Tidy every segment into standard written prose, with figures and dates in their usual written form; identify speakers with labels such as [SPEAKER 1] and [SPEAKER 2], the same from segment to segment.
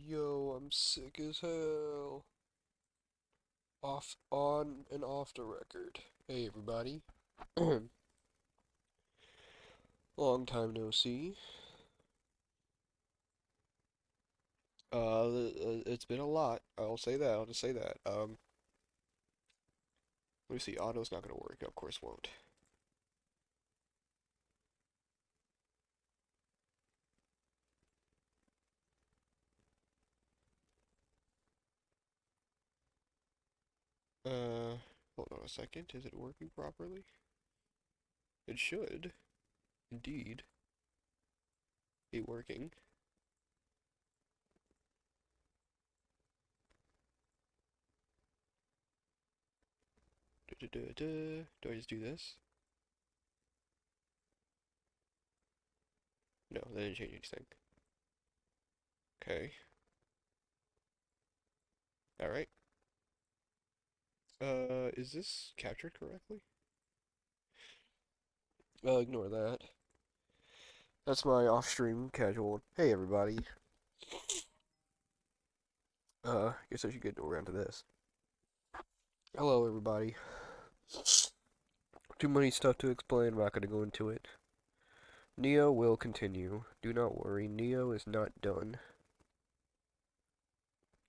[SPEAKER 1] Yo, I'm sick as hell. On and off the record. Hey, everybody. Long time no see. It's been a lot. I'll say that. I'll just say that. Let me see. Auto's not gonna work. Of course, won't. Uh, Hold on a second. Is it working properly? It should, indeed, be working. Do I just do this? No, that didn't change anything. Okay. All right. Is this captured correctly? Ignore that. That's my off-stream casual. Hey, everybody. Guess I should get around to this. Hello, everybody. Too many stuff to explain. I'm not gonna go into it. Neo will continue. Do not worry. Neo is not done.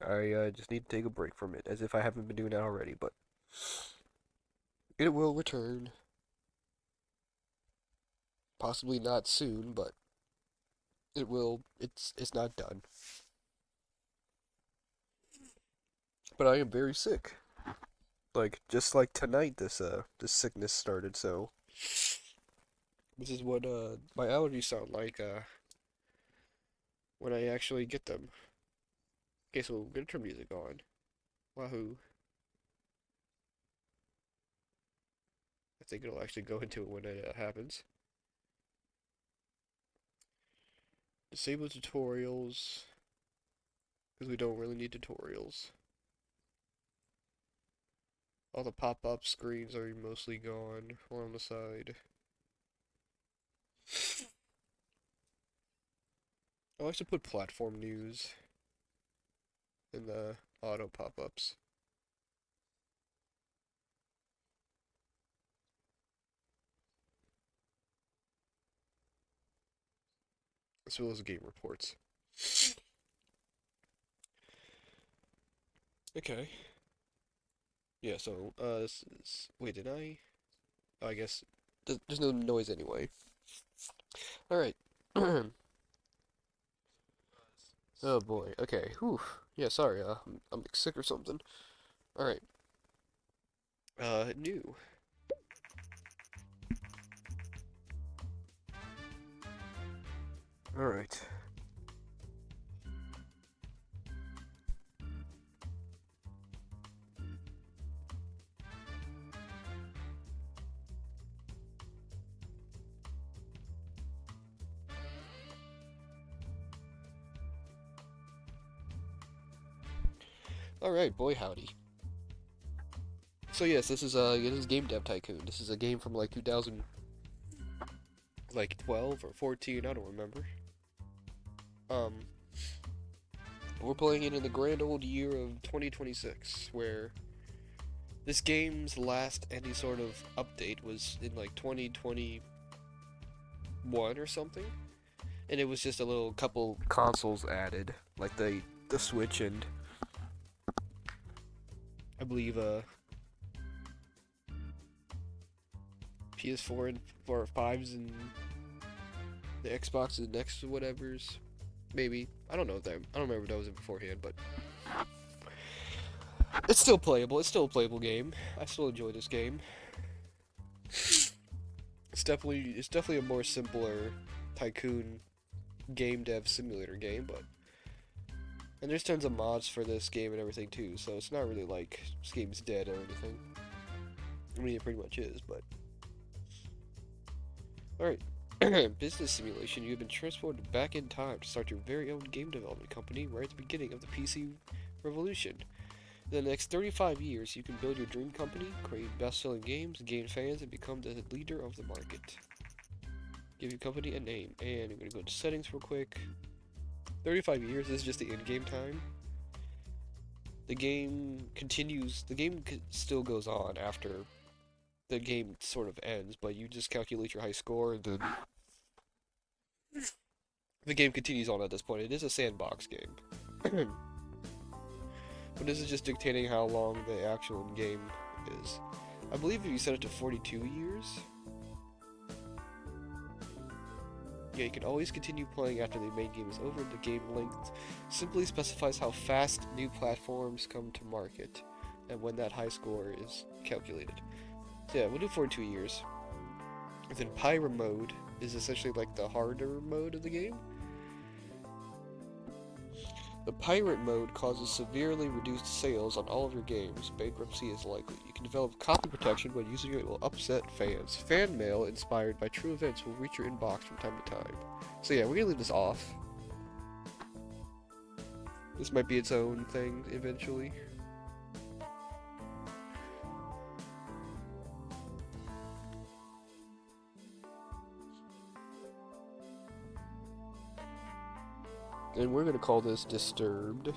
[SPEAKER 1] I just need to take a break from it, as if I haven't been doing that already. But it will return. Possibly not soon, but it will. It's not done. But I am very sick. Like just like tonight, this sickness started. So this is what my allergies sound like when I actually get them. Okay, so we're gonna turn music on. Wahoo! I think it'll actually go into it when it happens. Disable tutorials because we don't really need tutorials. All the pop-up screens are mostly gone or on the side. I like to put platform news in the auto pop-ups. As well as game reports. Okay. Yeah, so, wait, did I? Oh, I guess, there's no noise anyway. Alright. Oh boy, okay, whew. Yeah, sorry, I'm like, sick or something. Alright. New. Alright. Alright, boy howdy. So yes, this is Game Dev Tycoon. This is a game from like 2000, like 12 or 14, I don't remember. Um, we're playing it in the grand old year of 2026, where this game's last any sort of update was in like 2021 or something, and it was just a little couple consoles added, like the Switch and I believe PS4 and 4 or 5s and the Xbox is next to whatever's. Maybe. I don't know that. I don't remember if that was it beforehand, but it's still playable. It's still a playable game. I still enjoy this game. It's definitely a more simpler Tycoon game dev simulator game, but and there's tons of mods for this game and everything too, so it's not really like this game's dead or anything. I mean, it pretty much is, but alright. Business simulation. You have been transported back in time to start your very own game development company right at the beginning of the PC revolution. In the next 35 years, you can build your dream company, create best-selling games, gain fans, and become the leader of the market. Give your company a name, and I'm going to go to settings real quick. 35 years is just the in-game time. The game continues, still goes on after the game sort of ends, but you just calculate your high score and then the game continues on at this point. It is a sandbox game. But this is just dictating how long the actual game is. I believe if you set it to 42 years, yeah, you can always continue playing after the main game is over. The game length simply specifies how fast new platforms come to market and when that high score is calculated. So yeah, we'll do 42 years. And then Pyra mode is essentially like the harder mode of the game. The pirate mode causes severely reduced sales on all of your games. Bankruptcy is likely. You can develop copy protection when using it will upset fans. Fan mail inspired by true events will reach your inbox from time to time. So yeah, we're gonna leave this off. This might be its own thing eventually. And we're gonna call this Disturbed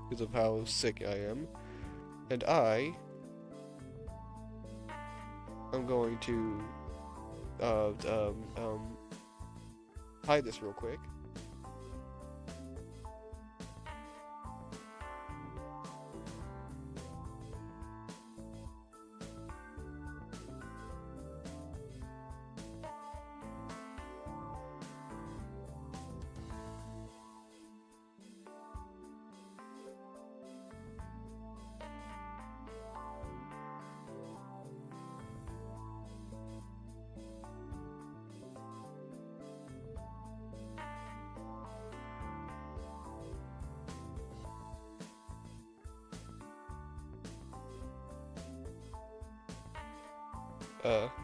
[SPEAKER 1] because of how sick I am. And I'm going to hide this real quick.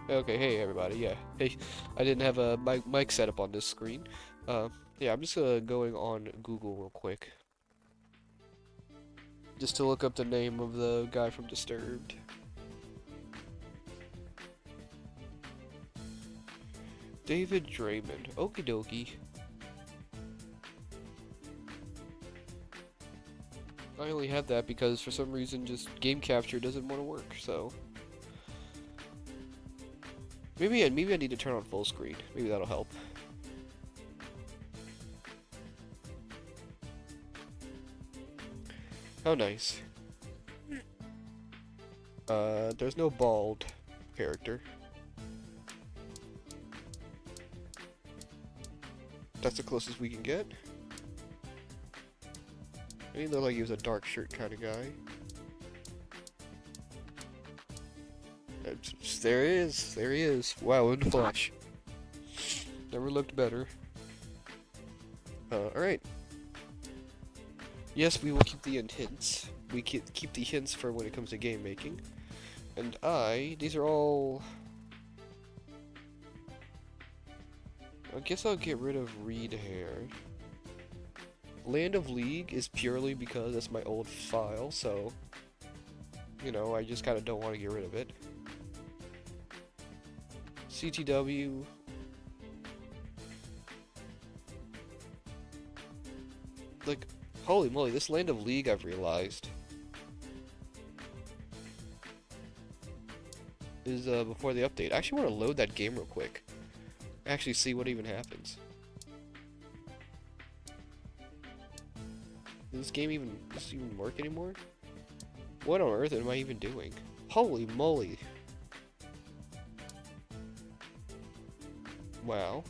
[SPEAKER 1] Okay, hey everybody, yeah. Hey, I didn't have a mic set up on this screen. Yeah, I'm just going on Google real quick. Just to look up the name of the guy from Disturbed. David Draymond. Okie dokie. I only had that because for some reason just game capture doesn't want to work, so... Maybe I need to turn on full screen. Maybe that'll help. How nice. There's no bald character. That's the closest we can get. I mean, look like he was a dark shirt kind of guy. There he is. There he is. Wow, in the flesh. Never looked better. Alright. Yes, we will keep the hints. We keep the hints for when it comes to game making. And these are all... I guess I'll get rid of Reed Hair. Land of League is purely because that's my old file, so... You know, I just kind of don't want to get rid of it. CTW... Like, holy moly, this Land of League I've realized is before the update. I actually want to load that game real quick. Actually see what even happens. Does this even work anymore? What on earth am I even doing? Holy moly. Wow.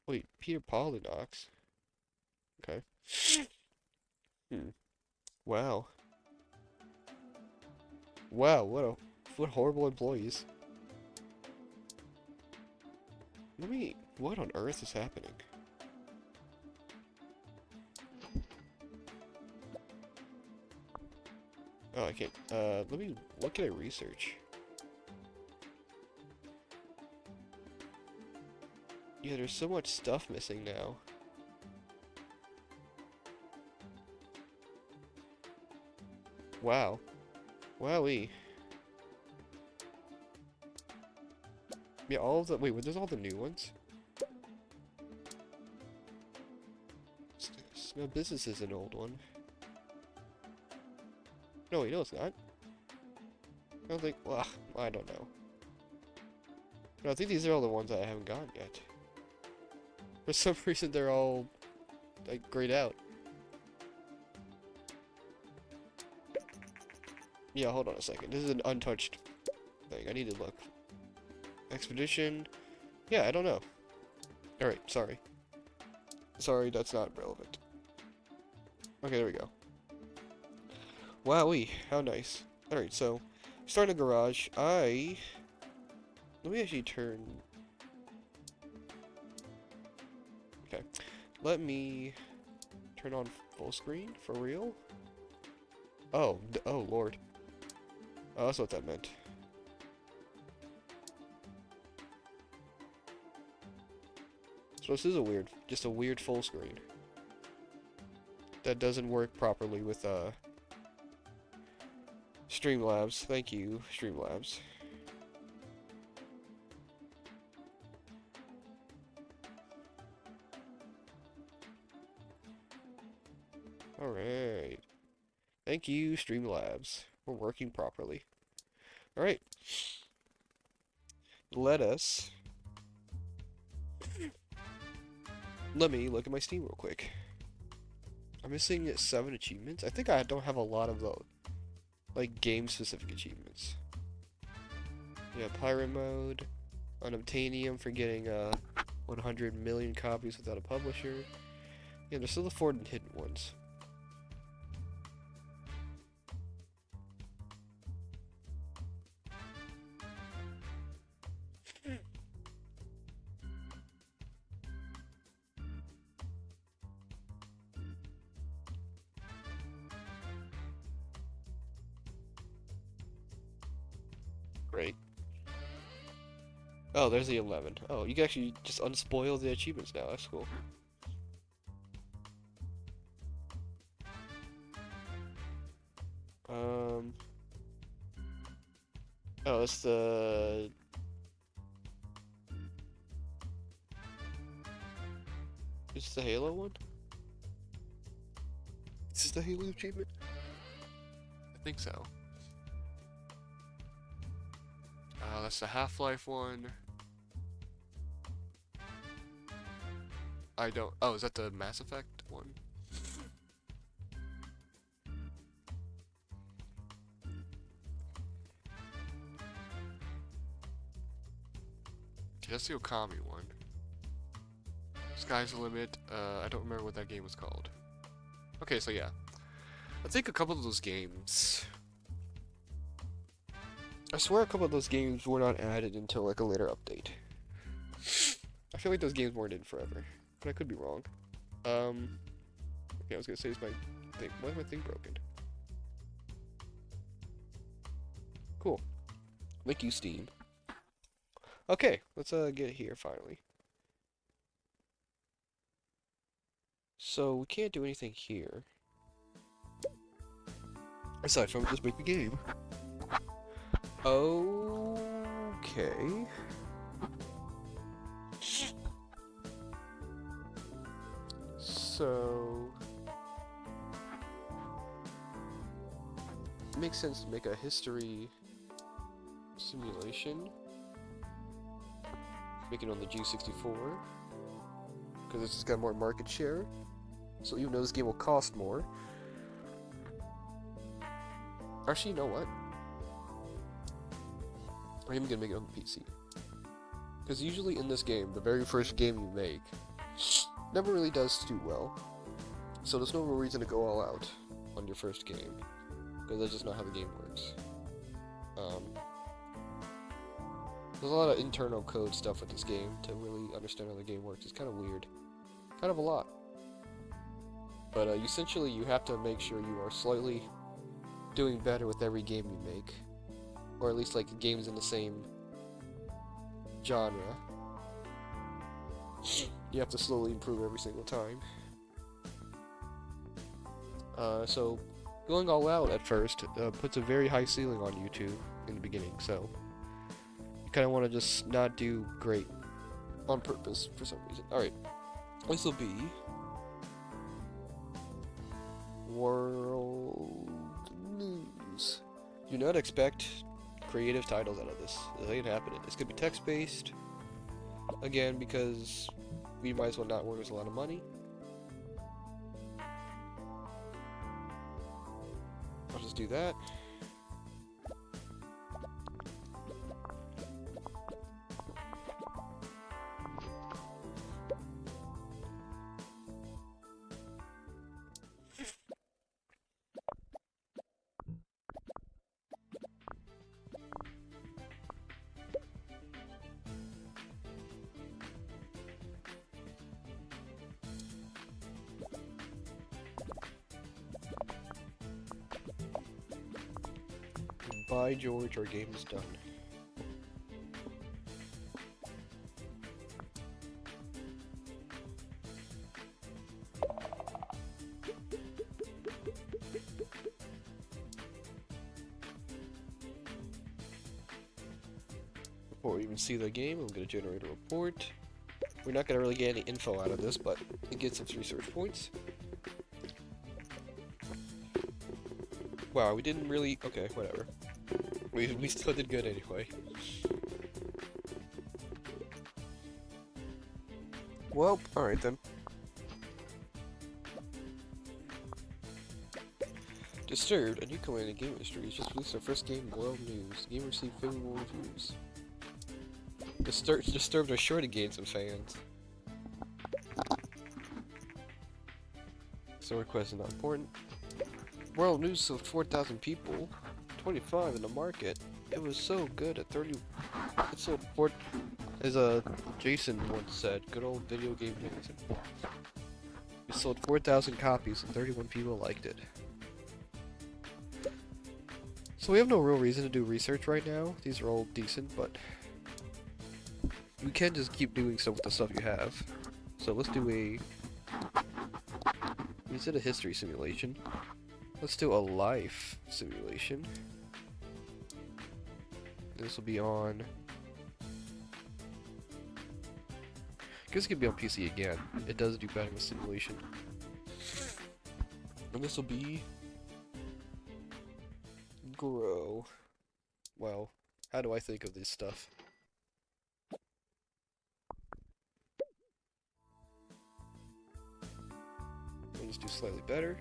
[SPEAKER 1] Wait, Peter Polynox. Okay. Wow. Wow, what horrible employees. What on earth is happening? Oh, I can't, what can I research? Yeah, there's so much stuff missing now. Wow. Wowee. Yeah, all of the... Wait, there's all the new ones? No, business is an old one. No, wait, no, it's not. I don't think... Well, I don't know. No, I think these are all the ones I haven't gotten yet. For some reason, they're all, like, grayed out. Yeah, hold on a second. This is an untouched thing. I need to look. Expedition. Yeah, I don't know. Alright, sorry. Sorry, that's not relevant. Okay, there we go. Wowee, how nice. Alright, so, starting a garage. Let me actually turn... Okay. Let me turn on full screen, for real? Oh, oh lord. Oh, that's what that meant. So this is just a weird full screen. That doesn't work properly with, Streamlabs. Thank you, Streamlabs. Alright. Thank you, Streamlabs. We're working properly. Alright. Let me look at my Steam real quick. I'm missing 7 achievements. I think I don't have a lot of those, like, game-specific achievements. Yeah, Pirate Mode. Unobtainium for getting 100 million copies without a publisher. Yeah, there's still the 4 hidden ones. Great. Oh, there's the 11. Oh, you can actually just unspoil the achievements now. That's cool. Oh, it's the... It's the Halo one? Is this the Halo achievement? I think so. That's the Half-Life one. I don't... Oh, is that the Mass Effect one? Okay, that's the Okami one. Sky's the Limit. I don't remember what that game was called. Okay, so yeah. I think a couple of those games... I swear a couple of those games were not added until like a later update. I feel like those games weren't in forever, but I could be wrong. Okay, I was gonna say, is my thing... Why is my thing broken? Cool. Thank you, Steam. Okay, let's get here finally. So we can't do anything here. Aside from just make the game. Okay. So it makes sense to make a history simulation. Make it on the G64 because it's just got more market share. So even though this game will cost more, actually, you know what? I'm gonna make it on the PC. Because usually in this game, the very first game you make never really does too well. So there's no real reason to go all out on your first game. Because that's just not how the game works. There's a lot of internal code stuff with this game to really understand how the game works. It's kind of weird. Kind of a lot. But essentially you have to make sure you are slightly doing better with every game you make. Or at least like games in the same genre. You have to slowly improve every single time. So going all out at first puts a very high ceiling on YouTube in the beginning, so you kind of want to just not do great on purpose for some reason. Alright, this will be World News. Do not expect creative titles out of this. It ain't happening. It's gonna be text-based, again, because we might as well not lose a lot of money. I'll just do that. By George, our game is done. Before we even see the game, I'm going to generate a report. We're not going to really get any info out of this, but it gets us research points. Wow, we didn't really... Okay, whatever. We still did good anyway. Well, alright then. Disturbed, a newcomer in the game industry, has just released their first game, World News. The game received favorable reviews. Disturbed are sure to gain some fans. So request is not important. World News sold 4,000 people. 25 in the market. It was so good at 30. It sold 4. As Jason once said, good old video game Jason. It sold 4,000 copies and 31 people liked it. So we have no real reason to do research right now. These are all decent, but you can just keep doing stuff with the stuff you have. So let's do a. We did a history simulation. Let's do a life simulation. This will be on. I guess it could be on PC again. It does do better with simulation. And this will be grow. Well, how do I think of this stuff? We'll just do slightly better.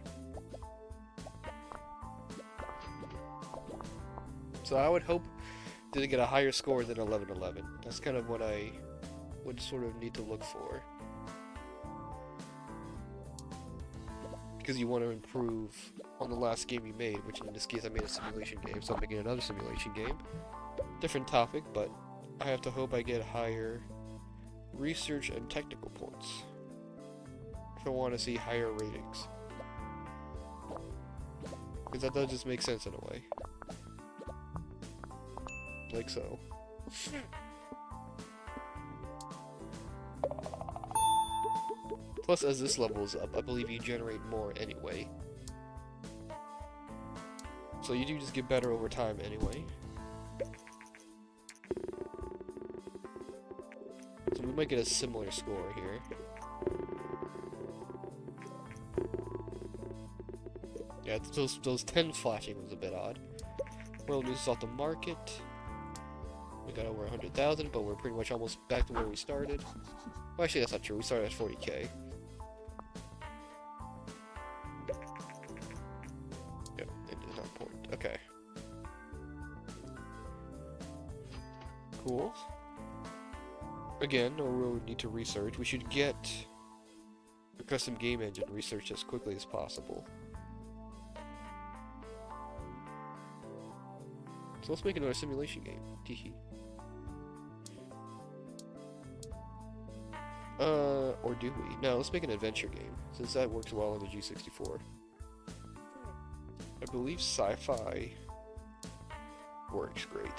[SPEAKER 1] So I would hope to get a higher score than 1111. That's kind of what I would sort of need to look for. Because you want to improve on the last game you made, which in this case I made a simulation game, so I'm making another simulation game. Different topic, but I have to hope I get higher research and technical points if I want to see higher ratings. Because that does just make sense in a way. Like so. Plus, as this levels up, I believe you generate more anyway. So you do just get better over time anyway. So we might get a similar score here. Yeah, those 10 flashing was a bit odd. World News is off the market. We got over 100,000, but we're pretty much almost back to where we started. Well, actually, that's not true. We started at 40k. Yep, it is not important. Okay. Cool. Again, no real need to research. We should get a custom game engine researched as quickly as possible. So let's make another simulation game. Teehee. Or do we? No, let's make an adventure game, since that works well on the G64. I believe sci-fi works great.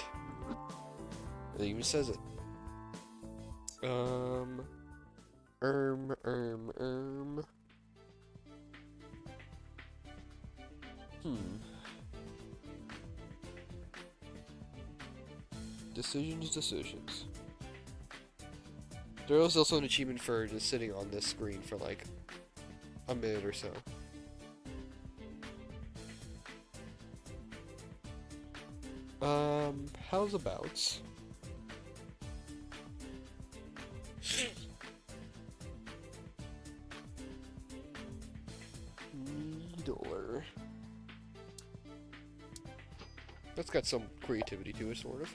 [SPEAKER 1] It even says it. Decisions. There was also an achievement for just sitting on this screen for like a minute or so. How's about? Needler. That's got some creativity to it, sort of.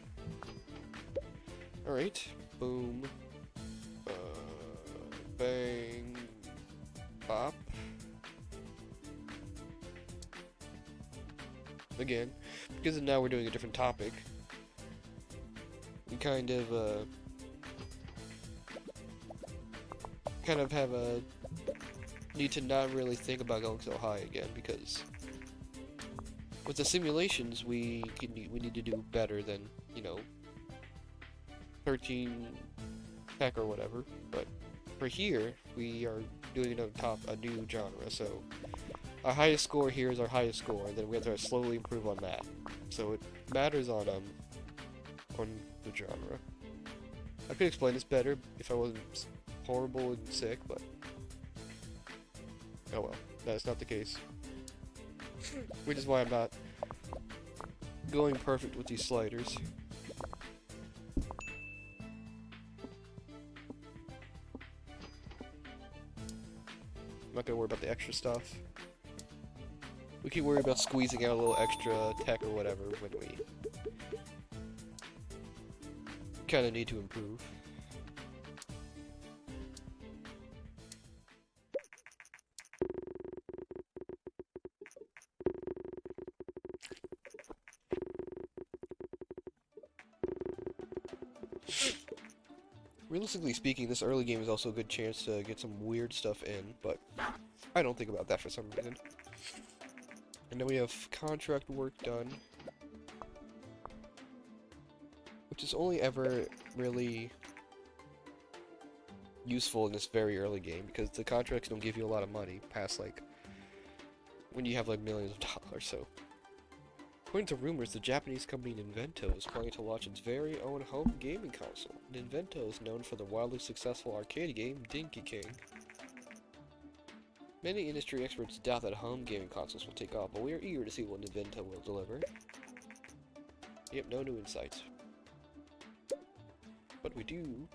[SPEAKER 1] Alright. Boom. Bang. Bop. Again, because now we're doing a different topic, we kind of have a need to not really think about going so high again, because with the simulations we need to do better than, you know, 13 tech or whatever. But for here, we are doing a new genre, so our highest score here is our highest score, and then we have to slowly improve on that. So it matters on the genre. I could explain this better if I wasn't horrible and sick, but oh well, that's not the case. Which is why I'm not going perfect with these sliders. I'm not gonna worry about the extra stuff. We can worry about squeezing out a little extra tech or whatever when we kind of need to improve. Realistically speaking, this early game is also a good chance to get some weird stuff in, but I don't think about that for some reason. And then we have contract work done, which is only ever really useful in this very early game, because the contracts don't give you a lot of money past, like, when you have like millions of dollars. So according to rumors, the Japanese company Ninvento is planning to launch its very own home gaming console. Ninvento is known for the wildly successful arcade game Dinky King. Many industry experts doubt that home gaming consoles will take off, but we are eager to see what Ninvento will deliver. Yep, no new insights. But we do,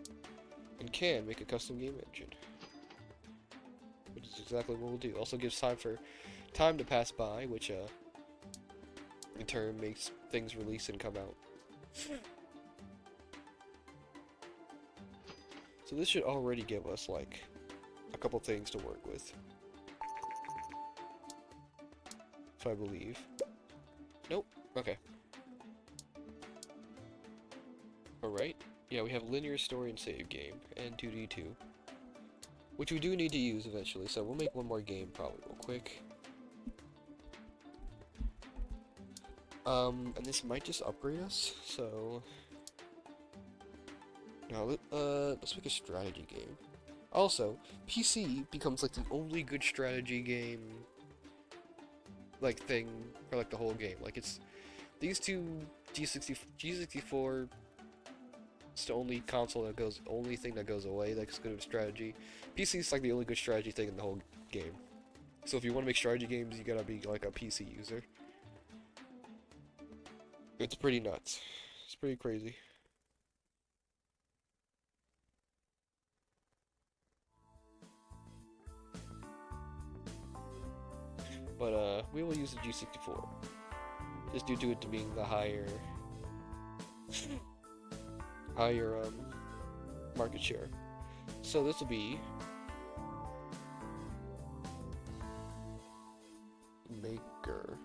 [SPEAKER 1] and can, make a custom game engine. Which is exactly what we'll do. Also gives time to pass by, which in turn makes things release and come out. So this should already give us, like, a couple things to work with. If I believe. Nope. Okay. Alright. Yeah, we have linear story and save game, and 2D2. Which we do need to use eventually, so we'll make one more game probably real quick. And this might just upgrade us, so... Now, let's make a strategy game. Also, PC becomes like the only good strategy game, like, thing for like the whole game. Like, it's these two G64. It's the only only thing that goes away that's good at strategy. PC is like the only good strategy thing in the whole game. So if you want to make strategy games, you gotta be like a PC user. It's pretty nuts. It's pretty crazy. But we will use the G64. Just due to it to being the higher market share. So this will be Maker.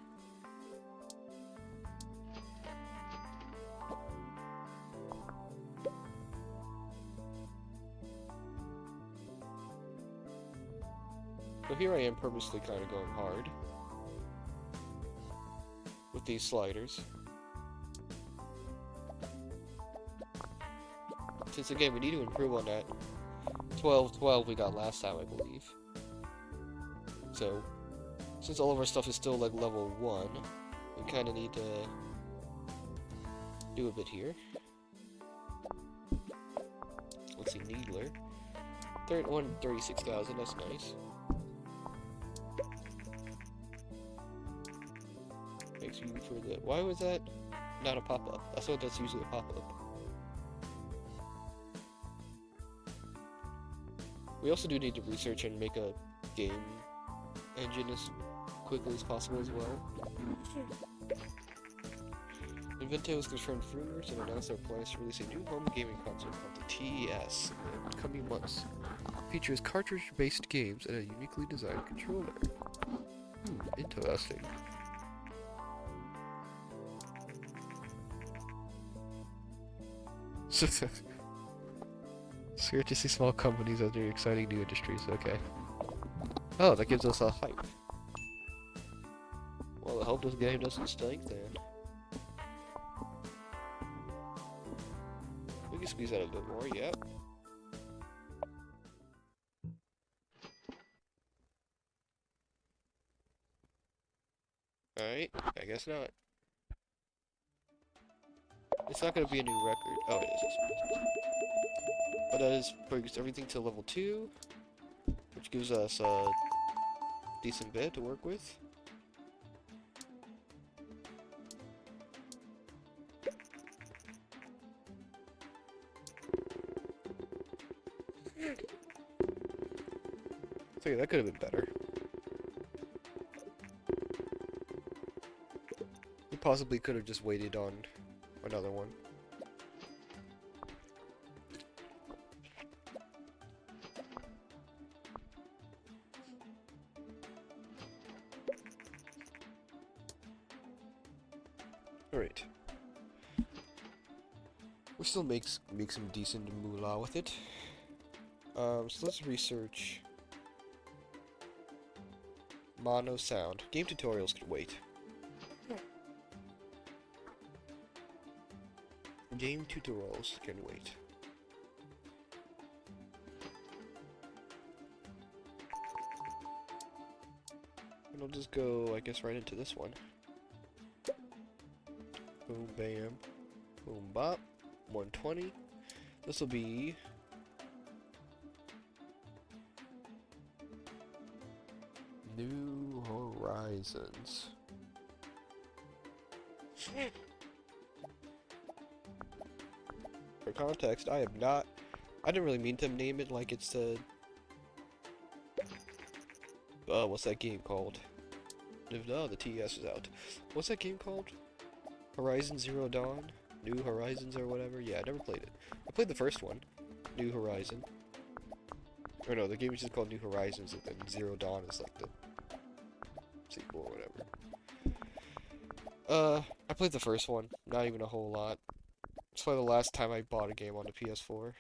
[SPEAKER 1] So here I am purposely kind of going hard with these sliders. Since again, we need to improve on that 12-12 we got last time, I believe. So, since all of our stuff is still like level 1, we kind of need to do a bit here. 136,000, that's nice. Makes you for the... Why was that not a pop-up? I thought that's usually a pop-up. We also do need to research and make a game engine as quickly as possible as well. Invento has confirmed rumors and announced their plans to release a new home gaming console called the TES in the coming months. It features cartridge-based games and a uniquely designed controller. Interesting. Scared to see small companies entering exciting new industries, okay. Oh, that gives us a hype. Well, I hope this game doesn't stink then. We can squeeze out a bit more, yep. Alright, I guess not. It's not gonna be a new record. Oh, it is. But that brings everything to level 2, which gives us a decent bit to work with. So yeah, that could have been better. We possibly could have just waited on another one. Alright. We still make some decent moolah with it. So let's research mono sound. Game tutorials can wait. Game tutorials can wait. And I'll just go, I guess, right into this one. Boom, bam, boom, bop. 120. This will be New Horizons. For context, I didn't really mean to name it like it's the, what's that game called? No, the TES is out. What's that game called? Horizon Zero Dawn? New Horizons or whatever? Yeah, I never played it. I played the first one, New Horizon. Or no, the game is just called New Horizons, and then Zero Dawn is like the sequel or whatever. I played the first one, not even a whole lot. It's probably the last time I bought a game on the PS4.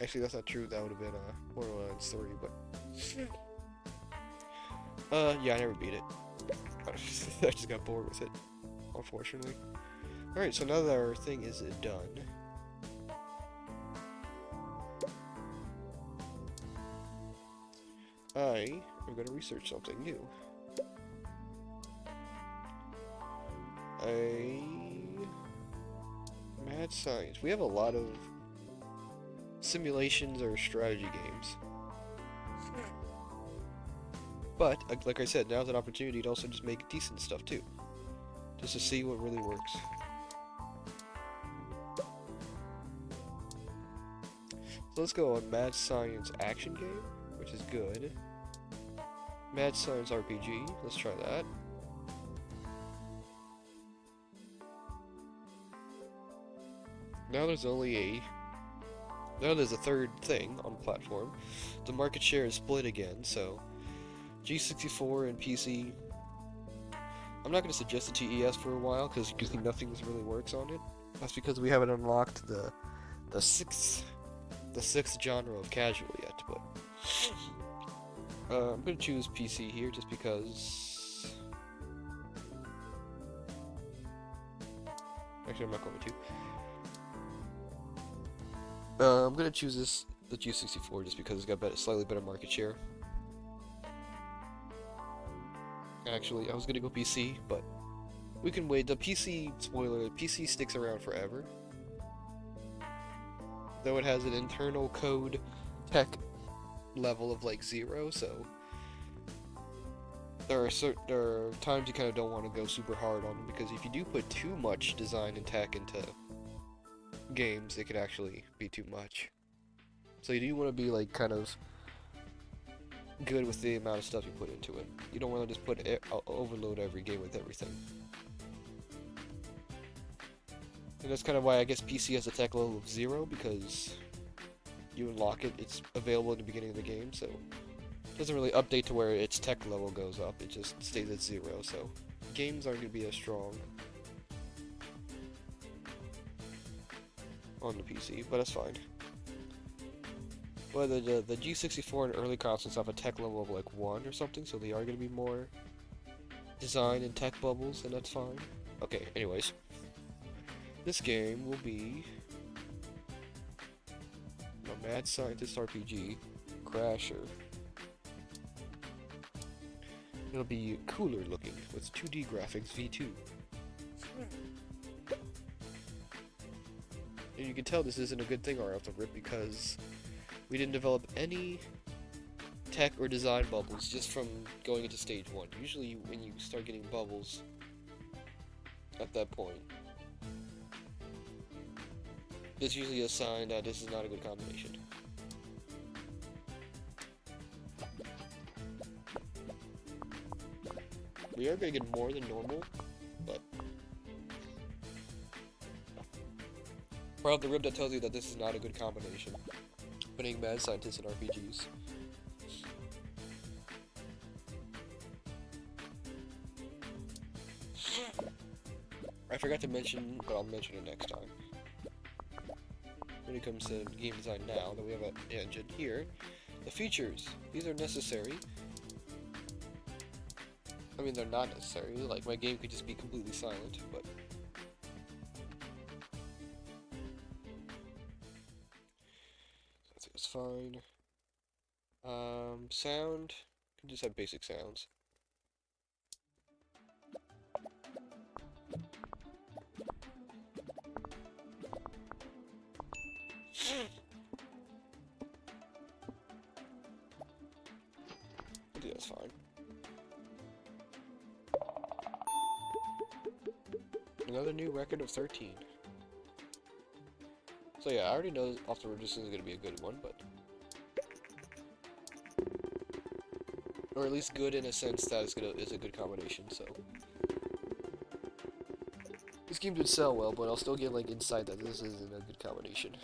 [SPEAKER 1] Actually, that's not true. That would have been Borderlands 3, but yeah, I never beat it. I just got bored with it, unfortunately. Alright, so now that our thing is done, I am going to research something new. Mad science. We have a lot of simulations or strategy games. But, like I said, now's an opportunity to also just make decent stuff too. Just to see what really works. So let's go on Mad Science Action Game, which is good. Mad Science RPG, let's try that. Now there's a third thing on the platform. The market share is split again, so G64 and PC. I'm not going to suggest the TES for a while because nothing really works on it. That's because we haven't unlocked the sixth genre of casual yet. But I'm going to choose PC here just because. Actually, I'm not going to. I'm going to choose the G64 just because it's got slightly better market share. Actually, I was gonna go PC, but we can wait. The PC, spoiler, the PC sticks around forever. though it has an internal code tech level of like 0, so there are times you kind of don't want to go super hard on them, because if you do put too much design and tech into games, it can actually be too much. So you do want to be like kind of good with the amount of stuff you put into it. You don't want to just overload every game with everything. And that's kind of why I guess PC has a tech level of 0, because you unlock it, it's available at the beginning of the game, so it doesn't really update to where its tech level goes up, it just stays at 0, so games aren't going to be as strong on the PC, but that's fine. Well, the G64 and early consoles have a tech level of like 1 or something, so they are going to be more design and tech bubbles, and that's fine. Okay, anyways. This game will be a Mad Scientist RPG, Crasher. It'll be cooler looking with 2D graphics V2. And you can tell this isn't a good thing right off the rip, because we didn't develop any tech or design bubbles just from going into stage 1. Usually when you start getting bubbles at that point, it's usually a sign that this is not a good combination. We are going to get more than normal, but right off the rip, that tells you that this is not a good combination. Putting Mad Scientists in RPGs. I forgot to mention, but I'll mention it next time. When it comes to game design now, that we have an engine here, the features, these are necessary. I mean, they're not necessary, like my game could just be completely silent, but I think it's fine. Sound, can just have basic sounds. I think that's fine. Another new record of 13. So yeah, I already know off the rip this is going to be a good one, but or at least good in a sense that it's a good combination, so this game did sell well, but I'll still get like insight that this isn't a good combination.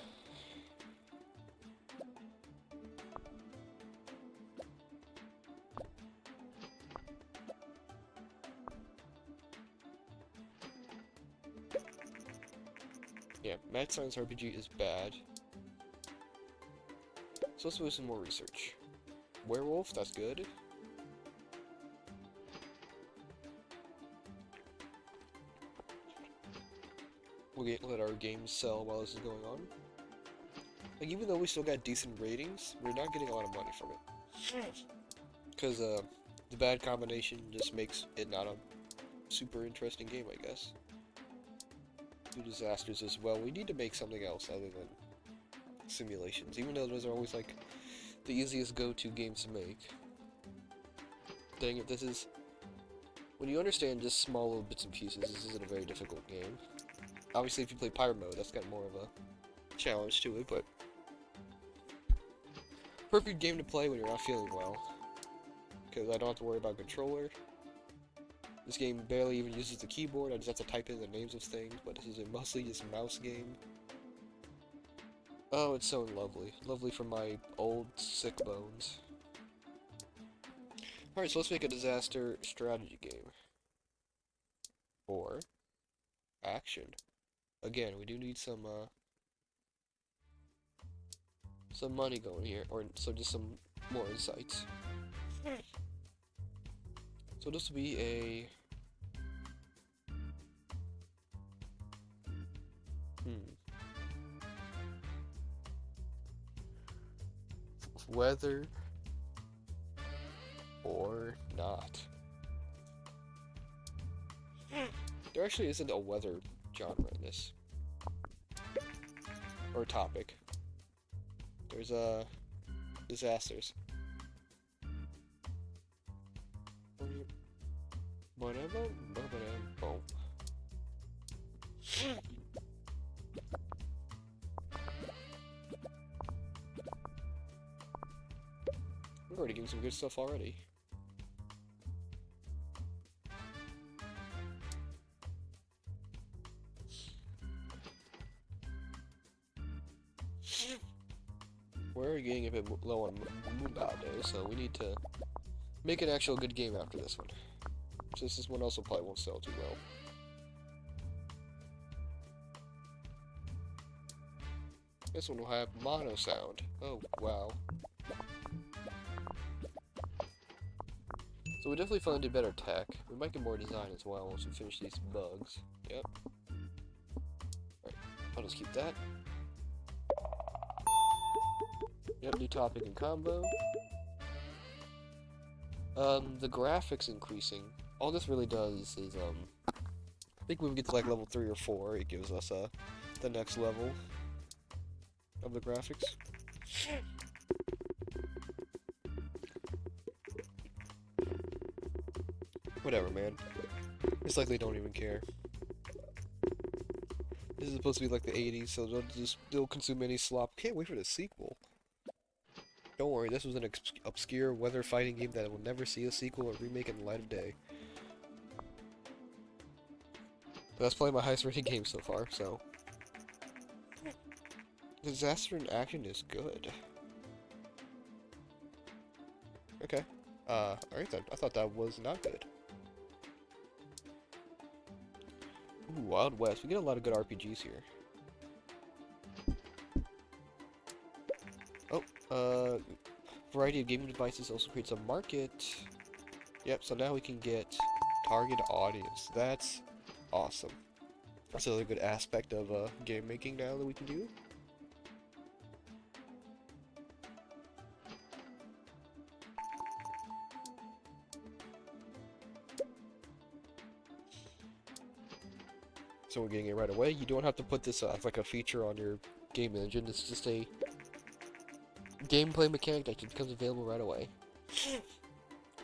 [SPEAKER 1] Yeah, Mad Science RPG is bad. So let's do some more research. Werewolf, that's good. We'll let our games sell while this is going on. Like, even though we still got decent ratings, we're not getting a lot of money from it. Because the bad combination just makes it not a super interesting game, I guess. Two disasters as well. We need to make something else other than simulations, even though those are always like the easiest go-to games to make. Dang it, this is... When you understand just small little bits and pieces, this isn't a very difficult game. Obviously, if you play Pirate Mode, that's got more of a challenge to it, but... Perfect game to play when you're not feeling well. Because I don't have to worry about controller. This game barely even uses the keyboard, I just have to type in the names of things, but this is a mostly just mouse game. Oh, it's so lovely. Lovely for my old, sick bones. Alright, so let's make a disaster strategy game. Or... action. Again, we do need some money going here, or so just some more insights. So this will be a... Whether or not. There actually isn't a weather genre in this. Or topic. There's disasters. We're already getting some good stuff already. We're getting a bit low on Moonbow Day, so we need to make an actual good game after this one. Since this one also probably won't sell too well. This one will have mono sound. Oh, wow. So we definitely finally did better tech. We might get more design as well once we finish these bugs. Yep. Alright, I'll just keep that. Yep, new topic and combo. The graphics increasing. All this really does is, I think when we get to like level 3 or 4, it gives us, the next level of the graphics. Whatever, man. It's like they don't even care. This is supposed to be like the 80s, so they'll consume any slop. Can't wait for the sequel. Don't worry, this was an obscure weather fighting game that will never see a sequel or remake in the light of day. But that's probably my highest rated game so far, so... Disaster in action is good. Okay. Alright then. I thought that was not good. Ooh, Wild West. We get a lot of good RPGs here. Oh, variety of gaming devices also creates a market. Yep, so now we can get target audience. That's awesome. That's another good aspect of game making now that we can do. So we're getting it right away. You don't have to put this as like a feature on your game engine. It's just a gameplay mechanic that becomes available right away.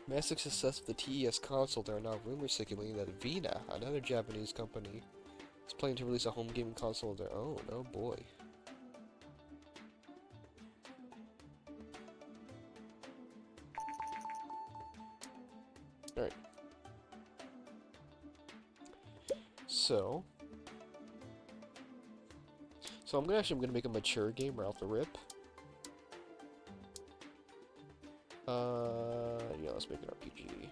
[SPEAKER 1] Massive success of the TES console. There are now rumors circulating that Vina, another Japanese company, is planning to release a home gaming console of their own. Oh boy. Alright. So I'm gonna make a mature game right off the rip. Yeah, let's make an RPG.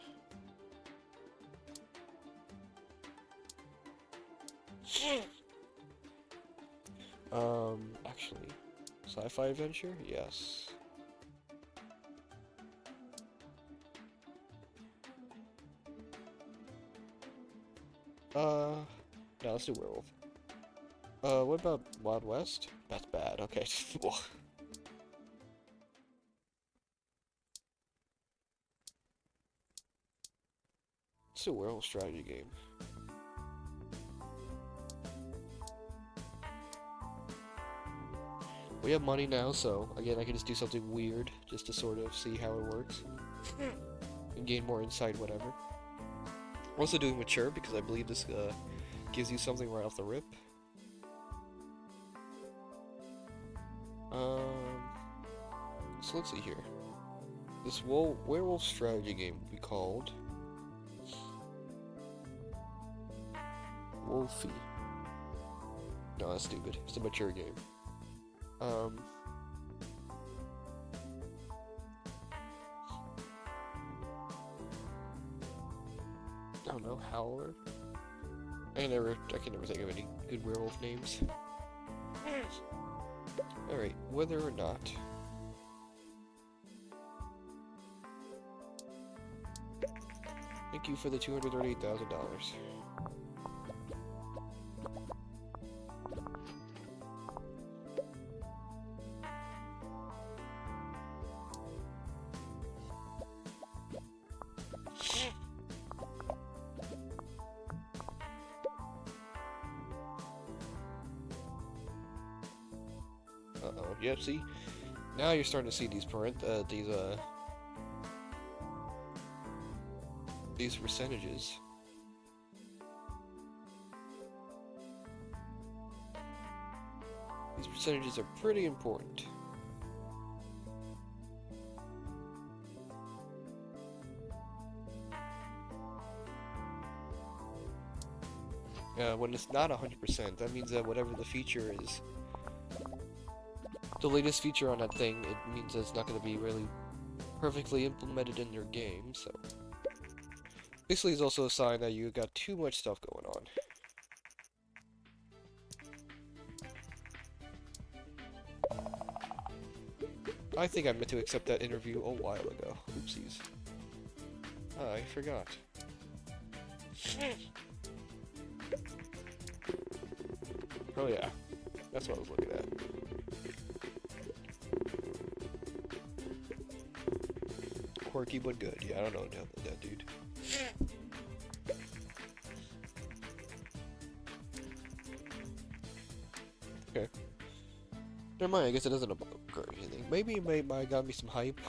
[SPEAKER 1] Actually, sci-fi adventure? Yes. No, let's do werewolf. What about Wild West? That's bad, okay. It's a werewolf strategy game. We have money now, so again, I can just do something weird just to sort of see how it works and gain more insight, whatever. We're also doing mature because I believe this gives you something right off the rip. So let's see here. This werewolf strategy game will be called Wolfie. No, that's stupid. It's a mature game. I don't know, Howler? I can never think of any good werewolf names. Alright, whether or not. Thank you for the $238,000. Uh-oh, yep, see? Now you're starting to see these these percentages. These percentages are pretty important. When it's not 100%, that means that whatever the feature is, the latest feature on that thing, it means that it's not going to be really perfectly implemented in your game, so... Basically, it's also a sign that you got too much stuff going on. I think I meant to accept that interview a while ago. Oopsies. I forgot. Oh yeah, that's what I was looking at. Quirky but good. Yeah, I don't know that dude. Okay. Never mind, I guess it doesn't or anything. Maybe it might have got me some hype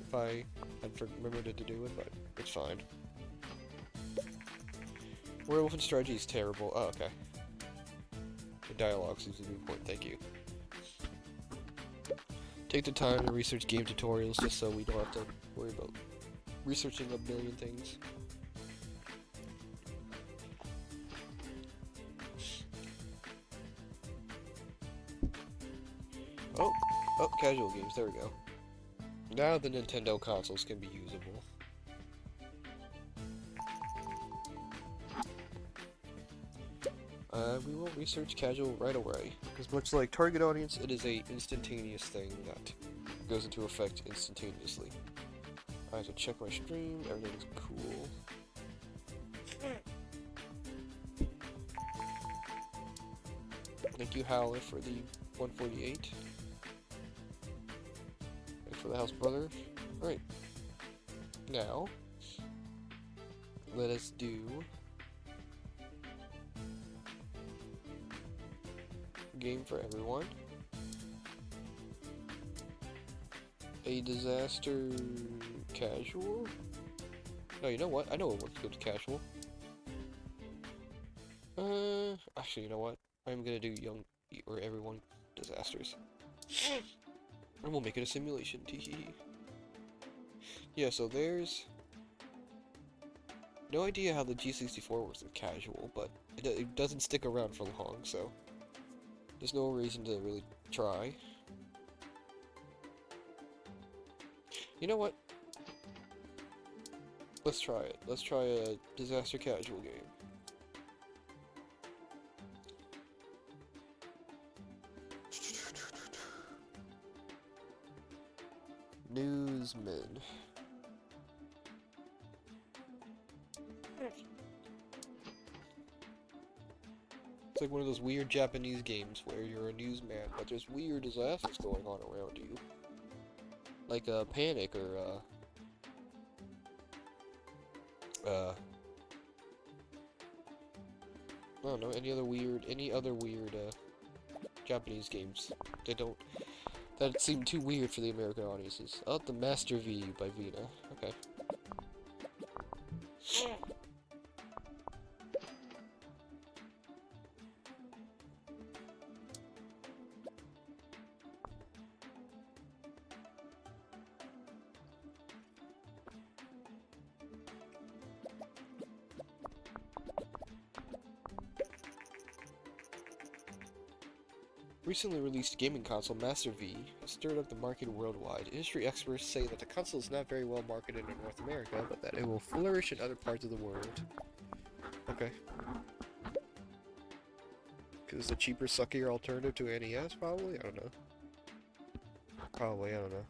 [SPEAKER 1] if I had remembered to do it, but it's fine. Werewolf and strategy is terrible. Oh, okay. The dialogue seems to be important, thank you. Take the time to research game tutorials just so we don't have to worry about researching a million things. Oh, casual games, there we go. Now the Nintendo consoles can be usable. We will research casual right away, because much like target audience, it is a instantaneous thing that goes into effect instantaneously. I have to check my stream, everything's cool. Thank you, Howler, for the 148. Thanks for the house, brother. Alright. Now, let us do... game for everyone. A disaster casual? No, you know what? I know what's good casual. Actually, you know what? I'm gonna do young or everyone disasters. And we'll make it a simulation. Teehee. Yeah, so there's no idea how the G64 works with casual, but it doesn't stick around for long, so there's no reason to really try. You know what? Let's try it. Let's try a disaster casual game. Newsman. It's like one of those weird Japanese games where you're a newsman, but there's weird disasters going on around you. Like a panic or I don't know, any other weird Japanese games. That seem too weird for the American audiences. Oh, the Master V by Vina. Okay. Recently released gaming console Master V has stirred up the market worldwide. Industry experts say that the console is not very well marketed in North America, but that it will flourish in other parts of the world. Okay. Because it's a cheaper, suckier alternative to NES, probably? I don't know. Probably, I don't know.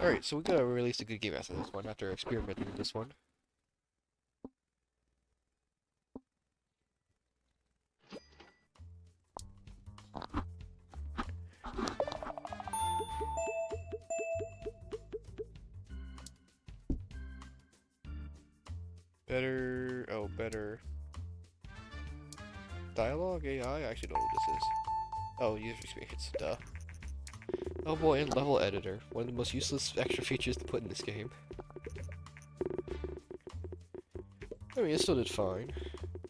[SPEAKER 1] Alright, so we gotta release a good game after this one, after experimenting with this one. Better. Oh, better. Dialogue AI? I actually don't know what this is. Oh, user experience. Duh. Oh boy, and level editor. One of the most useless extra features to put in this game. I mean, it still did fine.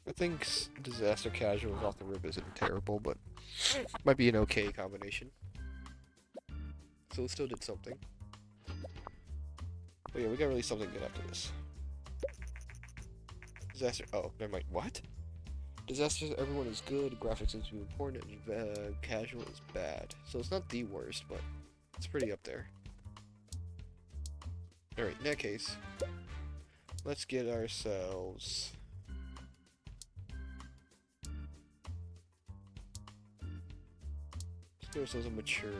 [SPEAKER 1] I think Disaster Casual off the rip isn't terrible, but might be an okay combination. So it still did something. But yeah, we got really something good after this. Disaster. Oh, never mind. What? Disaster. Everyone is good. Graphics seems to be important, and casual is bad. So it's not the worst, but it's pretty up there. All right. In that case, let's get ourselves. Let's get ourselves a mature.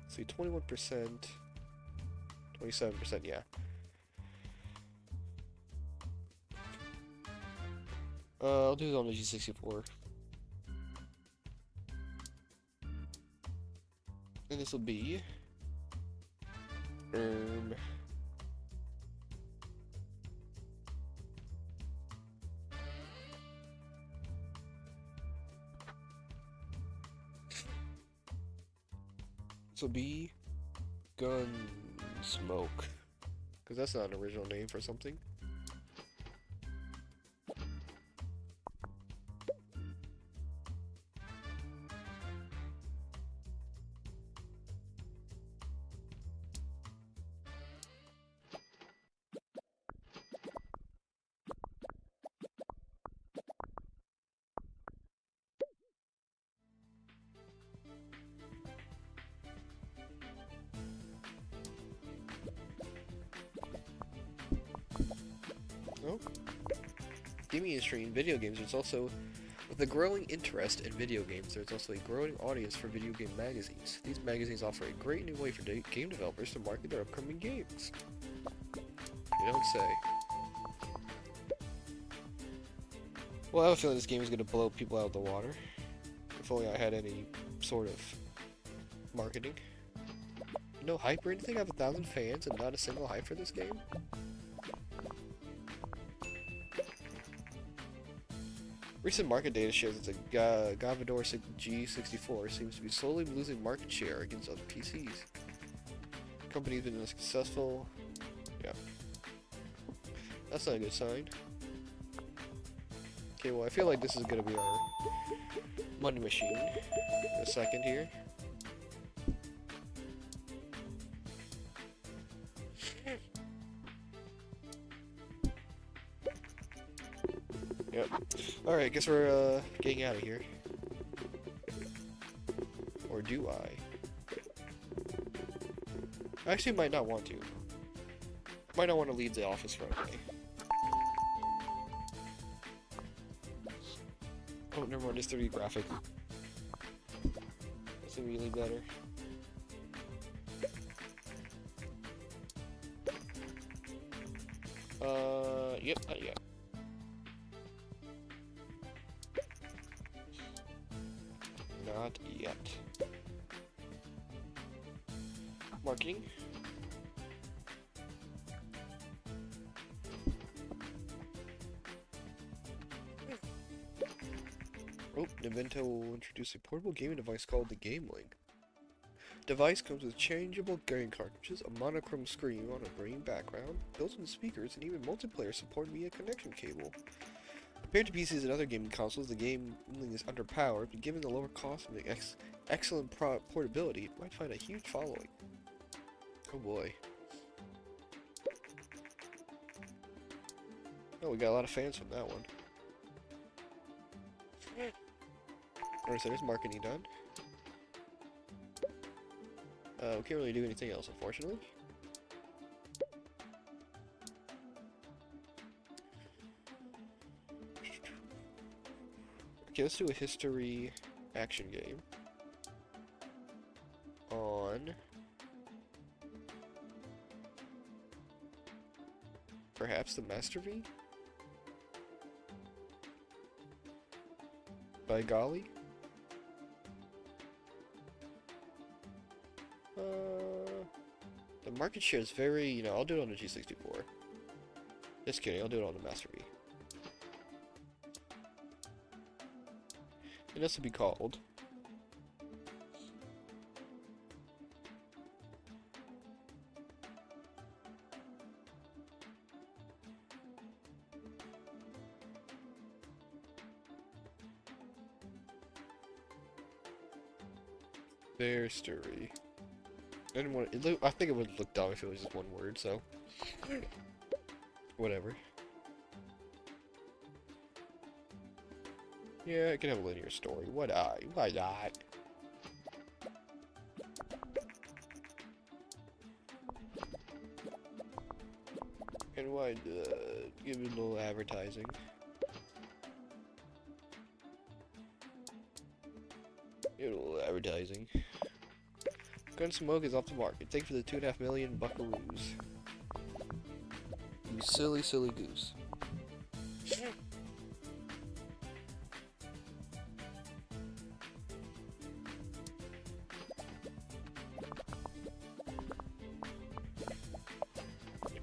[SPEAKER 1] See, 21%, 27%, yeah. I'll do it on the G64. And this will be... This will be... Gunsmoke. Because that's not an original name for something. Oh. Gaming industry in video games, there's also, with a growing interest in video games, there's also a growing audience for video game magazines. These magazines offer a great new way for game developers to market their upcoming games. You don't say. Well, I have a feeling this game is going to blow people out of the water. If only I had any sort of marketing. No hype or anything? I have 1,000 fans and not a single hype for this game? Recent market data shows that the Gavador G64 seems to be slowly losing market share against other PCs. The company's been successful. Yeah. That's not a good sign. Okay, well, I feel like this is going to be our money machine in a second here. Yep. Alright, guess we're getting out of here. Or do I? I actually might not want to. Might not want to leave the office right away. Oh, never mind, it's 3D graphic. That's immediately better. Yep, not yet. Not yet. Marketing. Oh, Nintendo will introduce a portable gaming device called the Game Link. Device comes with changeable game cartridges, a monochrome screen on a green background, built-in speakers, and even multiplayer support via connection cable. Compared to PCs and other gaming consoles, the Game Link is underpowered, but given the lower cost and the excellent portability, it might find a huge following. Oh boy. Oh, we got a lot of fans from that one. Alright, so there's marketing done. We can't really do anything else, unfortunately. Okay, let's do a history action game. On... perhaps the Master V? By golly? market share is very, you know, I'll do it on the G64. Just kidding, I'll do it on the Master V. And this will be called Bear Story. I didn't want it. I think it would look dumb if it was just one word, so whatever. Yeah, it can have a linear story. Why not? And why give it a little advertising? Give it a little advertising. Gunsmoke is off the market. Thank you for the 2.5 million buckaroos. You silly, silly goose. I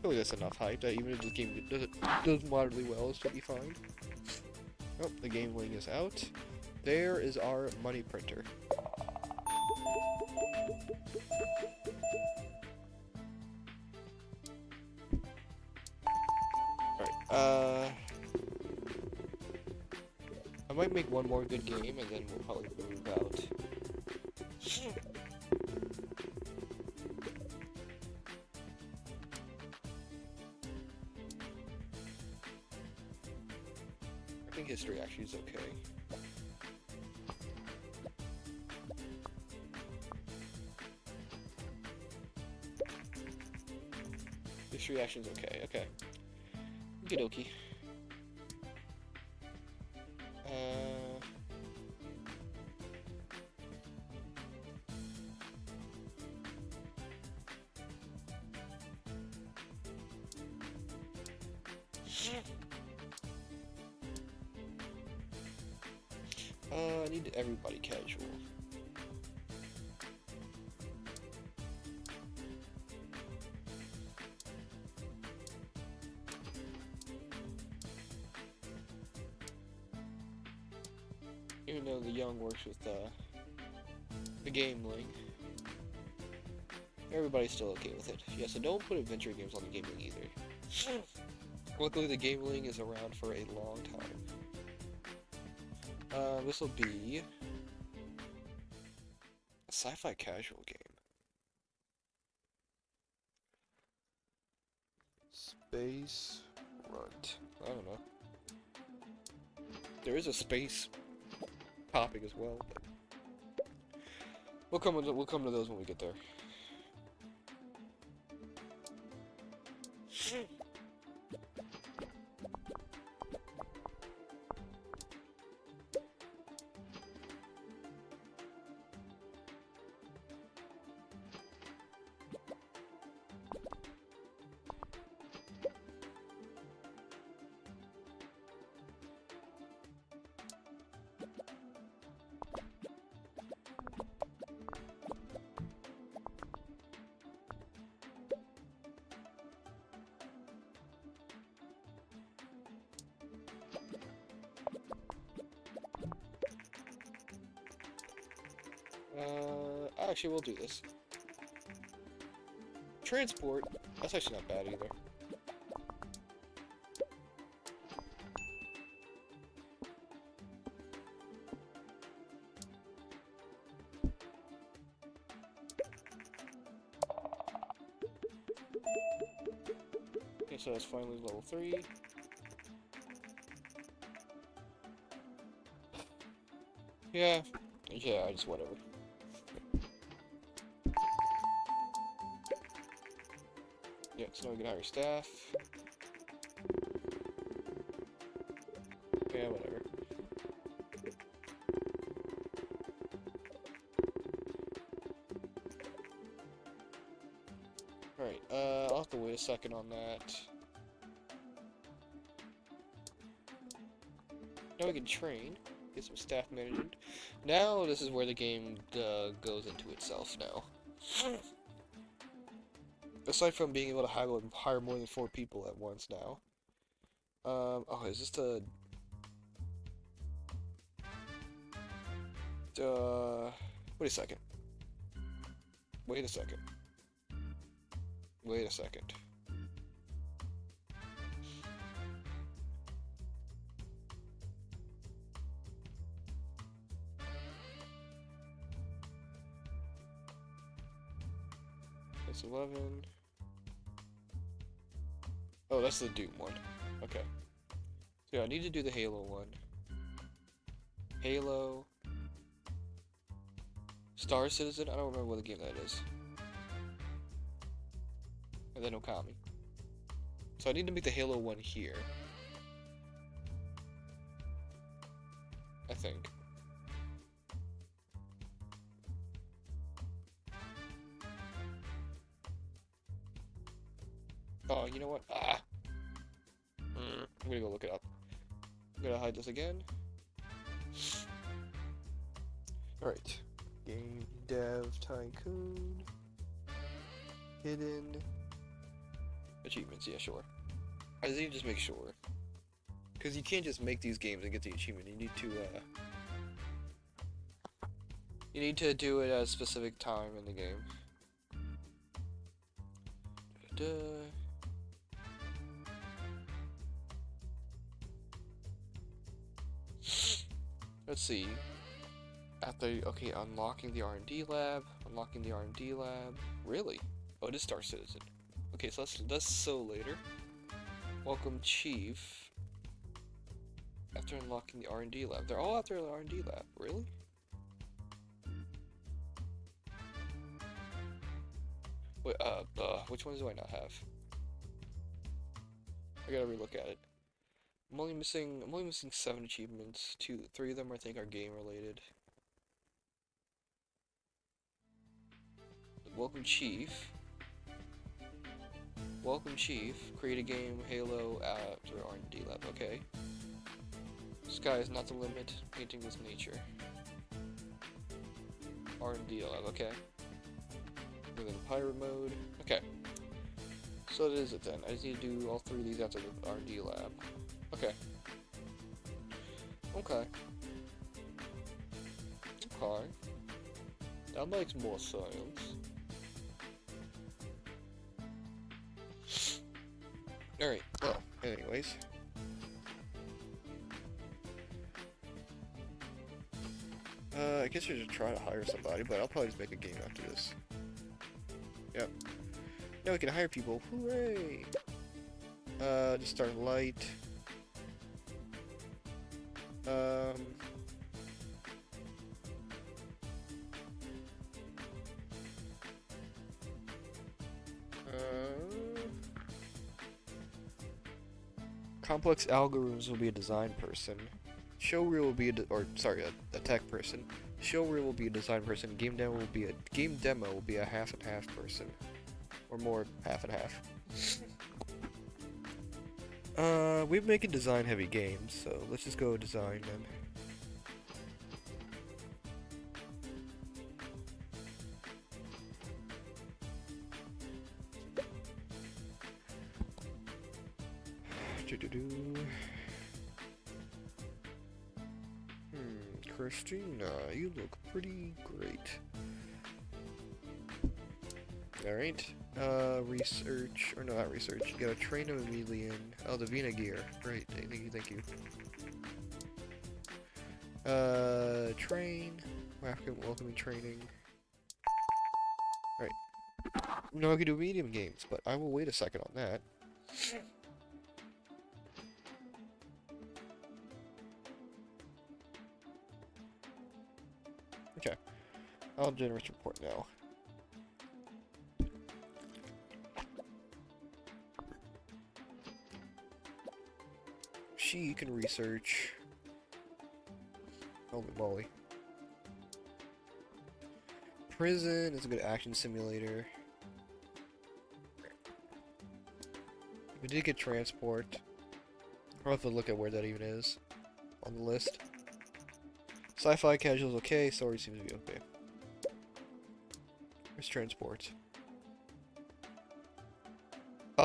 [SPEAKER 1] feel like that's enough hype that even if the game does moderately well, it should be fine. Oh, the game link is out. There is our money printer. Alright, I might make one more good game and then we'll probably move out. I think history actually is okay. History action's okay, okay. Okie dokie. I need everybody casual. Even though the young works with the game link, everybody's still okay with it. Yeah, so don't put adventure games on the game link either. Luckily, the game link is around for a long time. This will be a sci-fi casual game. Space Runt. I don't know. There is a space topic as well, but we'll come to those when we get there. Actually, we'll do this. Transport, that's actually not bad either. Okay, so that's finally level 3. Yeah, just whatever. Yeah, so now we can hire staff. Yeah, whatever. Alright, I'll have to wait a second on that. Now we can train, get some staff management. Now this is where the game goes into itself now. Aside from being able to hire more than 4 people at once now. Oh, is this the... Wait a second. Wait a second. Wait a second. That's 11. Oh, that's the Doom one. Okay. So yeah, I need to do the Halo one. Halo. Star Citizen? I don't remember what the game that is. And then Okami. So I need to make the Halo one here. I think. Oh, you know what? Ah! I'm gonna go look it up. I'm gonna hide this again. Alright. Game Dev Tycoon. Hidden. Achievements, yeah, sure. I just need to just make sure. Because you can't just make these games and get the achievement. You need to do it at a specific time in the game. Let's see. Okay, unlocking the R&D lab. Unlocking the R&D lab. Really? Oh, it is Star Citizen. Okay, so that's so later. Welcome, Chief. After unlocking the R&D lab. They're all after the R&D lab. Really? Wait, which ones do I not have? I gotta relook at it. I'm only missing 7 achievements. 3 of them I think are game related. Welcome, Chief. Welcome, Chief. Create a game, Halo, after R&D lab. Okay. Sky is not the limit. Painting with nature. R&D lab. Okay. Within pirate mode. Okay. So that is it then. I just need to do all 3 of these after the R&D lab. Okay. Okay. Okay. That makes more sense. Alright, well, anyways. I guess I should try to hire somebody, but I'll probably just make a game after this. Yep. Now we can hire people. Hooray! Just start light. Complex algorithms will be a design person. Showreel will be a tech person. Showreel will be a design person. Game demo will be a half and half person, or more half and half. We're making design heavy games, so let's just go design then. Christina, you look pretty great. Alright, research, or no, not research, you gotta train him immediately in, oh, the Vina gear, great, thank you. Train, welcoming training. Alright, now I can do medium games, but I will wait a second on that. Okay, I'll generate report now. She can research. Holy moly. Prison is a good action simulator. We did get transport. I'll have to look at where that even is on the list. Sci-fi casual is okay, story seems to be okay. Where's transport?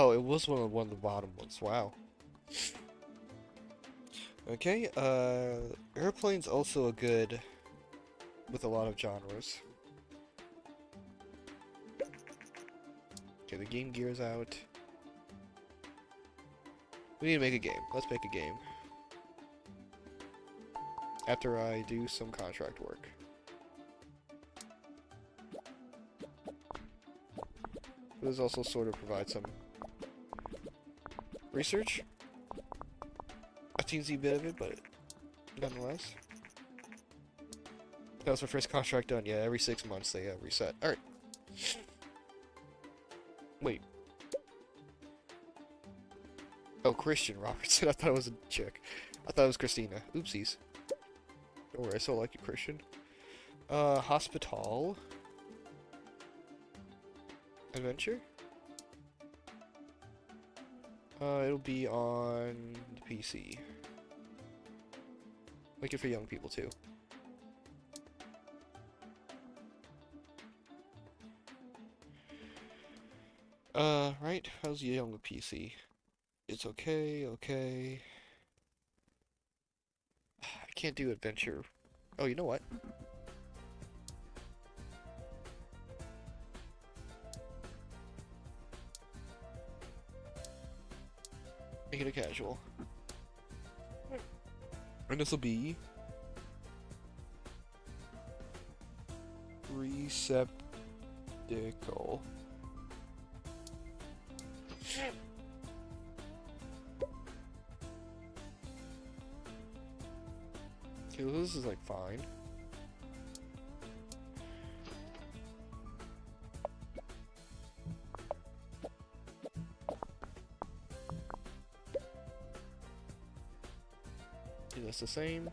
[SPEAKER 1] Oh, it was one of the bottom ones. Wow. Okay, airplane's also a good with a lot of genres. Okay, the Game Gear's out. We need to make a game. Let's make a game. After I do some contract work. This also sort of provides some research. A teensy bit of it, but nonetheless. That was my first contract done. Yeah, every 6 months they reset. Alright. Wait. Oh, Christian Robertson. I thought it was a chick. I thought it was Christina. Oopsies. Don't worry, I still like you, Christian. Hospital. Adventure? It'll be on the PC. Make it for young people, too. Right? How's the young PC? It's okay, okay. I can't do adventure. Oh, you know what? Make it a casual. And this will be receptacle. Okay, well, this is like fine. Do this the same.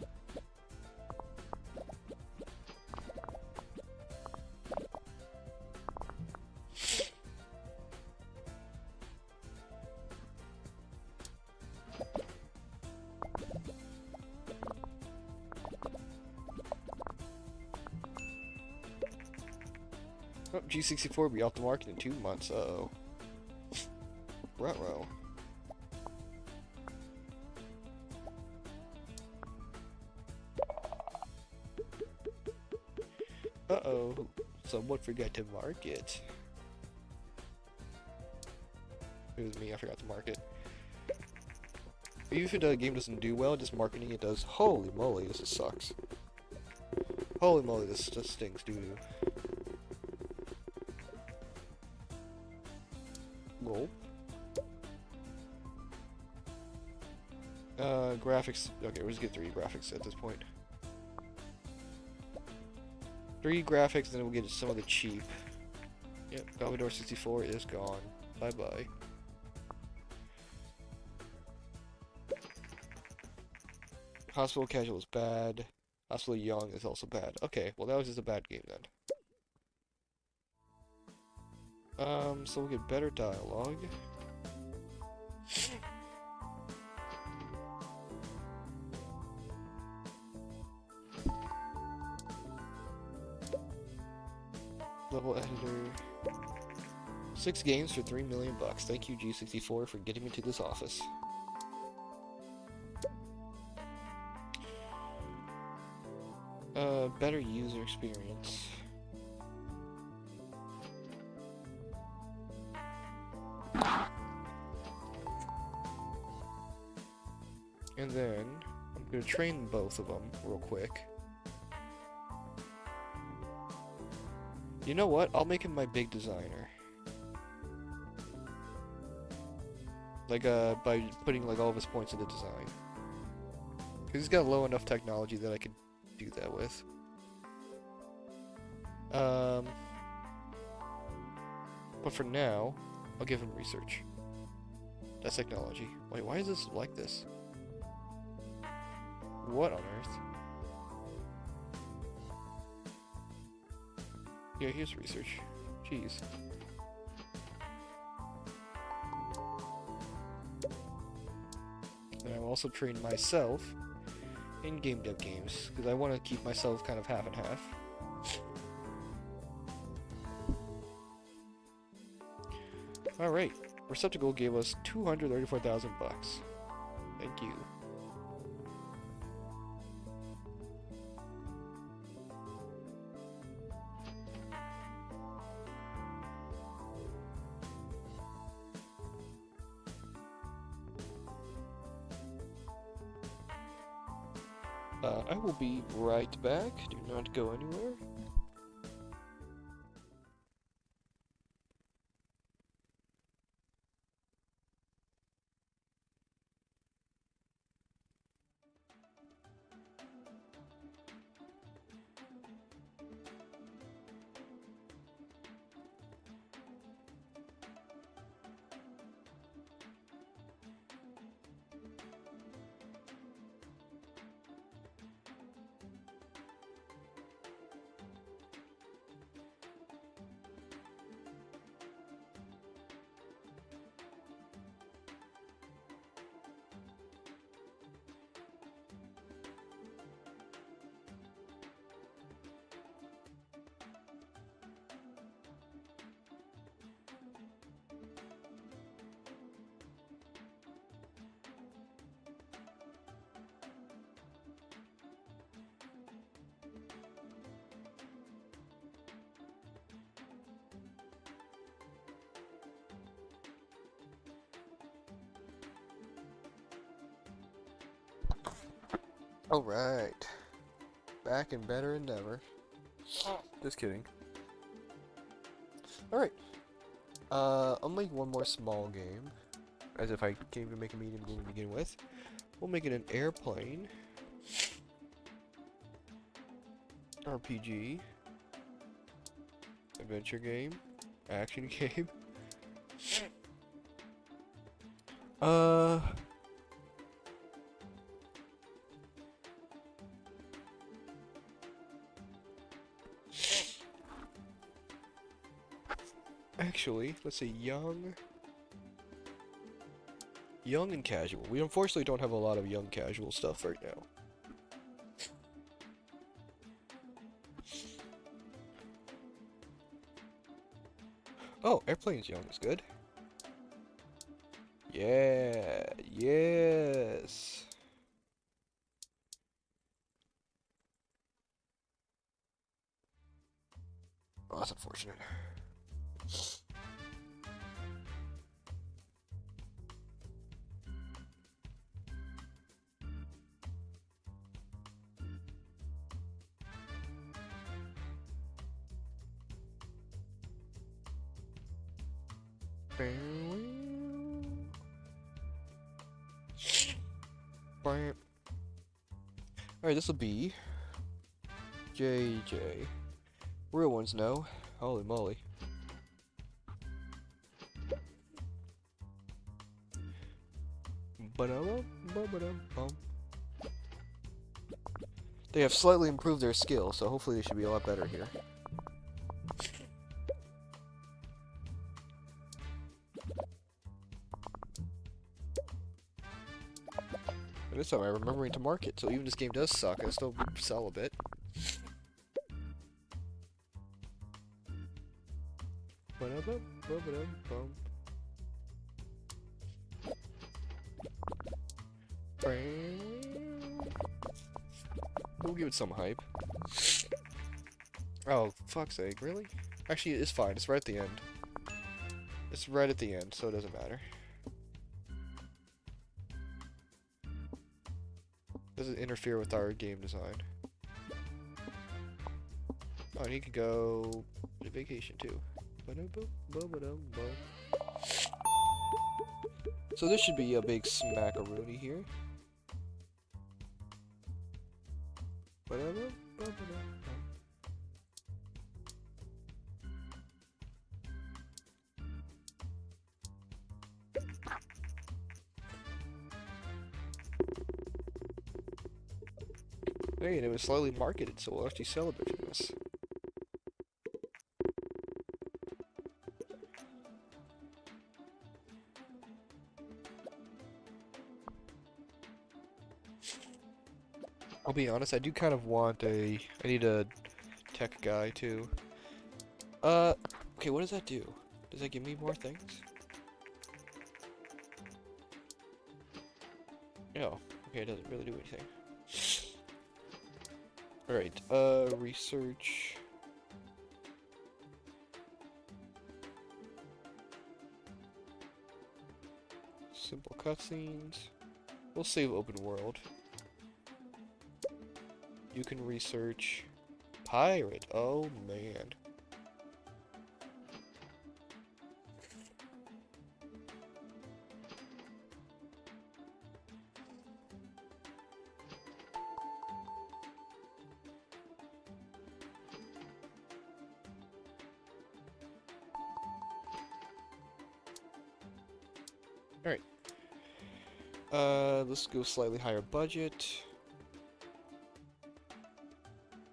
[SPEAKER 1] Oh, G64 will be off the market in 2 months. Uh-oh. Ruh-roh. Uh-oh. Someone forgot to mark it. It was me, I forgot to mark it. Even if a game doesn't do well, just marketing it does. Holy moly, this just sucks. Holy moly, this just stinks doo-doo. Gulp. Graphics. Okay, we'll just get 3 graphics at this point. 3 graphics, then we'll get some of the cheap. Yep, Commodore 64 is gone. Bye-bye. Hospital Casual is bad. Hospital Young is also bad. Okay, well that was just a bad game then. So we'll get better dialogue. Level editor. 6 games for $3 million. Thank you, G64, for getting me to this office. Better user experience. And then, I'm gonna train both of them real quick. You know what? I'll make him my big designer. Like, by putting, like, all of his points into design. Because he's got low enough technology that I could do that with. But for now, I'll give him research. That's technology. Wait, why is this like this? What on earth? Yeah, here's research. Jeez. And I will also train myself in game dev games, because I want to keep myself kind of half and half. Alright, Receptacle gave us 234,000 bucks. Thank you. I will be right back. Do not go anywhere. Alright. Back and better than ever. Just kidding. Alright. I'll make one more small game. As if I came to make a medium game to begin with. We'll make it an airplane. RPG. Adventure game. Action game. Actually, let's say young and casual. We unfortunately don't have a lot of young casual stuff right now. Oh, airplanes young is good. Yeah, yes. Oh, that's unfortunate. Alright, this will be JJ. Real ones know. Holy moly. They have slightly improved their skill, so hopefully they should be a lot better here. And this time I'm remembering to mark it, so even if this game does suck, I still sell a bit. We'll give it some hype. Oh, fuck's sake, really? Actually, it's fine, it's right at the end. It's right at the end, so it doesn't matter. Doesn't interfere with our game design. Oh, and he could go to vacation too. So this should be a big smackaroonie here. Hey, and it was slightly marketed, so we'll actually sell a bit from this. I'll be honest, I do kind of want I need a tech guy too. Okay, what does that do? Does that give me more things? Oh, okay, it doesn't really do anything. Alright, research. Simple cutscenes. We'll save open world. You can research pirate. Oh man. Alright. Let's go slightly higher budget.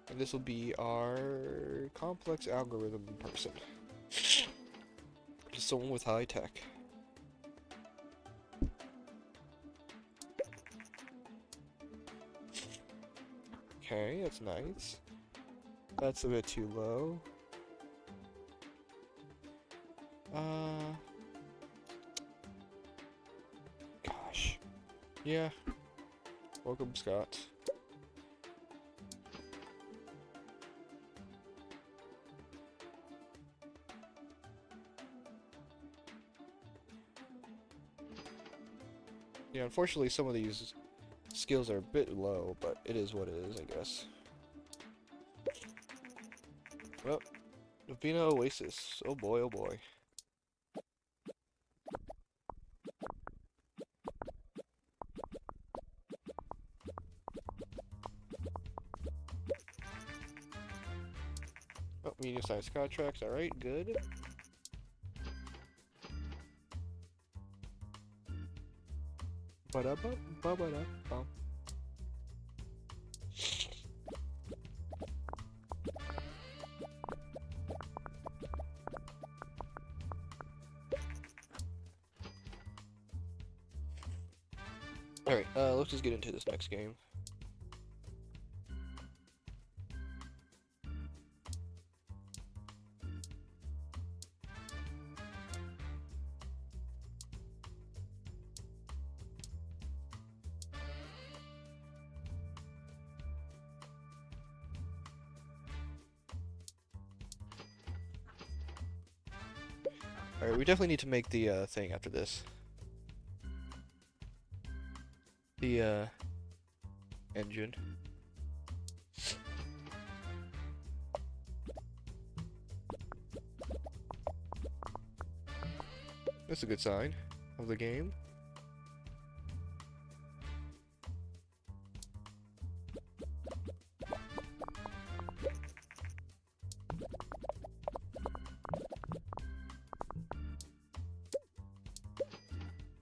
[SPEAKER 1] And this will be our complex algorithm person. Just someone with high tech. Okay, that's nice. That's a bit too low. Gosh. Yeah. Welcome, Scott. Yeah, unfortunately some of these skills are a bit low, but it is what it is, I guess. Well, Novena Oasis. Oh boy, oh boy. Oh, medium-sized contracts. Alright, good. Ba-da-ba-ba-ba-da-bum. Alright, let's just get into this next game. Alright, we definitely need to make the, thing after this. The, engine. That's a good sign of the game.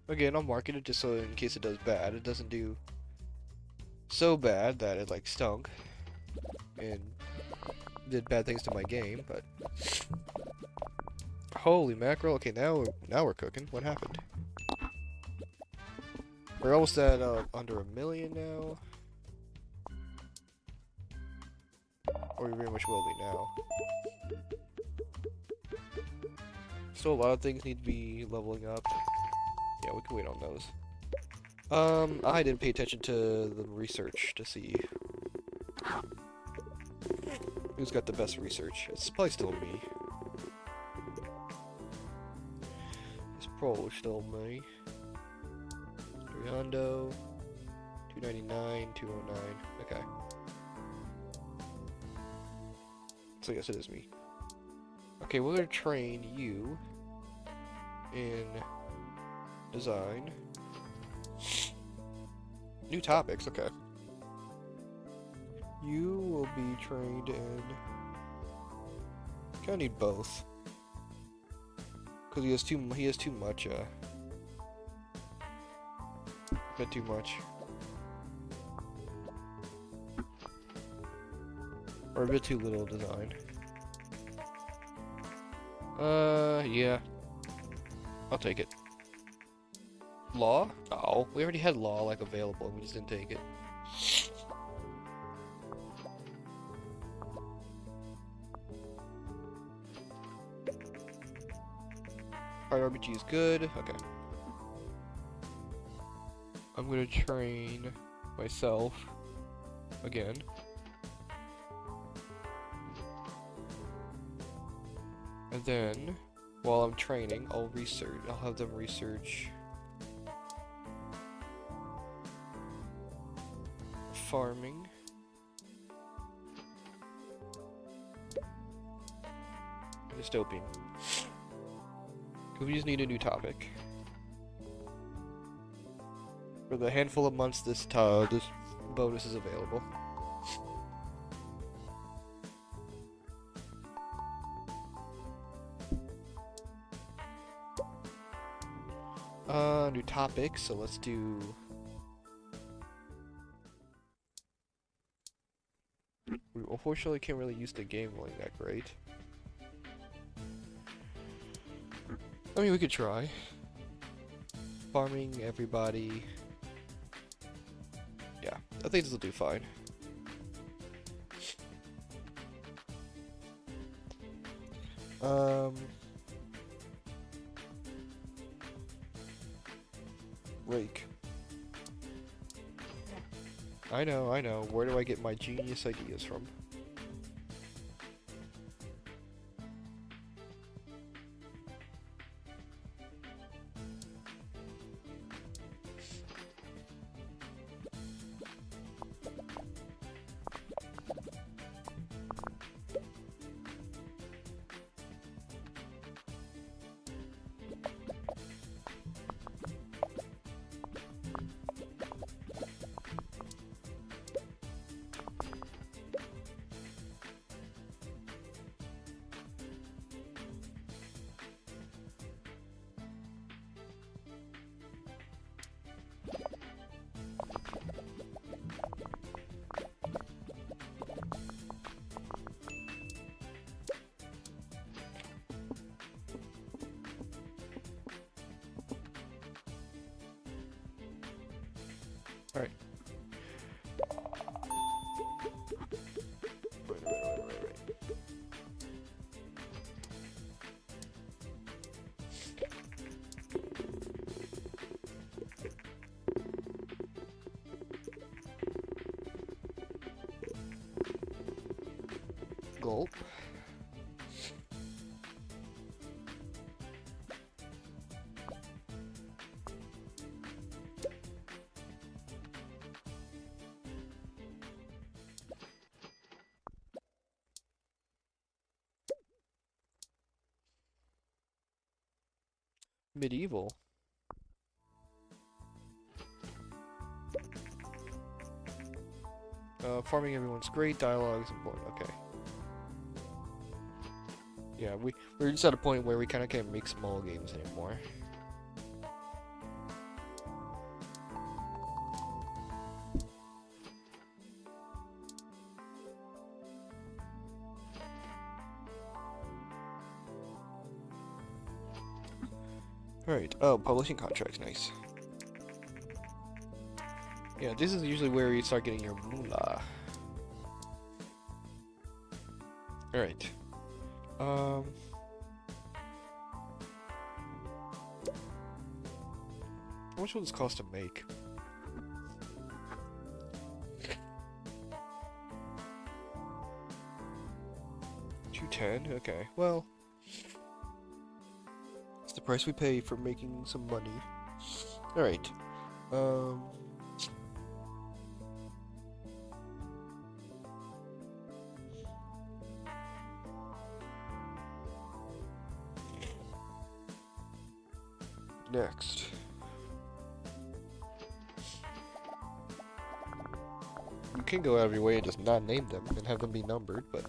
[SPEAKER 1] Again, I'll market it just so in case it does bad, it doesn't do so bad that it like stunk and did bad things to my game, but holy mackerel. Okay, now we're cooking. What happened? We're almost at under 1 million now. Or we very much will be now. Still a lot of things need to be leveling up. Yeah, we can wait on those. I didn't pay attention to the research to see who's got the best research. It's probably still me. It's probably still me. 300, 299, 209. Okay. So yes, it is me. Okay, we're gonna train you in design. New topics, okay. You will be trained in... Kinda need both. Cause he has too much, a bit too much. Or a bit too little design. Yeah. I'll take it. Law? Oh, we already had law, like, available, and we just didn't take it. Hard RPG is good. Okay. I'm gonna train myself again. And then, while I'm training, I'll have them research farming. Dystopian. Because we just need a new topic. For the handful of months this bonus is available. New topic, so let's do... We unfortunately can't really use the game like that great. I mean, we could try. Farming everybody. Yeah, I think this will do fine. Rake. I know. Where do I get my genius ideas from? Alright. Right. Gulp. Medieval. Farming everyone's great, dialogue is important, okay. Yeah, we're just at a point where we kinda can't make small games anymore. Alright, oh, publishing contracts, nice. Yeah, this is usually where you start getting your moolah. Alright. How much will this cost to make? $210? Okay, well... It's the price we pay for making some money. Alright. Next. You can go out of your way and just not name them and have them be numbered, but...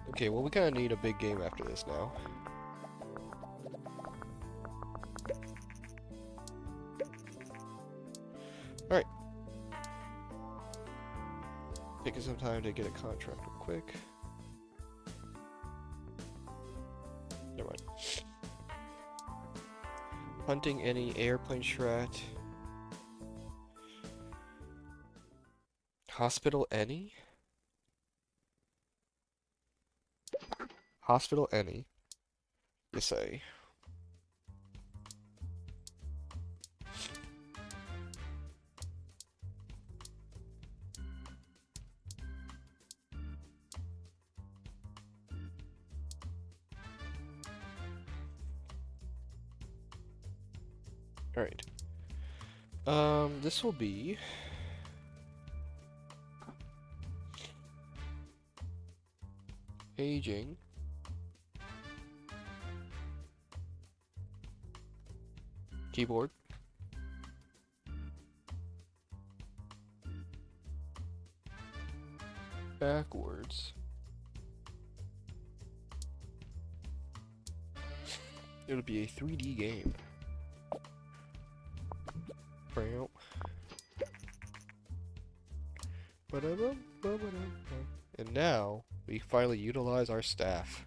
[SPEAKER 1] Okay, well we kinda need a big game after this now. Alright. Taking some time to get a contract real quick. Never mind. Hunting any airplane strat. Hospital any? Hospital any. You say. Alright. This will be aging. Keyboard. Backwards. It'll be a 3D game. And now, we finally utilize our staff.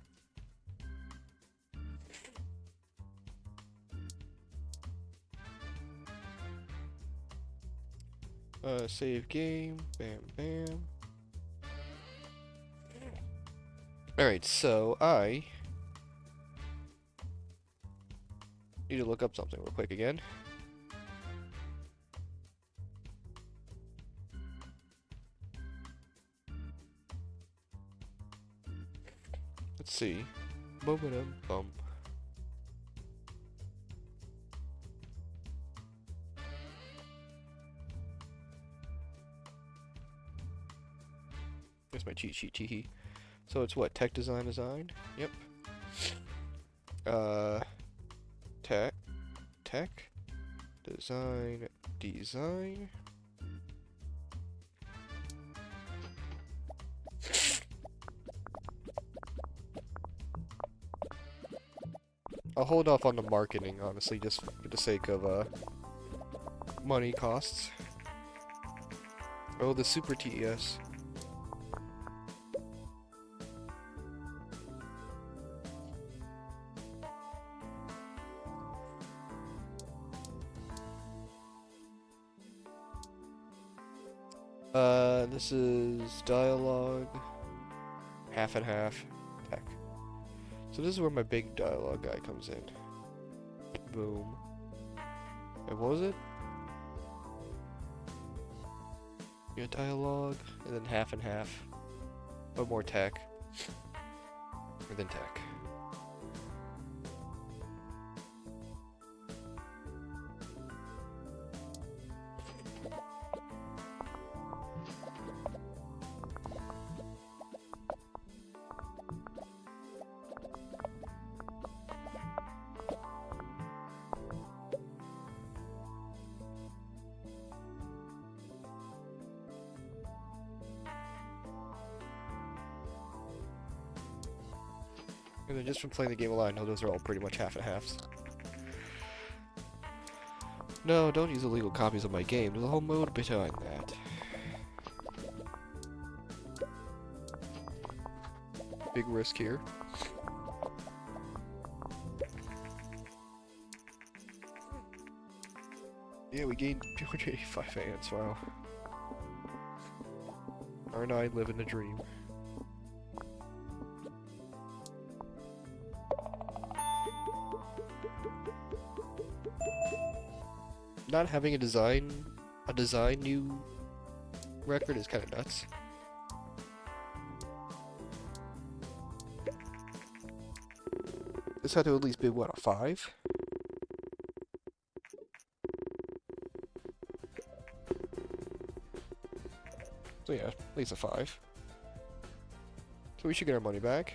[SPEAKER 1] Save game. Bam, bam. Alright, so I need to look up something real quick again. Let's see. Bum. There's my cheat sheet, tee. So it's what? Tech design? Yep. Tech. Design. I'll hold off on the marketing, honestly, just for the sake of, money costs. Oh, the Super TES. This is dialogue, half and half, tech. So this is where my big dialogue guy comes in. Boom. And what was it? You got dialogue, and then half and half. But more tech. And then tech. And then just from playing the game alone, I know those are all pretty much half and halves. No, don't use illegal copies of my game. There's a whole mode behind that. Big risk here. Yeah, we gained 285 fans, wow. Aren't I living a dream? Not having a design new record is kind of nuts. This had to at least be, what, a 5? So yeah, at least a 5. So we should get our money back.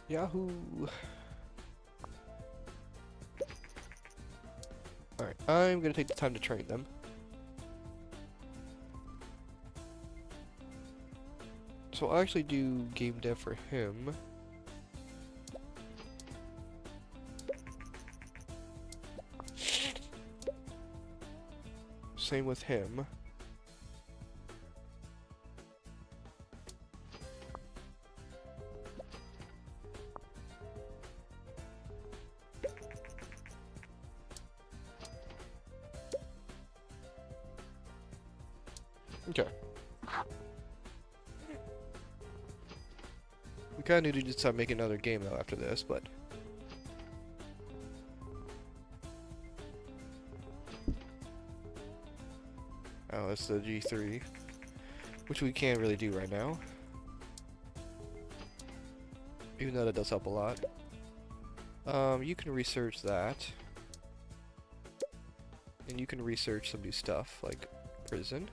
[SPEAKER 1] Yahoo! Alright, I'm gonna take the time to train them. So I'll actually do game dev for him. Same with him. Okay. We kind of need to start making another game though after this, but. Oh, that's the G3, which we can't really do right now. Even though that does help a lot. You can research that. And you can research some new stuff, like prison.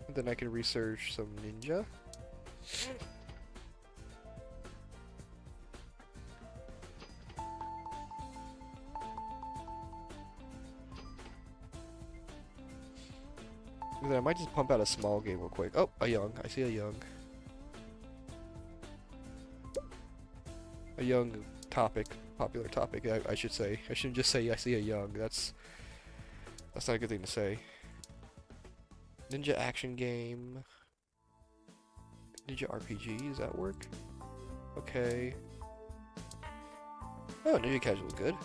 [SPEAKER 1] And then I can research some ninja. And then I might just pump out a small game real quick. Oh, a young. I see a young. A young topic. Popular topic, I should say. I shouldn't just say I see a young. That's not a good thing to say. Ninja action game. Ninja RPG, does that work? Okay. Oh, Ninja Casual is good.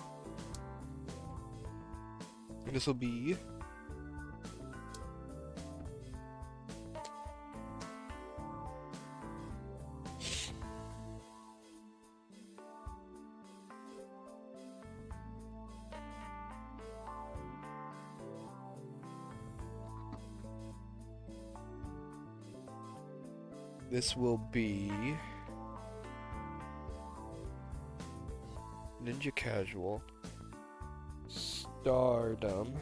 [SPEAKER 1] And this will be... This will be Ninja Casual, Stardom,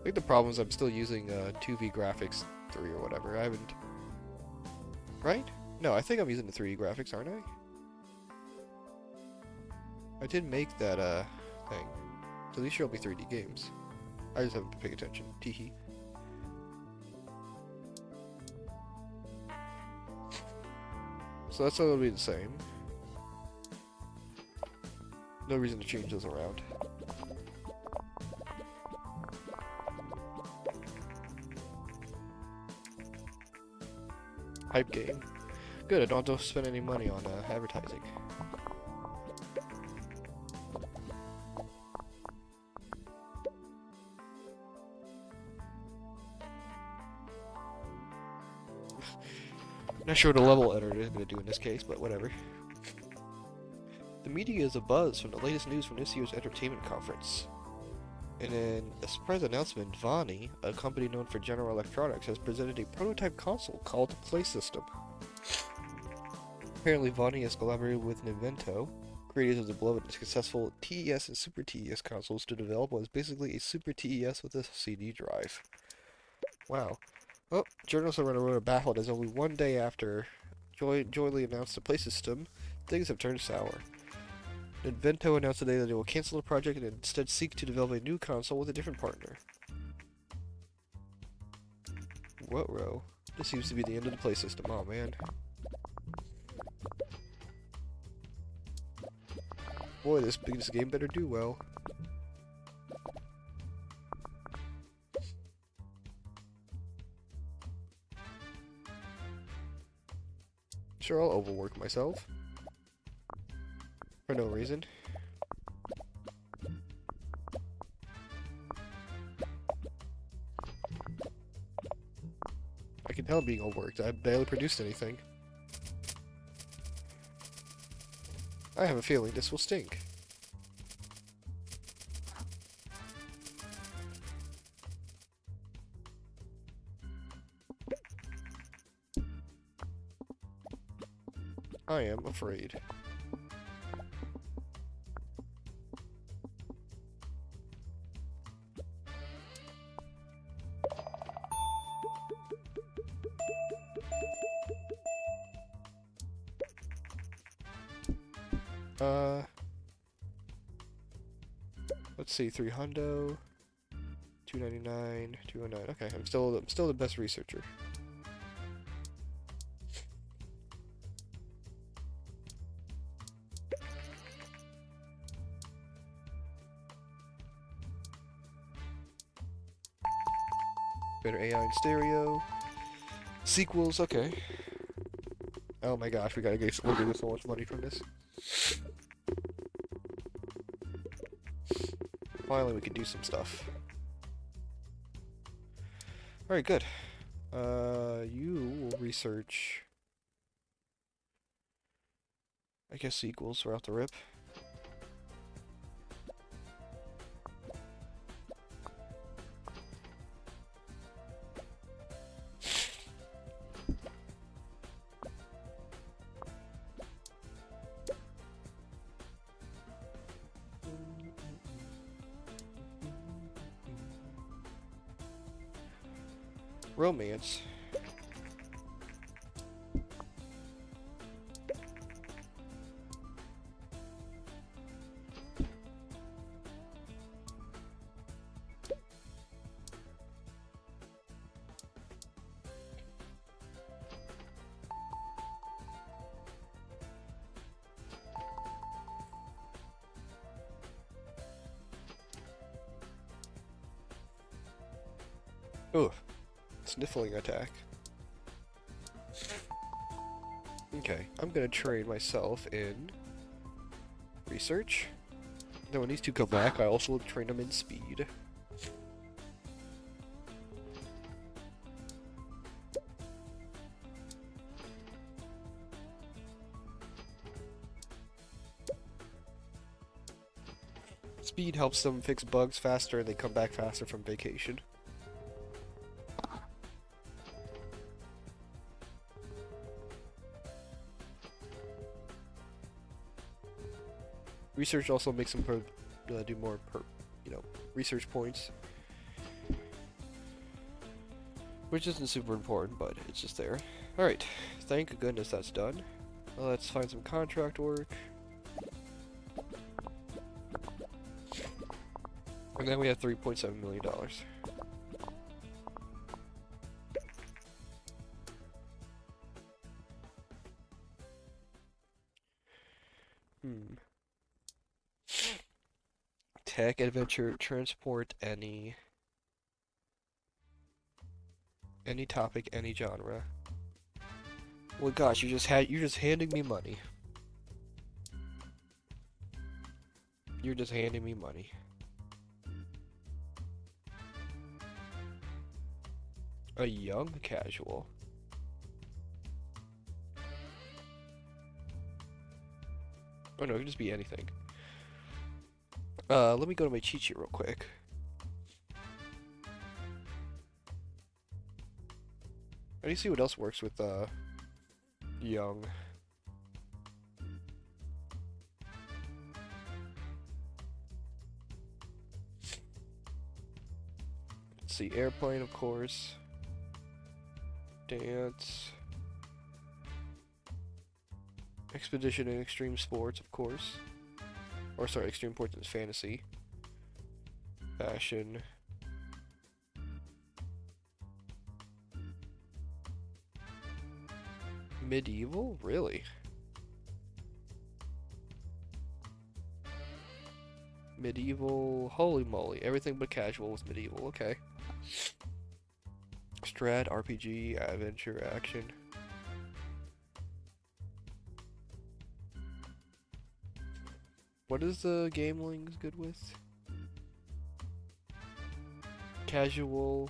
[SPEAKER 1] I think the problem is I'm still using 2V Graphics 3 or whatever. I haven't... Right? No, I think I'm using the 3D graphics, aren't I? I did make that thing. So these should all be 3D games. I just haven't been paying attention. Teehee. So that's all it'll be the same. No reason to change those around. Hype game. Good, I don't have to spend any money on advertising. Not sure what a level editor is going to do in this case, but whatever. The media is abuzz from the latest news from this year's entertainment conference. And in a surprise announcement, Vani, a company known for General Electronics, has presented a prototype console called the Play System. Apparently, Vani has collaborated with Nintendo, creators of the beloved and successful TES and Super TES consoles, to develop what is basically a Super TES with a CD drive. Wow. Oh, journalists around the world are baffled as only one day after jointly announced the Play System, things have turned sour. Nintendo announced today that they will cancel the project and instead seek to develop a new console with a different partner. Whoa, this seems to be the end of the Play System. Oh man. Boy, this game better do well. Sure, I'll overwork myself. For no reason. I can tell I'm being overworked. I barely produced anything. I have a feeling this will stink. I am afraid. Let's see, 300, 299, 209. Okay, I'm still the best researcher. Better AI in stereo. Sequels, okay. Oh my gosh, we're getting so much money from this. Finally, we can do some stuff. Alright, good. You will research, I guess, sequels right off the rip. Romance. Ooh. Sniffling attack. Okay, I'm gonna train myself in research. Then when these two come back, I also will train them in speed. Speed helps them fix bugs faster and they come back faster from vacation. Research also makes them do more research points, which isn't super important, but it's just there. All right, thank goodness that's done. Let's find some contract work, and then we have $3.7 million. Tech, adventure, transport, any topic, any genre. Well, gosh, you're just handing me money. You're just handing me money. A young casual. Oh no, it could just be anything. Let me go to my cheat sheet real quick. I need to see what else works with, young. Let's see, airplane, of course. Dance. Expedition and extreme sports, of course. Or sorry, extreme sports is fantasy. Fashion. Medieval? Really? Medieval, holy moly, everything but casual was medieval, okay. Strat, RPG, adventure, action. What is the Gamelings good with? Casual.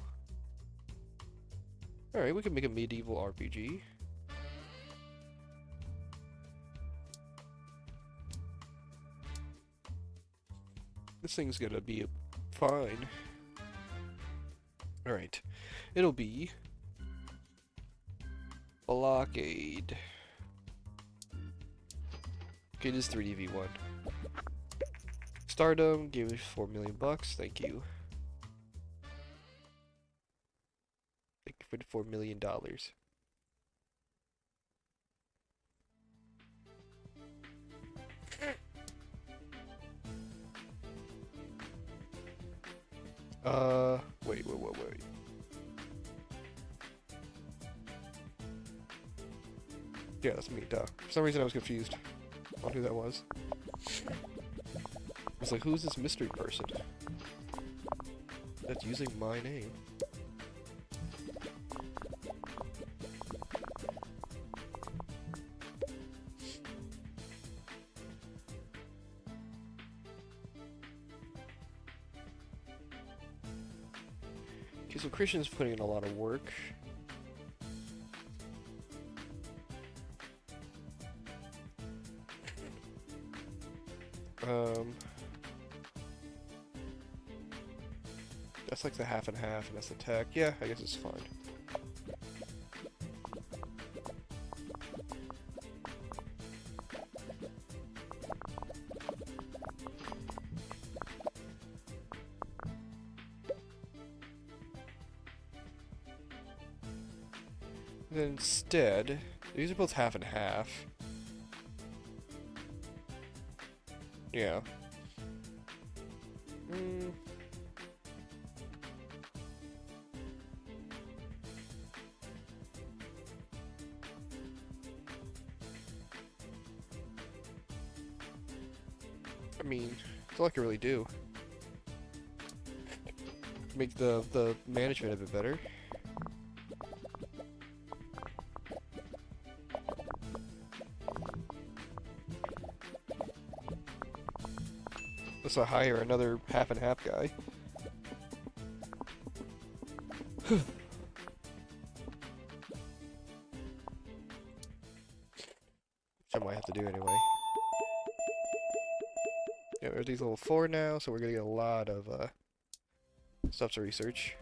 [SPEAKER 1] Alright, we can make a medieval RPG. This thing's gonna be fine. Alright. It'll be Blockade. Okay, this is 3DV1. Stardom, gave me $4 million bucks, thank you. Thank you for the $4 million. Wait. Yeah, that's me, duh. For some reason I was confused on who that was. I was like, who's this mystery person that's using my name? Okay, so Christian's putting in a lot of work. That's like the half and half, and that's the tech. Yeah, I guess it's fine. Then instead, these are both half and half. Yeah. I mean, that's all I can really do. Make the management a bit better. Let's hire another half and half guy. Which I might have to do anyway. Yeah, everything's level 4 now, so we're gonna get a lot of stuff to research.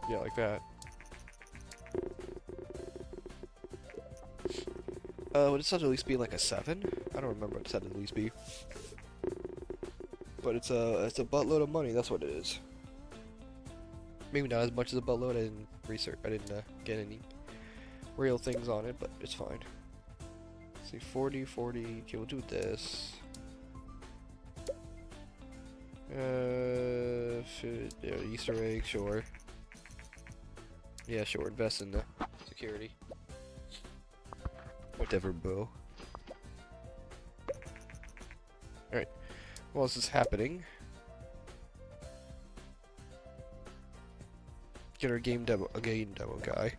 [SPEAKER 1] Yeah, like that. Would it at least be like a 7? I don't remember what it said at least be. But it's a buttload of money, that's what it is. Maybe not as much as a buttload, I didn't get any real things on it, but it's fine. Let's see, 40, 40, okay, we'll do this. Yeah, Easter egg, sure. Yeah, sure, invest in the security. Whatever, boo. Alright. While this is happening, get our game demo guy.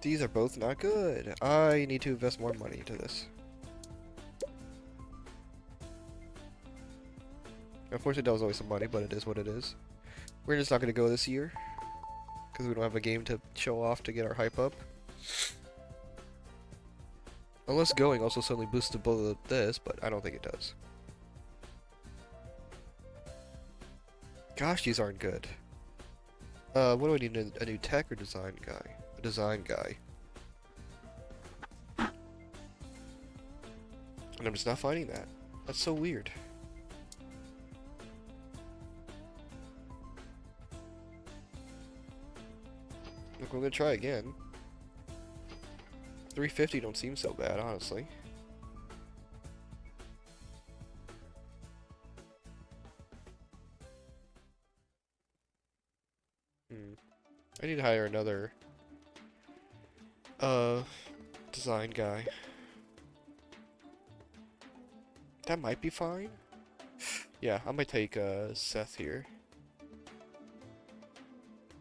[SPEAKER 1] These are both not good. I need to invest more money into this. Unfortunately, that was always some money, but it is what it is. We're just not going to go this year, because we don't have a game to show off to get our hype up. Unless going also suddenly boosts both of this, but I don't think it does. Gosh, these aren't good. What do I need? A new tech or design guy? A design guy. And I'm just not finding that. That's so weird. Look, we're gonna try again. 350 don't seem so bad, honestly. I need to hire another design guy. That might be fine. Yeah, I might take Seth here.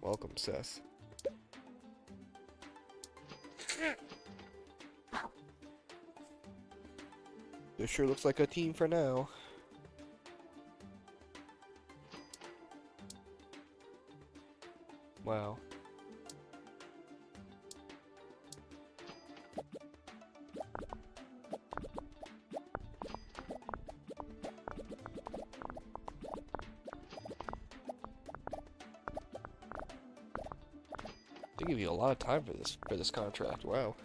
[SPEAKER 1] Welcome, Seth. This sure looks like a team for now. Wow. They give you a lot of time for this contract. Wow.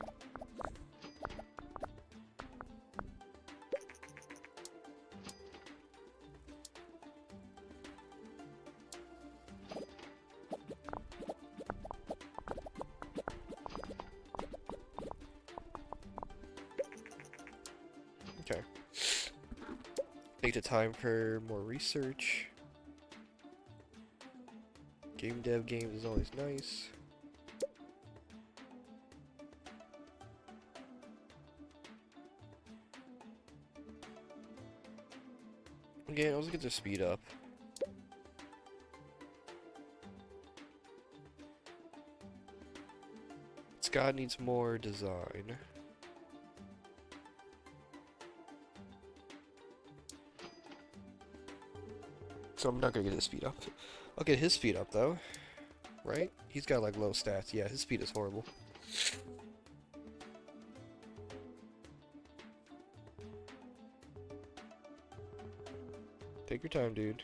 [SPEAKER 1] Okay. Take the time for more research. Game dev games is always nice. Again, let's get the speed up. Scott needs more design. So I'm not gonna get his speed up. I'll get his speed up though. Right? He's got like low stats. Yeah, his speed is horrible. Take your time, dude.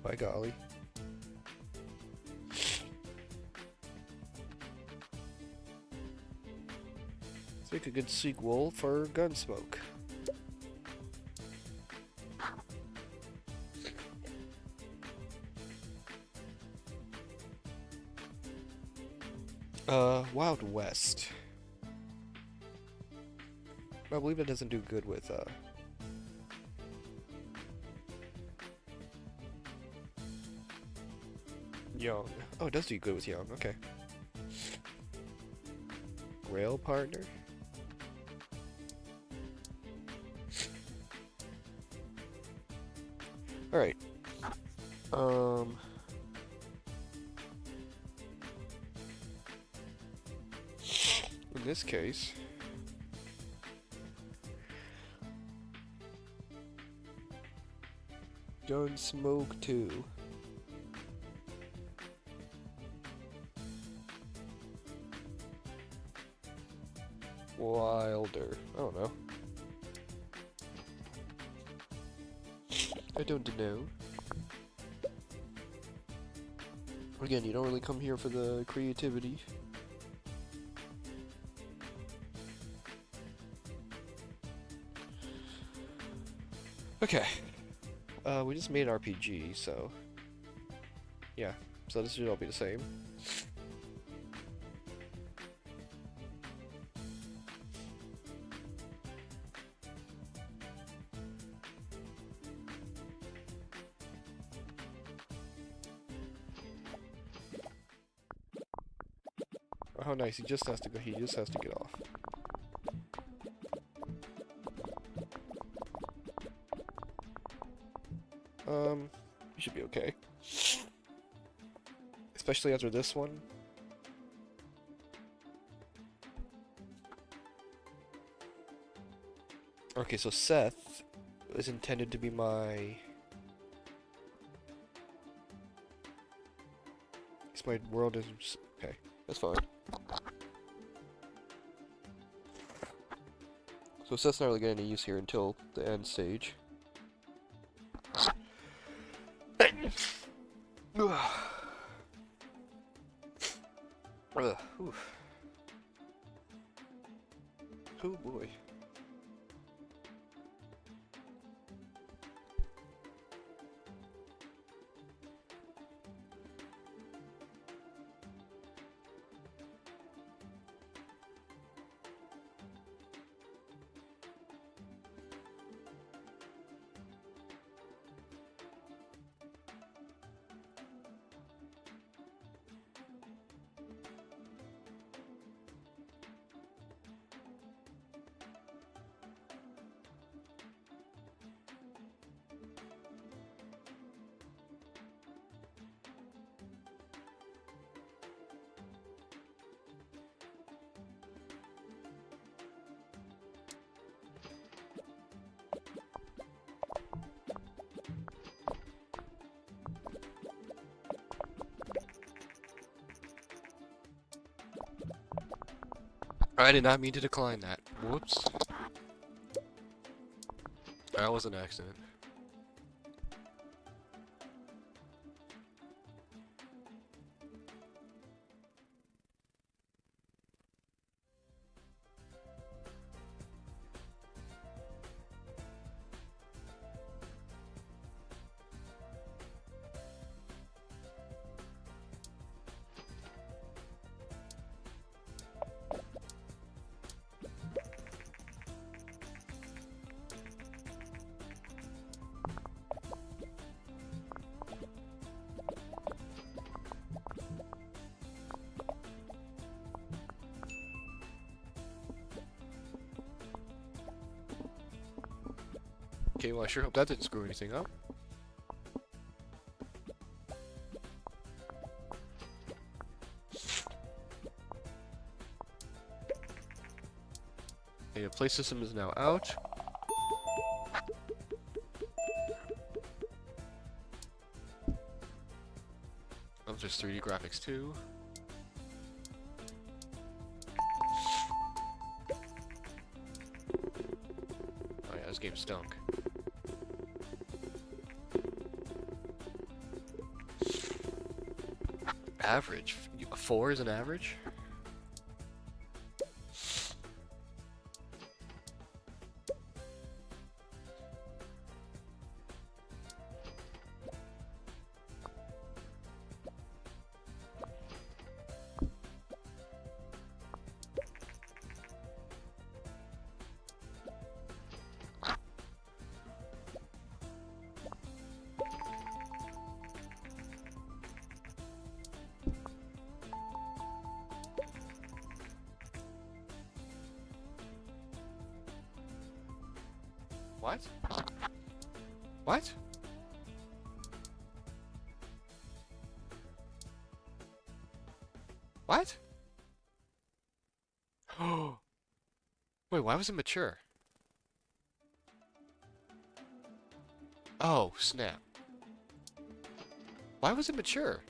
[SPEAKER 1] By golly. Let's make a good sequel for Gunsmoke. Wild West. I believe it doesn't do good with, Young. Oh, it does do good with Young, okay. Rail partner? Alright. In this case... Gunsmoke 2. Wilder. I don't know. I don't know. Again, you don't really come here for the creativity. Okay. We just made RPG, so... yeah. So this should all be the same. Oh, nice. He just has to go. He just has to get off. You should be okay. Especially after this one. Okay, so Seth is intended to be my... my world is... okay, that's fine. So Seth's not really getting any use here until the end stage. Oh boy. I did not mean to decline that. Whoops. That was an accident. Okay, well I sure hope that didn't screw anything up. Okay, the play system is now out. Oh, there's 3D graphics too. Oh yeah, this game stunk. Average? A 4 is an average? What? What? What? Oh. Wait, why was it mature? Oh, snap. Why was it mature?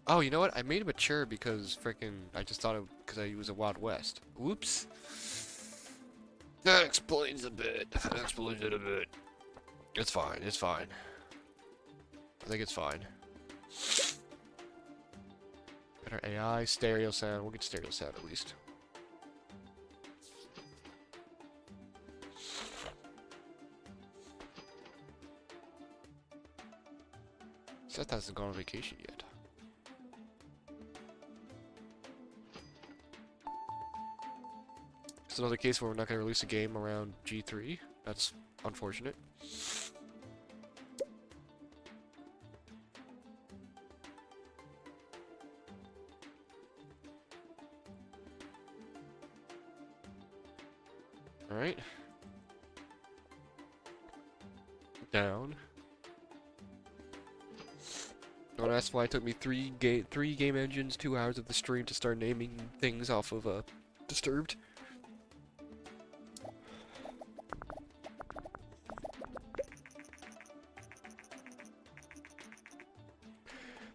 [SPEAKER 1] Oh, you know what? I made it mature because frickin' I just thought it because I was a Wild West. Whoops. That explains a bit. That explains it a bit. It's fine. It's fine. I think it's fine. Better AI, stereo sound. We'll get stereo sound at least. Seth hasn't gone on vacation yet. It's another case where we're not going to release a game around G3. That's unfortunate. Alright. Down. Don't ask why it took me three game engines, 2 hours of the stream to start naming things off of Disturbed.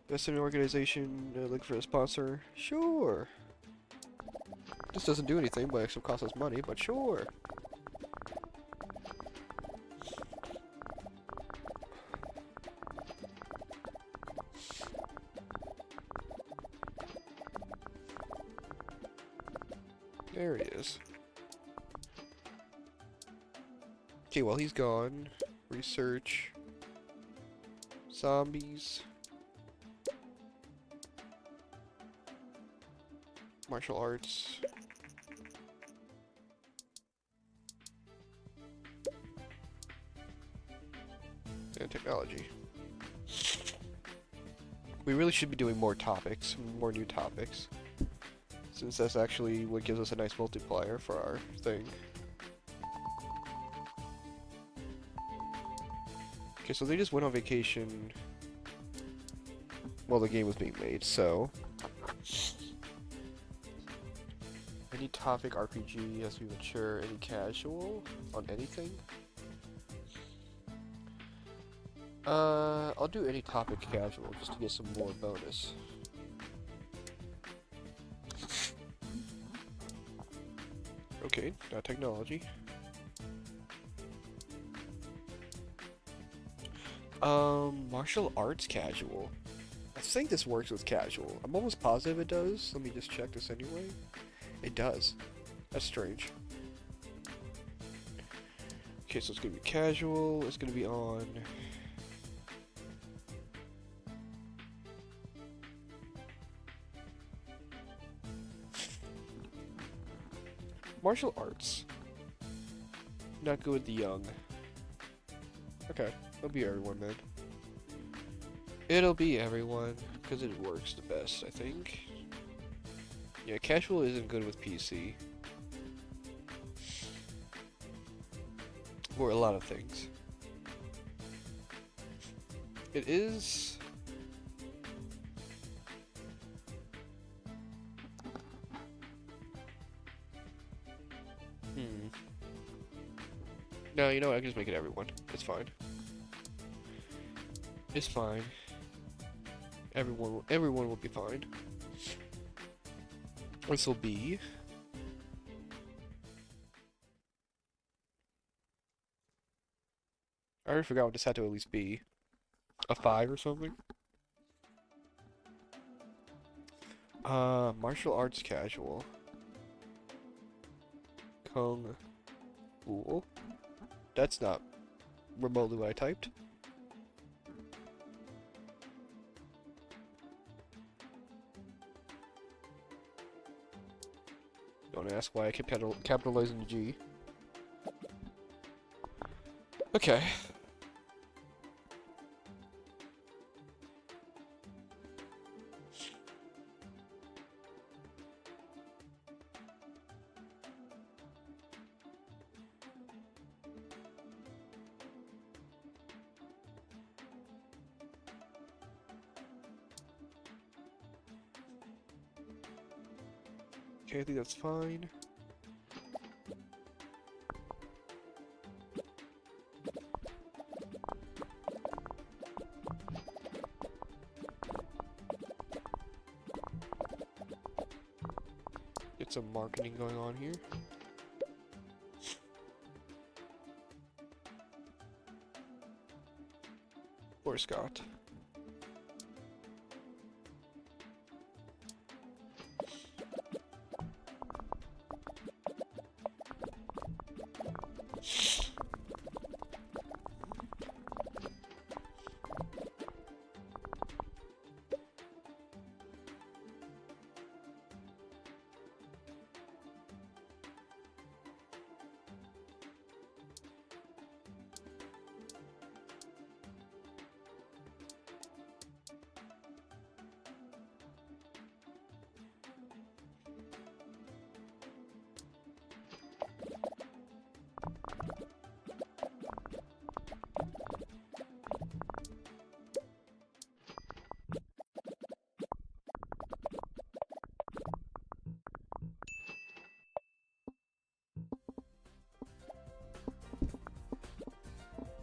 [SPEAKER 1] Destiny organization looking for a sponsor? Sure. This doesn't do anything, but it costs us money, but sure. There he is. Okay, well he's gone. Research. Zombies. Martial arts. And technology. We really should be doing more topics, more new topics. Since that's actually what gives us a nice multiplier for our thing. Okay, so they just went on vacation while the game was being made, so... Any topic RPG has to be mature, any casual on anything? I'll do any topic casual just to get some more bonus. Okay, technology. Martial arts casual. I think this works with casual. I'm almost positive it does. Let me just check this anyway. It does. That's strange. Okay, so it's gonna be casual. It's gonna be on... Martial arts. Not good with the young. Okay, it'll be everyone then. It'll be everyone, because it works the best, I think. Yeah, casual isn't good with PC. for a lot of things. It is... No, you know what? I can just make it everyone. It's fine. It's fine. Everyone will be fine. This will be... I already forgot what this had to at least be. A 5 or something? Martial arts casual. Kung Fu. That's not remotely what I typed. Don't ask why I kept capitalizing the G. Okay. Okay, I think that's fine. Get some marketing going on here. Poor Scott.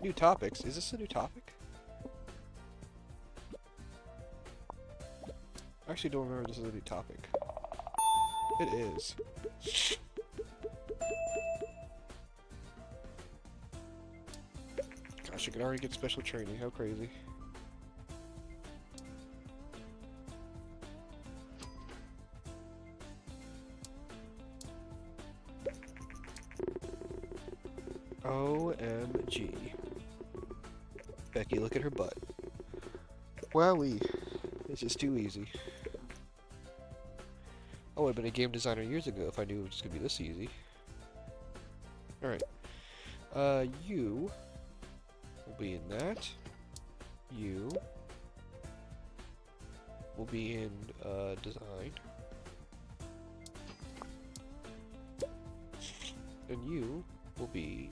[SPEAKER 1] New topics? Is this a new topic? I actually don't remember if this is a new topic. It is. Gosh, I can already get special training. How crazy. OMG. Becky, look at her butt. Wowee. It's just too easy. I would have been a game designer years ago if I knew it was going to be this easy. Alright. You will be in that. You will be in, design. And you will be...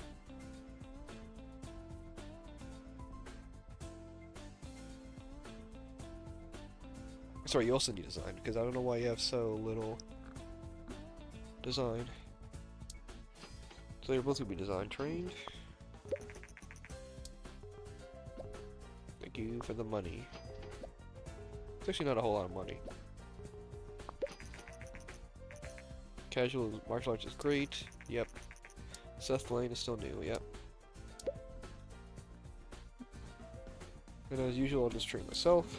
[SPEAKER 1] Sorry, you also need design, because I don't know why you have so little design. So you're both going to be design trained. Thank you for the money. It's actually not a whole lot of money. Casual martial arts is great. Yep. Seth Lane is still new. Yep. And as usual, I'll just train myself.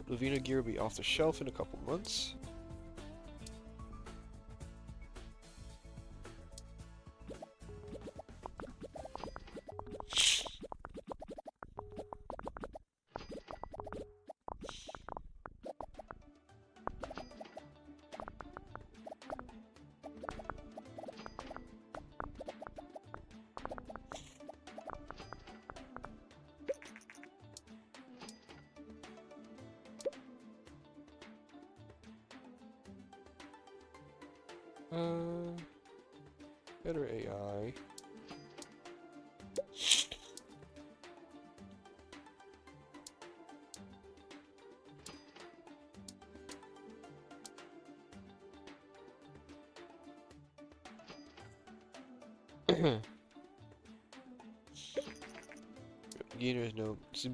[SPEAKER 1] Lavina gear will be off the shelf in a couple months. Better AI.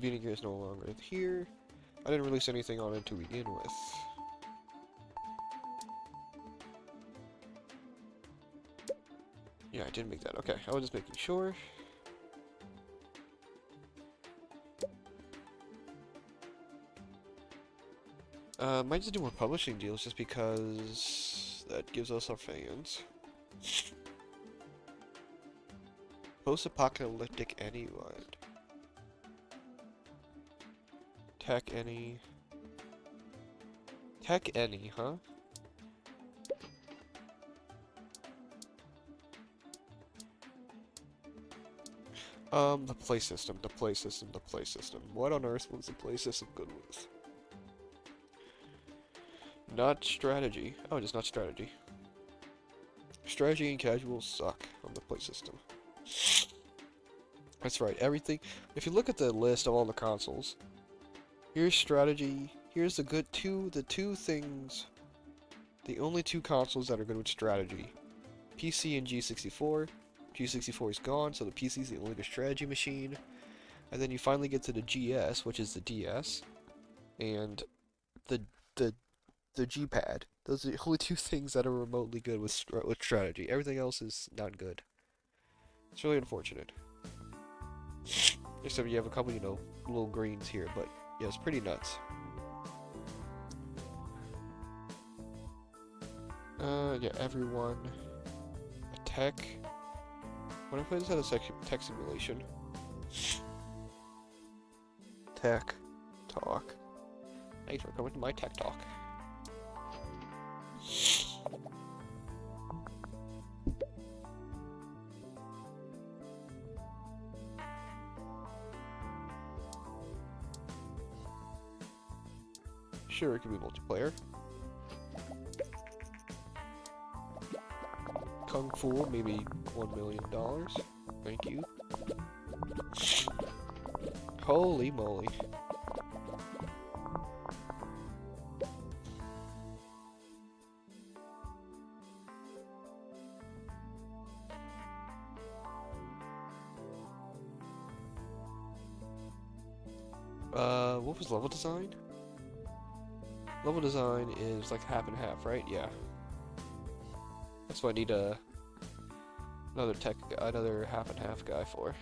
[SPEAKER 1] Beginner is no longer here. I didn't release anything on it to begin with. Yeah, I did make that. Okay, I was just making sure. Might just do more publishing deals just because that gives us our fans. Post-apocalyptic anyone. Tech any, huh? The play system. What on earth was the play system good with? Not strategy. Oh, it is not strategy. Strategy and casual suck on the play system. That's right, everything. If you look at the list of all the consoles, here's strategy, here's the two things, the only two consoles that are good with strategy. PC and G64. G64 is gone, so the PC is the only good strategy machine. And then you finally get to the GS, which is the DS, and the G-pad. Those are the only two things that are remotely good with strategy. Everything else is not good. It's really unfortunate. Except you have a couple, little greens here, but yeah, it's pretty nuts. Yeah, everyone. A tech. What if I just had a tech simulation? Tech talk. Thanks for coming to my tech talk. Sure, it could be multiplayer. Kung Fu, maybe $1 million. Thank you. Holy moly. What was level design? Level design is like half and half, right? Yeah. That's what I need another half and half guy for.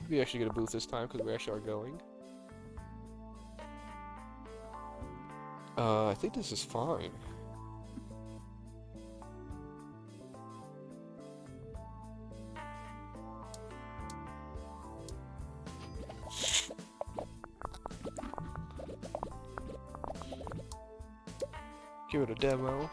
[SPEAKER 1] We actually get a booth this time because we actually are going. I think this is fine. Give it a demo.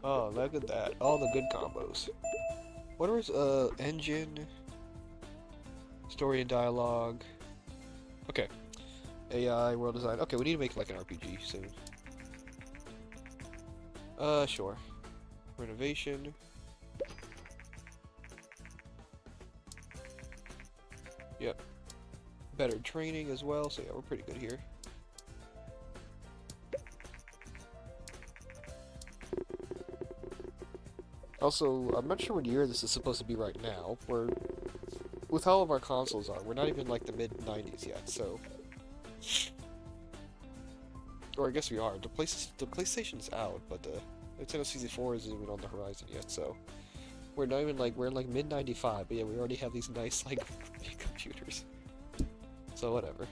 [SPEAKER 1] Oh, look at that. All the good combos. What is, engine, story and dialogue. Okay. AI, world design. Okay, we need to make like an RPG soon. Sure. Renovation. Yep. Better training as well, so yeah, we're pretty good here. Also, I'm not sure what year this is supposed to be right now. With how all of our consoles are, we're not even like the mid-90s yet, so... Or I guess we are. The PlayStation's out, but the Nintendo 64 isn't even on the horizon yet, so... We're not even like, we're in like mid 95, but yeah, we already have these nice like big computers. So whatever.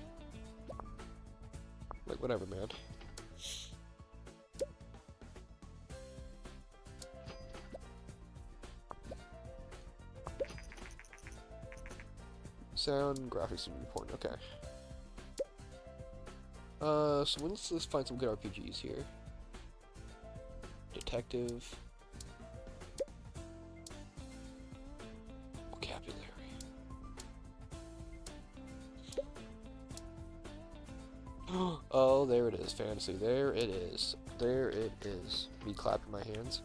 [SPEAKER 1] Like whatever, man. Sound graphics are important. Okay. So let's find some good RPGs here. Detective. Vocabulary. Oh, there it is, fantasy. There it is. There it is. Me clapping my hands.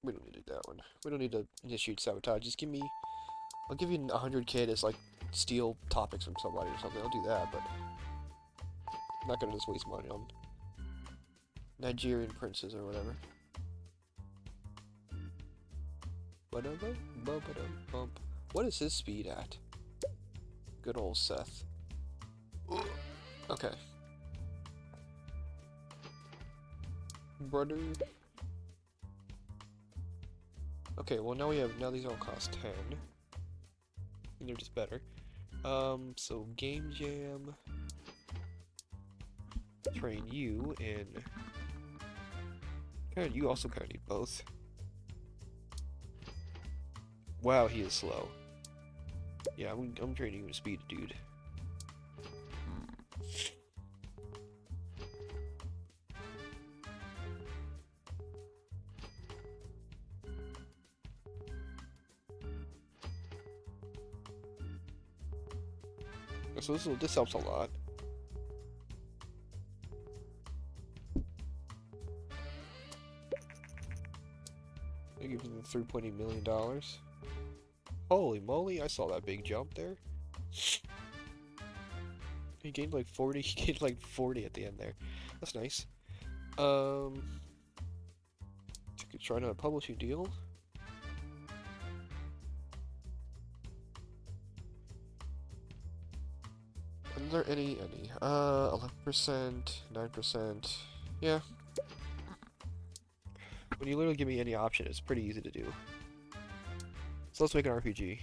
[SPEAKER 1] We don't need to do that one. We don't need to initiate sabotage. Just give me... I'll give you 100k to, like, steal topics from somebody or something. I'll do that, but... I'm not gonna just waste money on... Nigerian princes or whatever. What is his speed at? Good old Seth. Okay. Brother... Okay, well now these all cost 10. And they're just better. So Game Jam. Train you in. You also kinda need both. Wow, he is slow. Yeah, I'm training you in speed, dude. So this helps a lot. They give him $3.8 million. Holy moly, I saw that big jump there. He gained like 40, he gained like 40 at the end there. That's nice. Trying to publishing deal. Are there any? 11%, 9%. Yeah. When you literally give me any option, it's pretty easy to do. So let's make an RPG.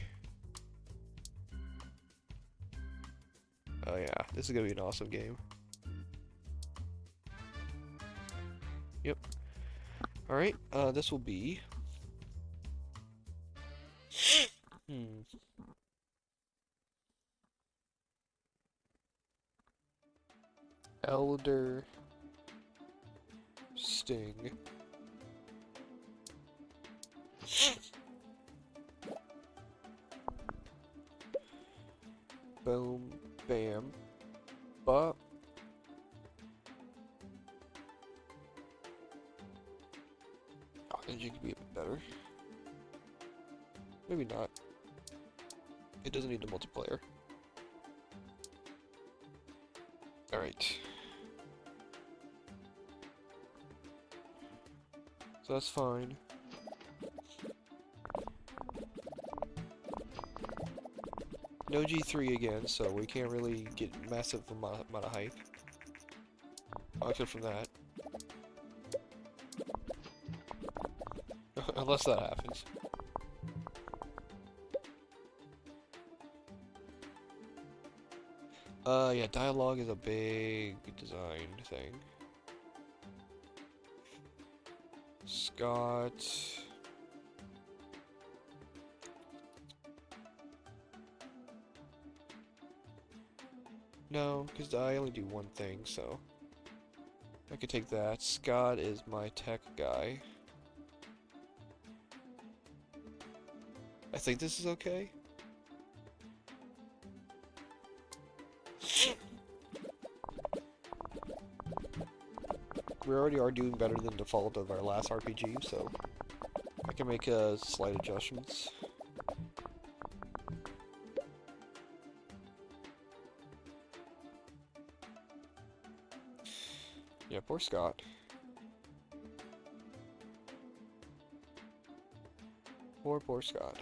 [SPEAKER 1] Oh yeah, this is gonna be an awesome game. Yep. Alright, this will be... Elder... Sting... Boom, bam, bop. Oh, engine could be a bit better. Maybe not. It doesn't need the multiplayer. Alright. So that's fine. No G3 again, so we can't really get massive amount of hype. Except from that. Unless that happens. Yeah, dialogue is a big design thing. Scott... No, because I only do one thing, so... I could take that. Scott is my tech guy. I think this is okay. We already are doing better than default of our last RPG, so... I can make slight adjustments. Yeah, poor Scott. Poor Scott.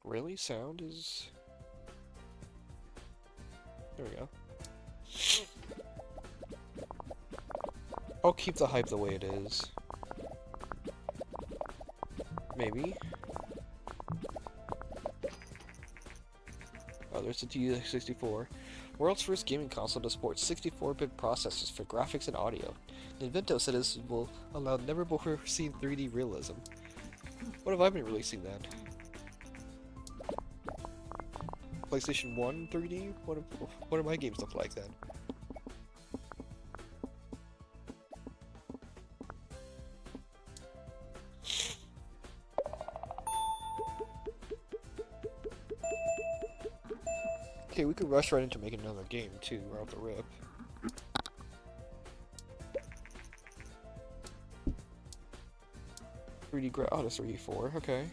[SPEAKER 1] Really? Sound is... There we go. I'll keep the hype the way it is. Maybe. Oh, there's the T64. World's first gaming console to support 64-bit processors for graphics and audio. Nintendo said this will allow never-before-seen 3D realism. What have I been releasing then? PlayStation 1 3D? What do my games look like then? Okay, we could rush right into making another game too, right off the rip. Oh, that's 3D4, okay.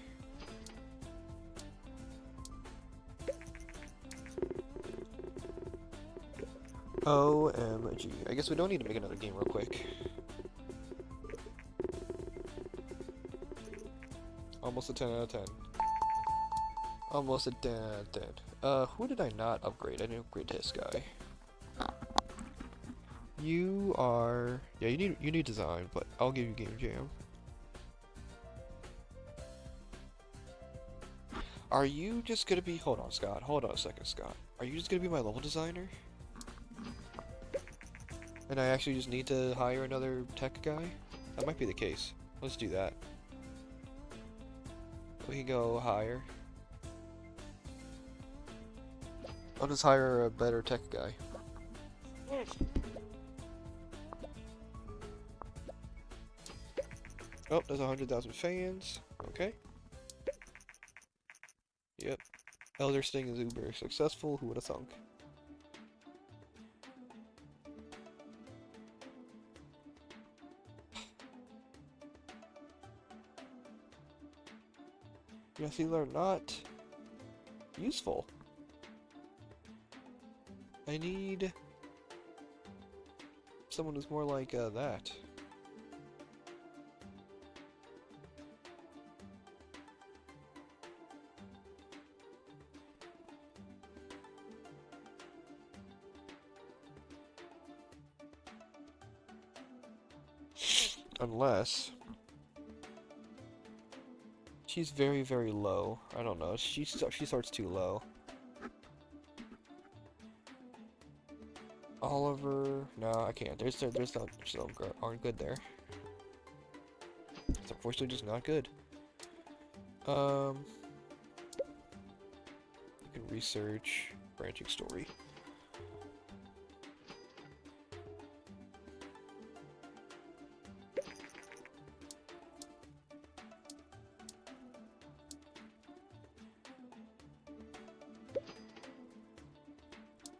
[SPEAKER 1] OMG. I guess we don't need to make another game real quick. Almost a 10 out of 10. Almost a 10 out of 10. Who did I not upgrade? I didn't upgrade this guy. You are... Yeah, you need design, but I'll give you Game Jam. Are you just gonna be... Hold on, Scott. Hold on a second, Scott. Are you just gonna be my level designer? And I actually just need to hire another tech guy? That might be the case. Let's do that. We can go hire. I'll just hire a better tech guy. Oh, there's 100,000 fans. Okay. Yep. Elder Sting is uber successful. Who would have thunk? Yes, these are not useful. I need someone who's more like that. Unless she's very, very low. I don't know. She starts too low. Oliver, no, I can't. There's some aren't good there. It's unfortunately just not good. You can research branching story.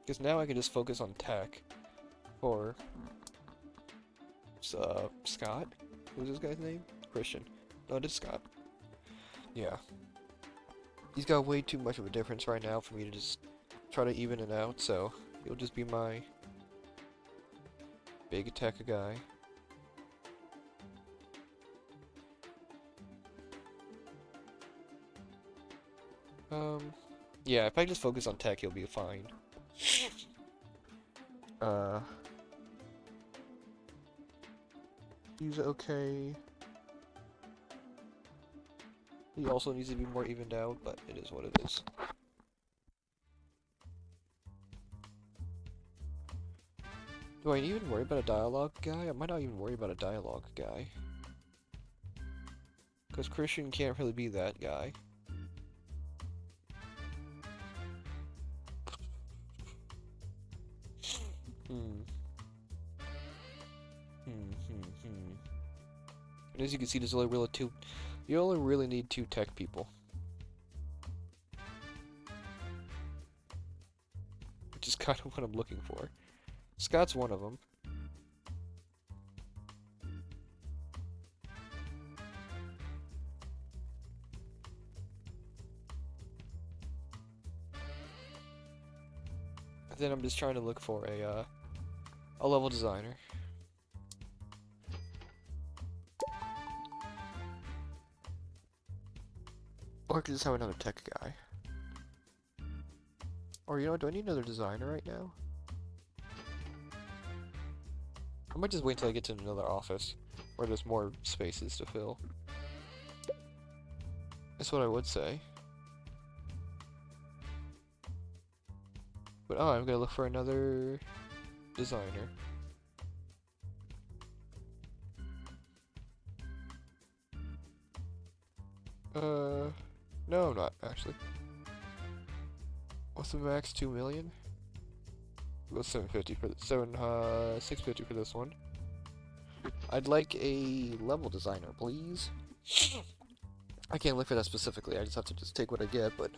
[SPEAKER 1] Because now I can just focus on tech for Scott. Who's this guy's name? Christian. No, it is Scott. Yeah. He's got way too much of a difference right now for me to just try to even it out, so he'll just be my big tech guy. Yeah, if I just focus on tech, he'll be fine. He's okay. He also needs to be more evened out, but it is what it is. Do I even worry about a dialogue guy? I might not even worry about a dialogue guy. Because Christian can't really be that guy. And as you can see, there's only really two. You only really need 2 tech people, which is kind of what I'm looking for. Scott's one of them. And then I'm just trying to look for a level designer. Or I could just have another tech guy. Or you know what, do I need another designer right now? I might just wait until I get to another office where there's more spaces to fill. That's what I would say. But oh, I'm gonna look for another designer. No, I'm not actually. What's the max? 2 million? Go 750 for 650 for this one. I'd like a level designer, please. I can't look for that specifically. I just have to just take what I get, but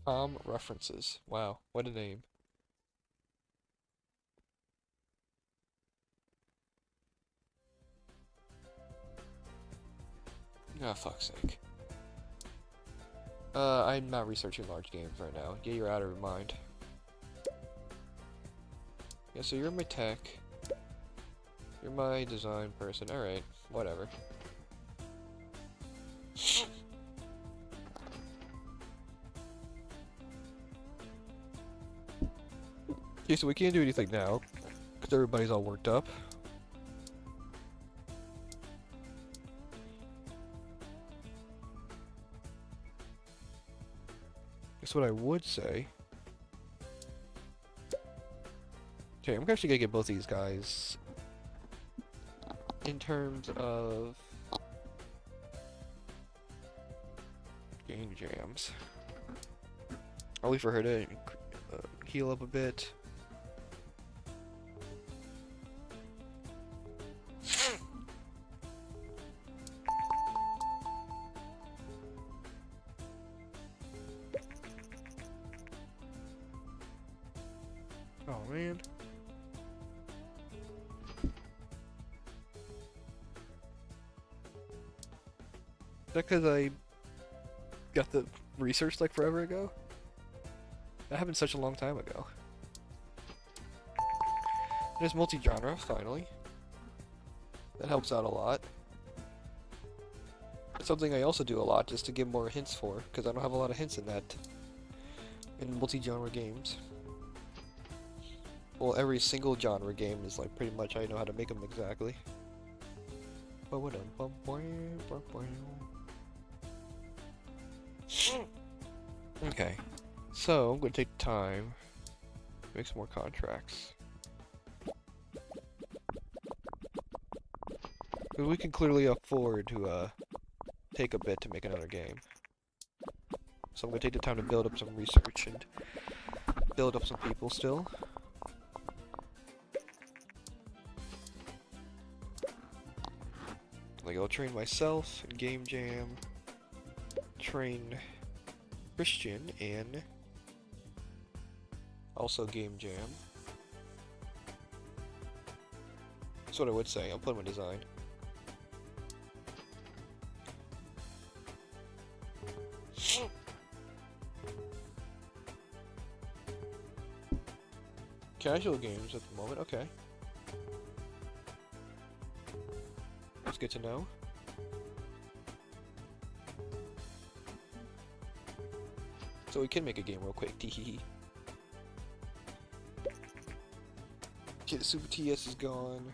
[SPEAKER 1] Tom References. Wow, what a name. Oh, fuck's sake. I'm not researching large games right now. Yeah, you're out of your mind. Yeah, so you're my tech. You're my design person. Alright, whatever. Okay, so we can't do anything now, because everybody's all worked up. That's what I would say. Okay, I'm actually gonna get both these guys in terms of game jams. I'll wait for her to heal up a bit. Oh man. Is that because I got the research like forever ago? That happened such a long time ago. There's multi-genre, finally. That helps out a lot. It's something I also do a lot just to give more hints for, because I don't have a lot of hints in that in multi-genre games. Well, every single genre game is like pretty much I know how to make them exactly. Okay, so I'm going to take time to make some more contracts. We can clearly afford to take a bit to make another game. So I'm going to take the time to build up some research and build up some people still. Like I'll train myself in Game Jam, train Christian in also Game Jam. That's what I would say. I'll put him in design. Casual games at the moment, okay. That's good to know. So we can make a game real quick, teehee. Okay, the Super TS is gone.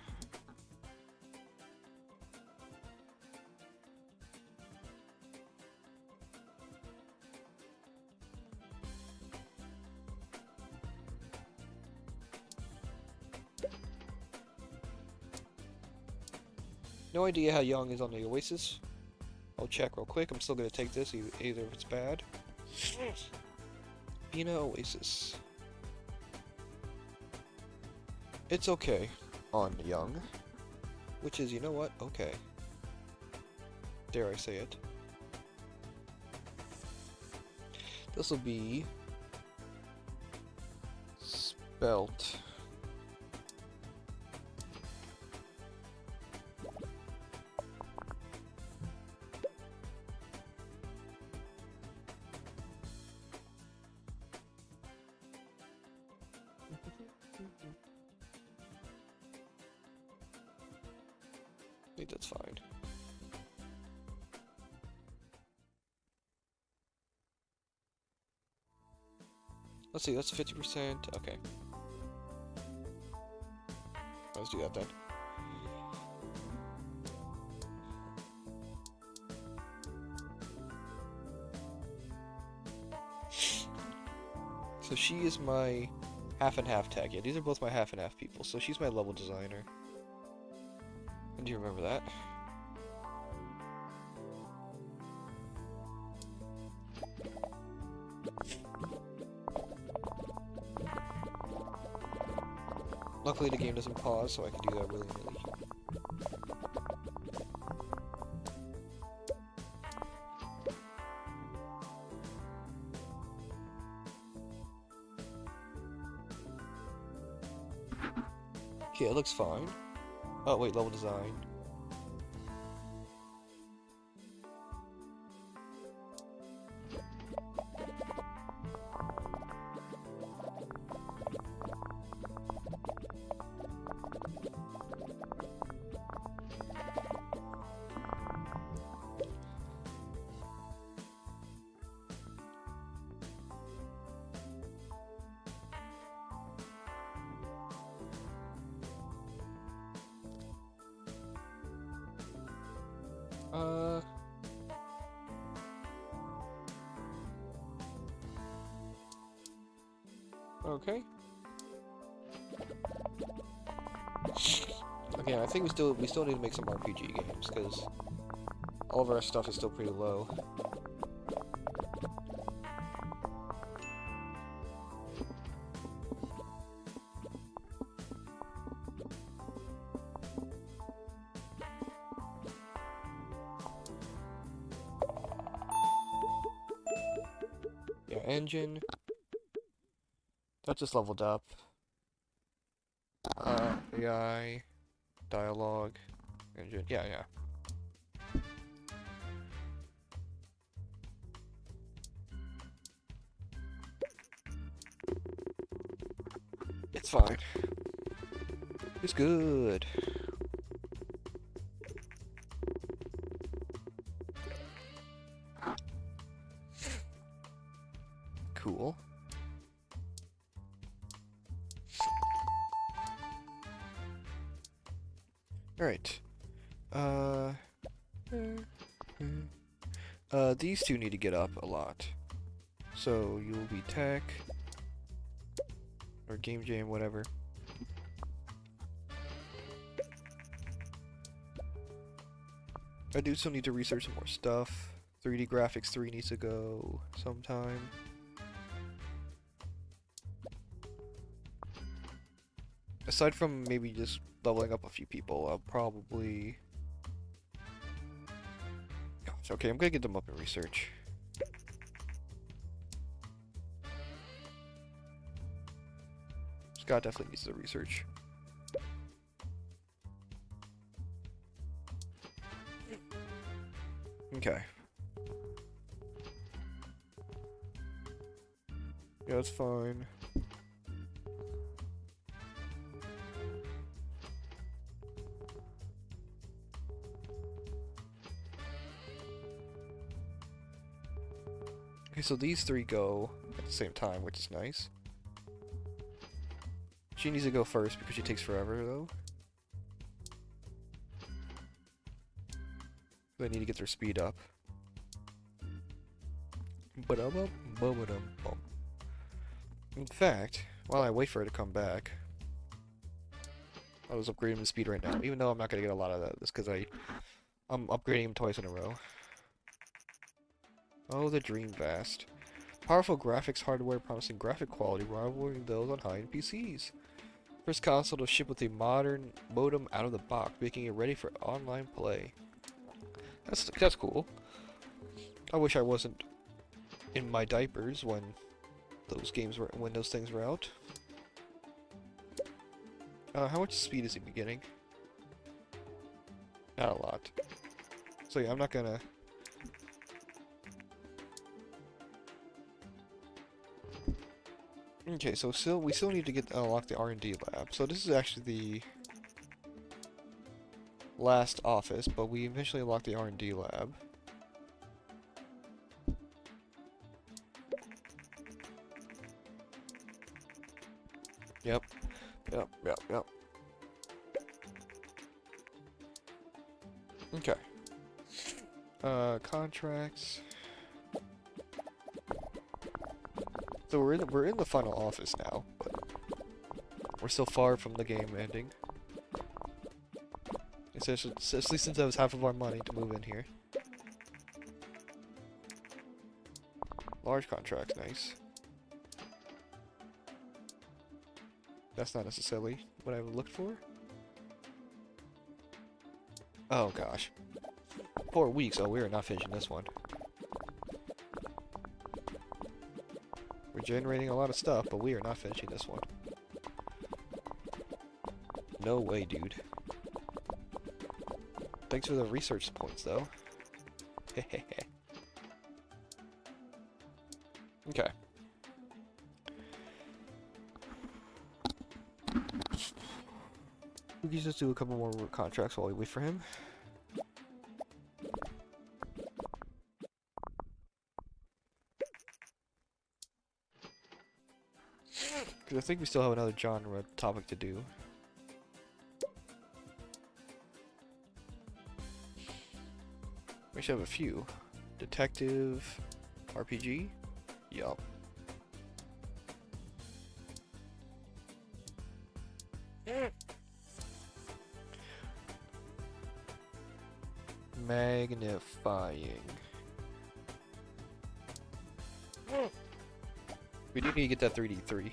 [SPEAKER 1] No idea how Young is on the Oasis. I'll check real quick. I'm still gonna take this, either if it's bad. Bina Oasis. It's okay on Young. Which is, you know what? Okay. Dare I say it. This will be spelt. think that's fine. Let's see, that's 50%. Okay. Let's do that then. So she is my half and half tag. Yeah, these are both my half and half people. So she's my level designer. And do you remember that? Luckily the game doesn't pause, so I can do that willy-nilly. Okay, it looks fine. Oh wait, level design. Okay. Okay, I think we still need to make some RPG games because all of our stuff is still pretty low. Yeah, engine. That just leveled up. AI, dialogue, engine. Yeah, yeah. It's fine. It's good. Cool. Alright. These two need to get up a lot. So you'll be tech or game jam, whatever. I do still need to research some more stuff. 3D graphics 3 needs to go sometime. Aside from maybe just leveling up a few people, I'll probably... Gosh, okay, I'm gonna get them up in research. Scott definitely needs the research. Okay. Yeah, that's fine. Okay, so these three go at the same time, which is nice. She needs to go first because she takes forever, though. They need to get their speed up. In fact, while I wait for her to come back, I'll just upgrade him to speed right now, even though I'm not going to get a lot of that, just because I'm upgrading him twice in a row. Oh, the Dream Vast. Powerful graphics hardware promising graphic quality rivaling those on high-end PCs. First console to ship with a modern modem out of the box, making it ready for online play. That's cool. I wish I wasn't in my diapers when those things were out. How much speed is he getting? Not a lot. So yeah, I'm not gonna... Okay, so we still need to unlock the R&D lab. So this is actually the last office, but we eventually unlocked the R&D lab. Yep. Yep. Okay. Contracts. So we're in the final office now, but we're still far from the game ending. Especially since that was half of our money to move in here. Large contracts, nice. That's not necessarily what I would look for. Oh gosh. 4 weeks. Oh, we are not finishing this one. We're generating a lot of stuff, but we are not finishing this one. No way, dude. Thanks for the research points, though. Okay. We can just do a couple more contracts while we wait for him. Because I think we still have another genre topic to do. We should have a few. Detective, RPG. Yup. Magnifying. We do need to get that 3D3.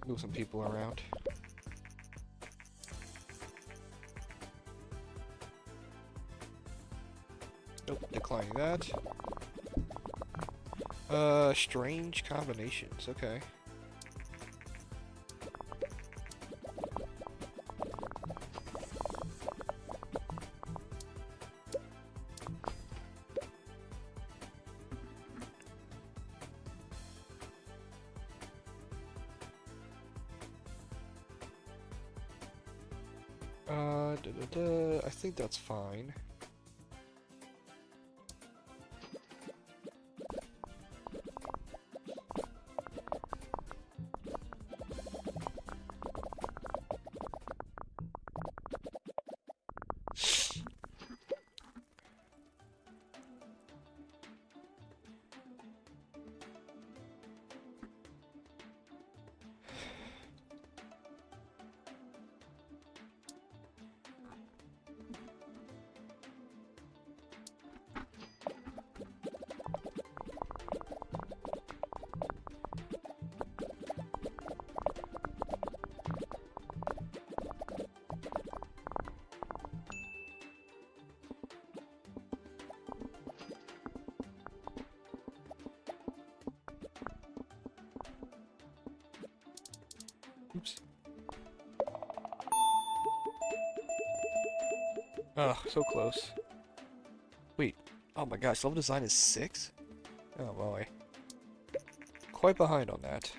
[SPEAKER 1] Move some people around. Nope, declining that. Strange combinations, okay. I think that's fine. Oops. Oh, so close. Wait. Oh my gosh, level design is 6? Oh boy. Quite behind on that.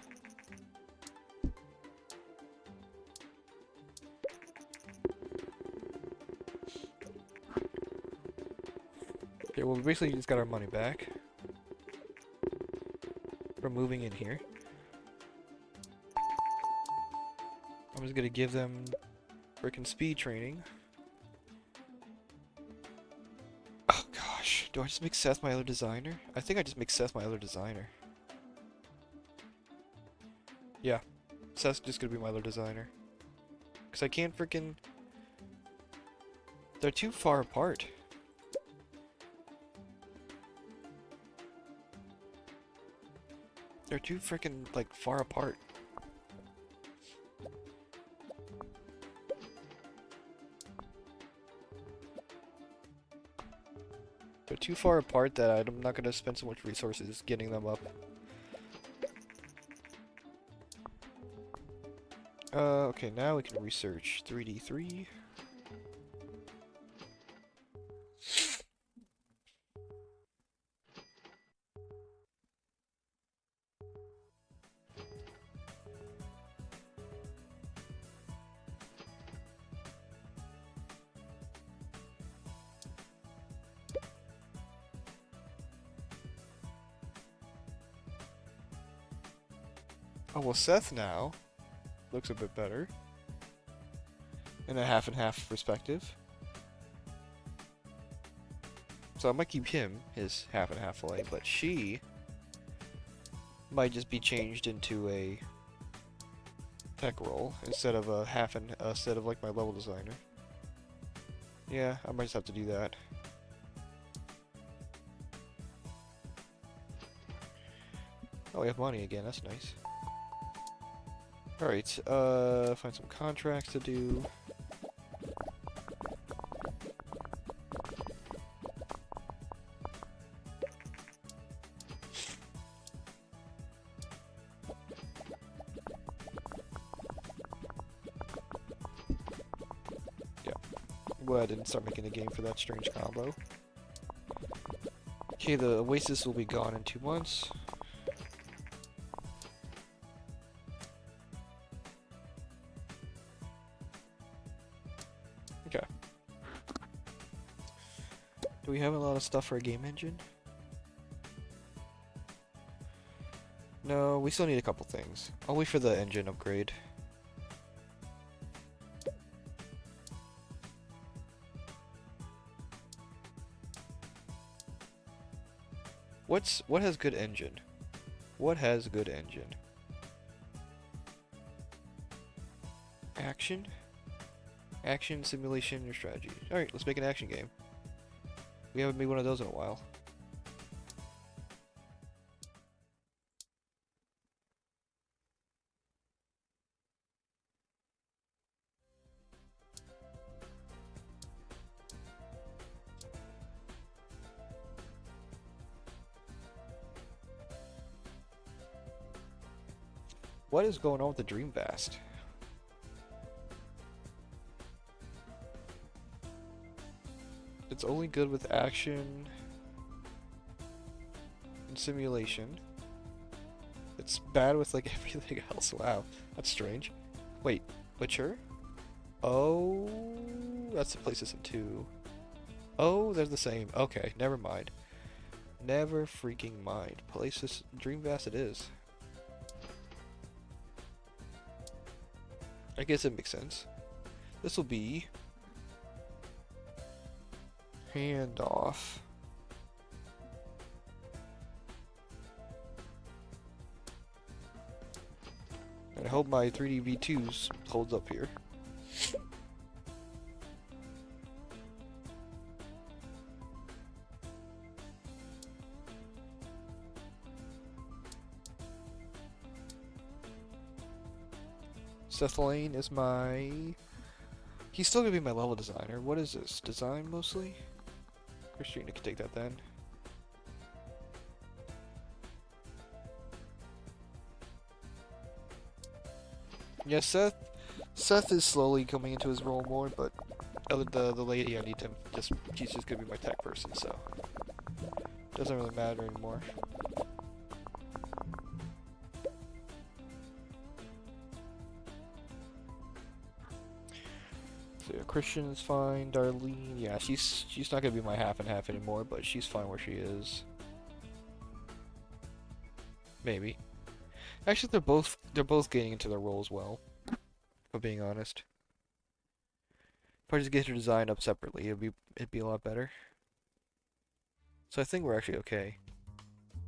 [SPEAKER 1] Okay, well we basically just got our money back. From moving in here. I'm just gonna give them frickin' speed training. Oh gosh, do I just make Seth my other designer? I think I just make Seth my other designer. Yeah, Seth's just gonna be my other designer. Cause I can't frickin'... They're too far apart. They're too freaking, like, far apart. They're too far apart that I'm not gonna spend so much resources getting them up. Okay, now we can research 3D3. Oh, well, Seth now looks a bit better. In a half and half perspective. So I might keep him, his half and half light, but she might just be changed into a tech role instead of a instead of like my level designer. Yeah, I might just have to do that. Oh, we have money again, that's nice. Alright, find some contracts to do. Yeah. Well, I didn't start making a game for that strange combo. Okay, the Oasis will be gone in 2 months. Okay. Do we have a lot of stuff for a game engine? No, we still need a couple things. I'll wait for the engine upgrade. What has good engine? What has good engine? Action? Action, simulation, or strategy. Alright, let's make an action game. We haven't made one of those in a while. What is going on with the Dreamvast? It's only good with action and simulation. It's bad with like everything else. Wow, that's strange. Wait, Witcher? Oh, that's the PlayStation 2. Oh, they're the same. Okay, never mind. Never freaking mind. PlayStation Dreamvast it is. I guess it makes sense. This will be handoff. And I hope my 3D V2s holds up here. Seth Lane is my... He's still gonna be my level designer. What is this? Design mostly? Christina can take that then. Yeah, Seth is slowly coming into his role more, but the lady I need to she's just gonna be my tech person, so doesn't really matter anymore. So yeah, Christian is fine. Darlene, yeah, she's not gonna be my half and half anymore, but she's fine where she is. Maybe. Actually, they're both getting into their roles well. If I'm being honest. If I just get her design up separately, it'd be a lot better. So I think we're actually okay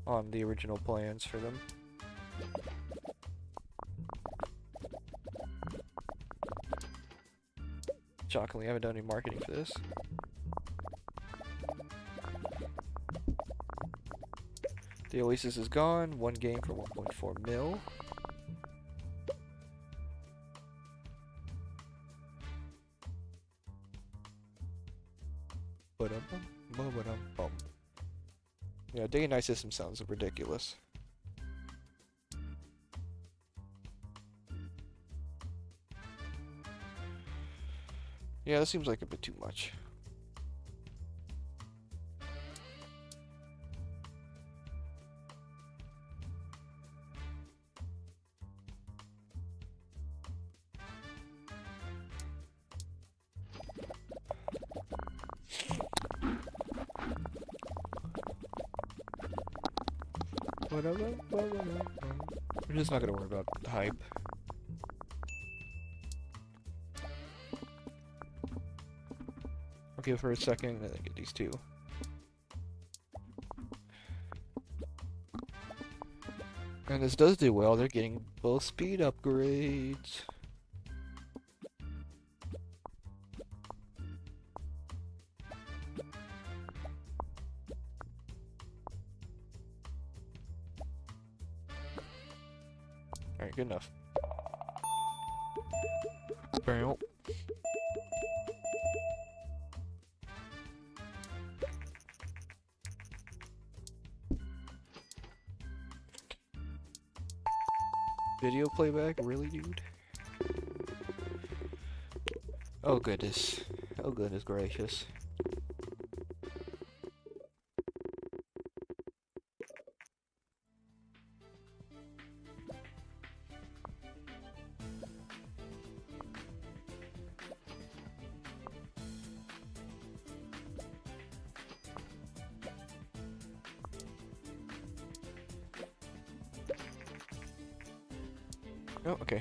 [SPEAKER 1] on the original plans for them. Shockingly, I haven't done any marketing for this. The Oasis is gone. One game for 1.4 mil. Yeah, day and night system sounds ridiculous. Yeah, that seems like a bit too much. We're just not gonna worry about the hype. I'll give her a second and then get these two. And this does do well, they're getting both speed upgrades. Alright, good enough. Bam. Video playback? Really, dude? Oh goodness. Oh goodness gracious. Oh, okay.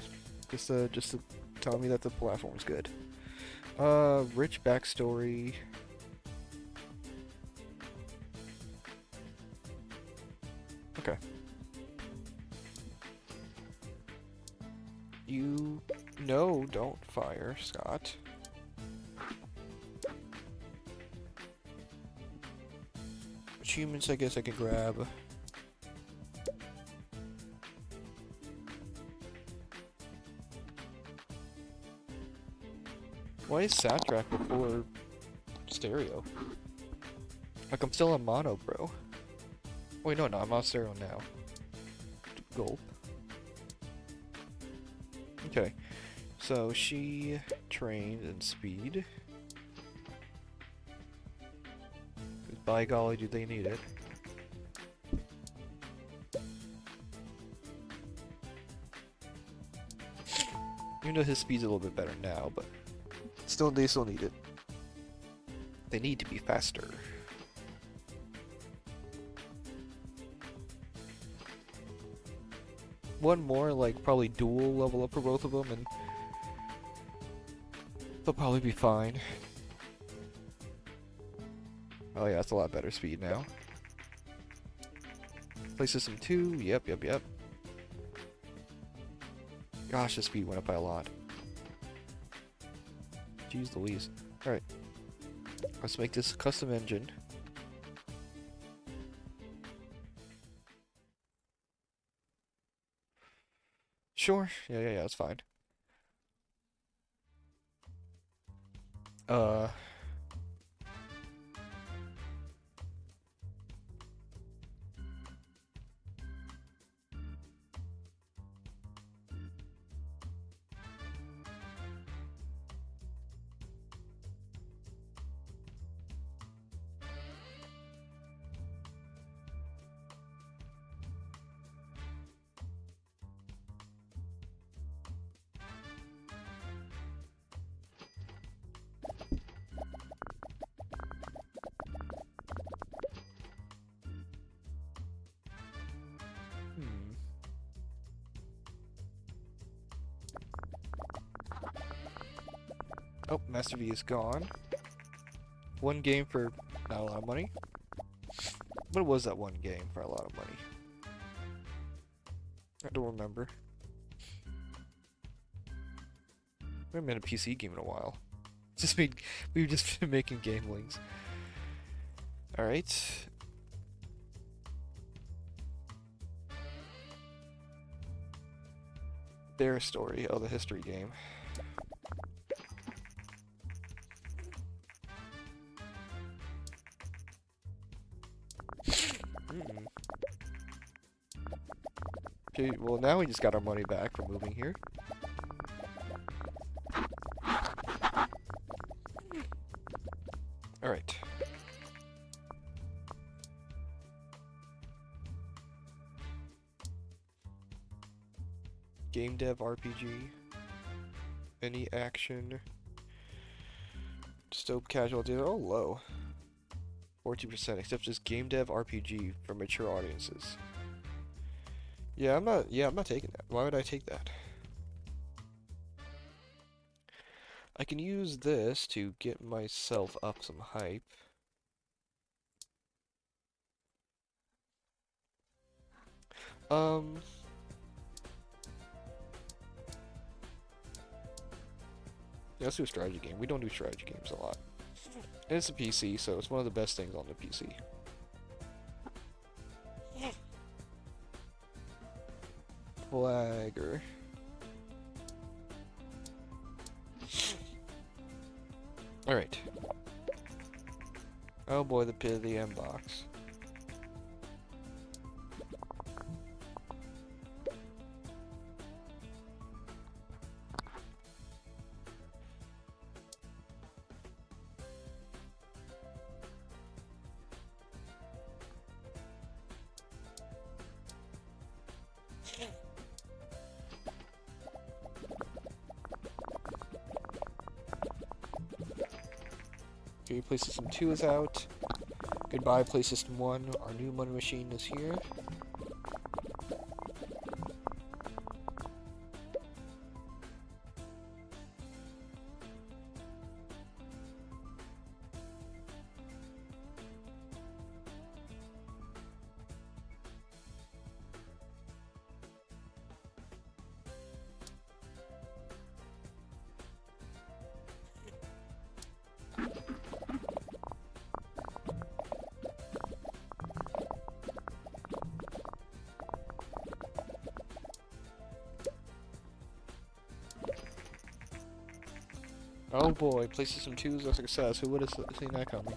[SPEAKER 1] Just to tell me that the platform's good. Rich backstory. Okay. No, don't fire, Scott. Achievements, I guess I can grab. Why is soundtrack before stereo? Like, I'm still on mono, bro. Wait, no, I'm on stereo now. Gulp. Okay. So, she trained in speed. 'Cause by golly, do they need it. Even though his speed's a little bit better now, but they still need it. They need to be faster. One more, like, probably dual level up for both of them, and they'll probably be fine. Oh yeah, it's a lot better speed now. Play System 2, yep. Gosh, the speed went up by a lot. Jeez Louise. Alright. Let's make this a custom engine. Sure. Yeah, that's fine. Oh, Master V is gone. One game for not a lot of money. What was that one game for a lot of money? I don't remember. We haven't made a PC game in a while. We've just been making game links. Alright. their story of the history game. Mm. Okay, well now we just got our money back for moving here. Alright. Game dev RPG. Any action. Just casual data. Oh, low. 14%, except just game dev RPG for mature audiences. Yeah, I'm not taking that. Why would I take that? I can use this to get myself up some hype. Yeah, let's do a strategy game. We don't do strategy games a lot. And it's a PC, so it's one of the best things on the PC. Flagger. Alright. Oh boy, the pit of the M box. Okay, play system 2 is out. Goodbye, play system 1. Our new money machine is here. Oh boy, PlayStation 2 is a success. Who would have seen that coming?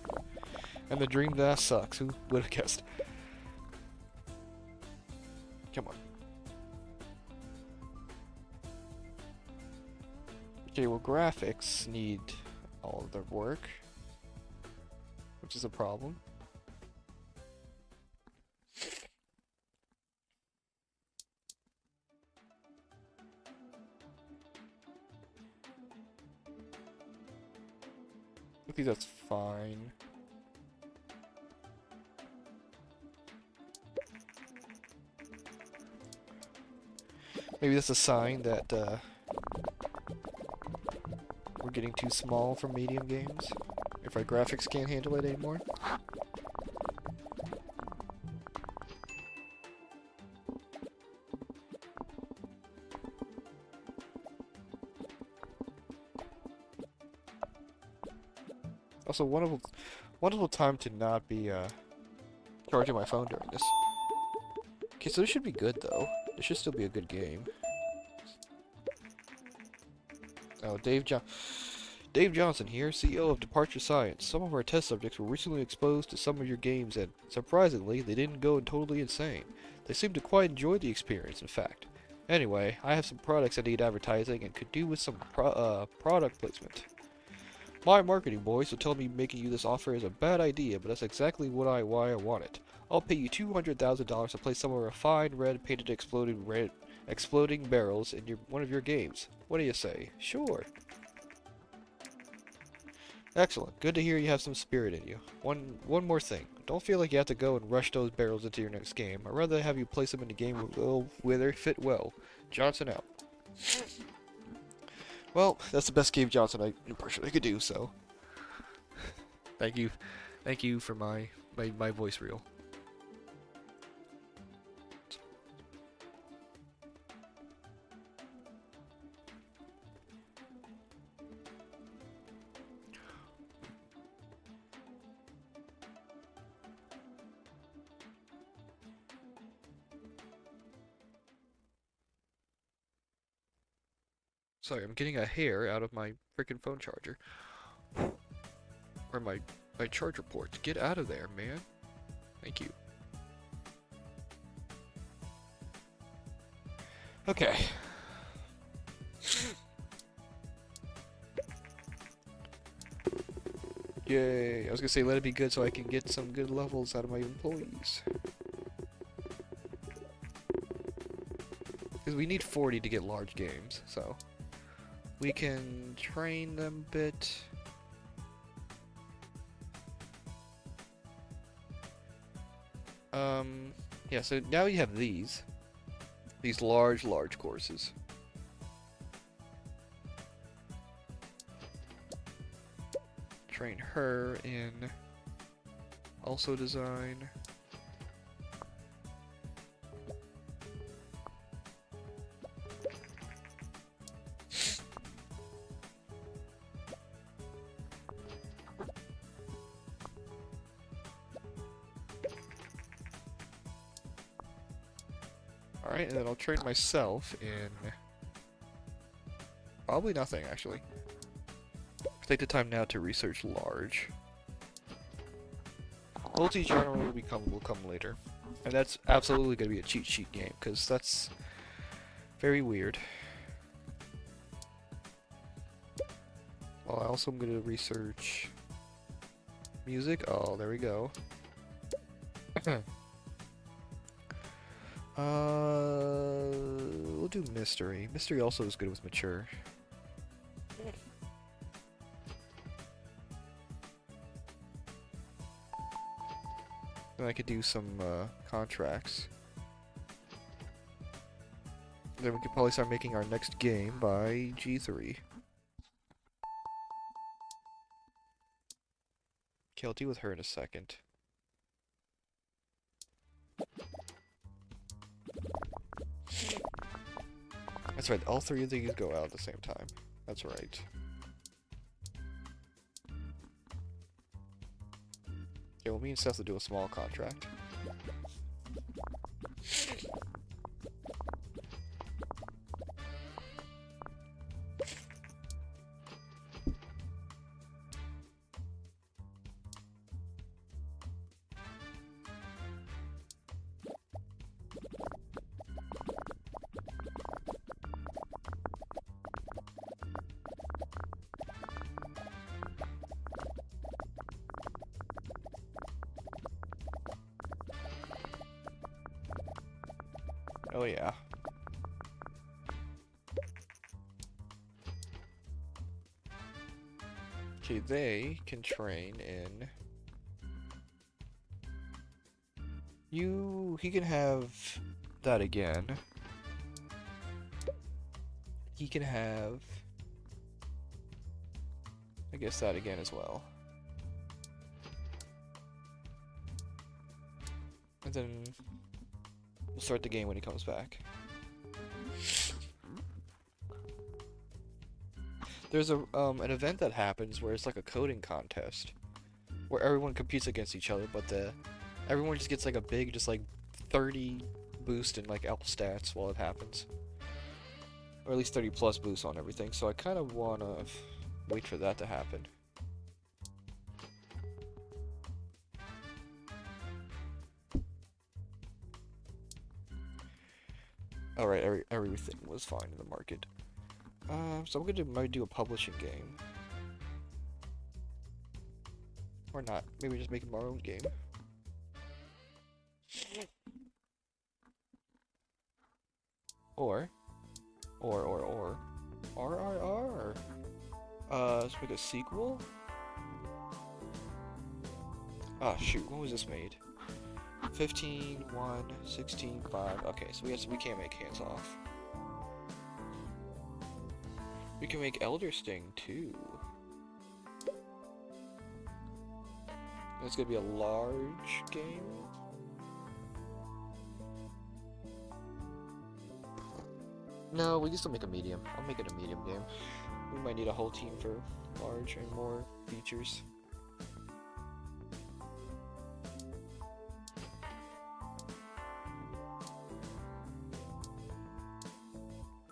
[SPEAKER 1] And the Dreamcast sucks. Who would have guessed? Come on. Okay, well, graphics need all of their work, which is a problem. I think that's fine. Maybe that's a sign that we're getting too small for medium games. If our graphics can't handle it anymore. Also, wonderful time to not be charging my phone during this. Okay, so this should be good though. This should still be a good game. Oh, Dave Johnson here, CEO of Departure Science. Some of our test subjects were recently exposed to some of your games and, surprisingly, they didn't go totally insane. They seemed to quite enjoy the experience, in fact. Anyway, I have some products that need advertising and could do with some product placement. My marketing boys will tell me making you this offer is a bad idea, but that's exactly why I want it. I'll pay you $200,000 to place some of our fine red painted exploding barrels in one of your games. What do you say? Sure. Excellent. Good to hear you have some spirit in you. One more thing. Don't feel like you have to go and rush those barrels into your next game. I'd rather have you place them in a game where they fit well. Johnson out. Well, that's the best Dave Johnson impression I could do, so. Thank you for my voice reel. Sorry, I'm getting a hair out of my freaking phone charger. Or my charger port. Get out of there, man. Thank you. Okay. Yay. I was gonna say let it be good so I can get some good levels out of my employees. Because we need 40 to get large games, so we can train them a bit. Yeah, so now you have these large courses. Train her in also design. Alright, and then I'll train myself in probably nothing, actually. Take the time now to research large. Multi-genre will come later. And that's absolutely going to be a cheat sheet game, because that's very weird. Well, I also am going to research music. Oh, there we go. We'll do mystery. Mystery also is good with mature. Then I could do some contracts. Then we could probably start making our next game by G3. Okay, I'll deal with her in a second. That's right, all three of these go out at the same time. That's right. Okay, well, me and Seth will do a small contract. Oh yeah. Okay, they can train in... He can have that again. He can have... I guess that again as well. And then... we'll start the game when he comes back. There's a an event that happens where it's like a coding contest, where everyone competes against each other, but everyone just gets like a big, just like 30 boost in like L stats while it happens, or at least 30 plus boost on everything. So I kind of wanna wait for that to happen. Alright, everything was fine in the market. So I'm gonna might do a publishing game. Or not. Maybe just make our own game. Or. RRR. Let's make a sequel? Ah, shoot. When was this made? 15, 1, 16, 5. Okay, so we can't make hands off. We can make Elder Sting too. It's gonna be a large game. No, we can still make a medium. I'll make it a medium game. We might need a whole team for large and more features.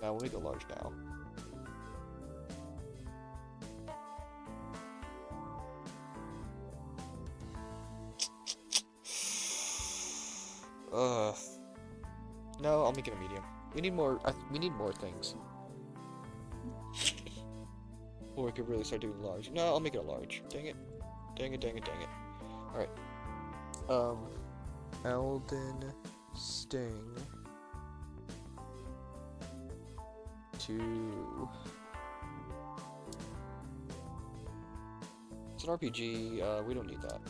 [SPEAKER 1] We'll make it large now. No, I'll make it a medium. We need more. We need more things. Or we could really start doing large. No, I'll make it a large. Dang it. Dang it, dang it, dang it. Alright. Elden Sting. 2. It's an RPG, we don't need that.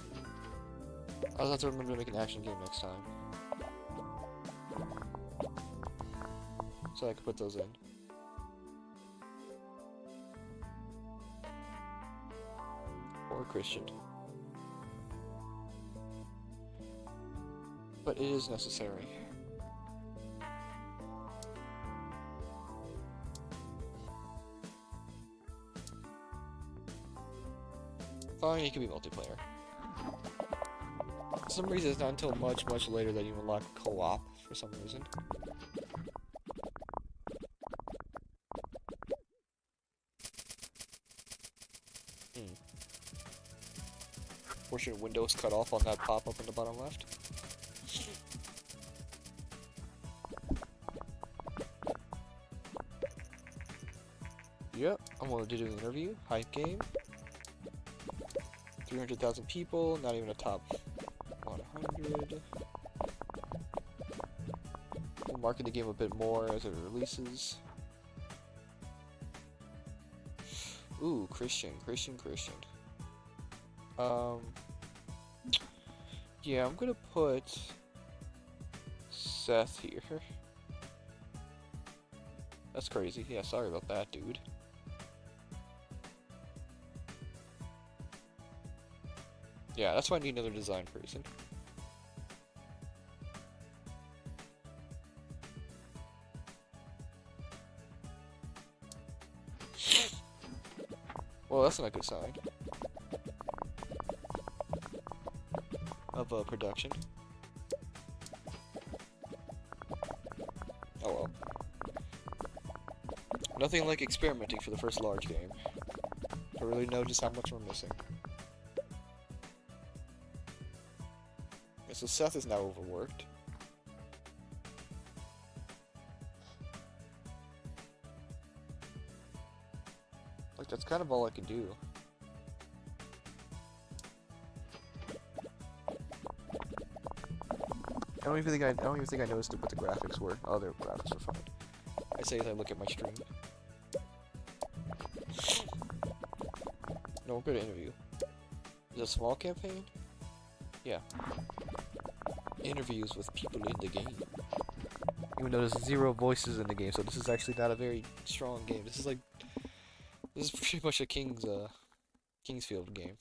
[SPEAKER 1] I'll have to remember to make an action game next time. So I can put those in. Or Christian. But it is necessary. Fine, it can be multiplayer. For some reason, it's not until much, much later that you unlock co-op, for some reason. Portion of Windows cut off on that pop-up in the bottom left. Yep, I'm willing to do an interview. Hype game. 300,000 people, not even a top 100. We'll market the game a bit more as it releases. Ooh, Christian. Yeah, I'm gonna put Seth here. That's crazy. Yeah, sorry about that, dude. Yeah, that's why I need another design person. Well, that's not a good sign of production. Oh well. Nothing like experimenting for the first large game to really know just how much we're missing. Okay, so Seth is now overworked. Like, that's kind of all I can do. I don't even think I noticed what the graphics were. Oh, their graphics were fine. I say as I look at my stream. No, we're good at interview. Is it a small campaign? Yeah. Interviews with people in the game. Even though there's 0 voices in the game, so this is actually not a very strong game. This is pretty much a Kingsfield game.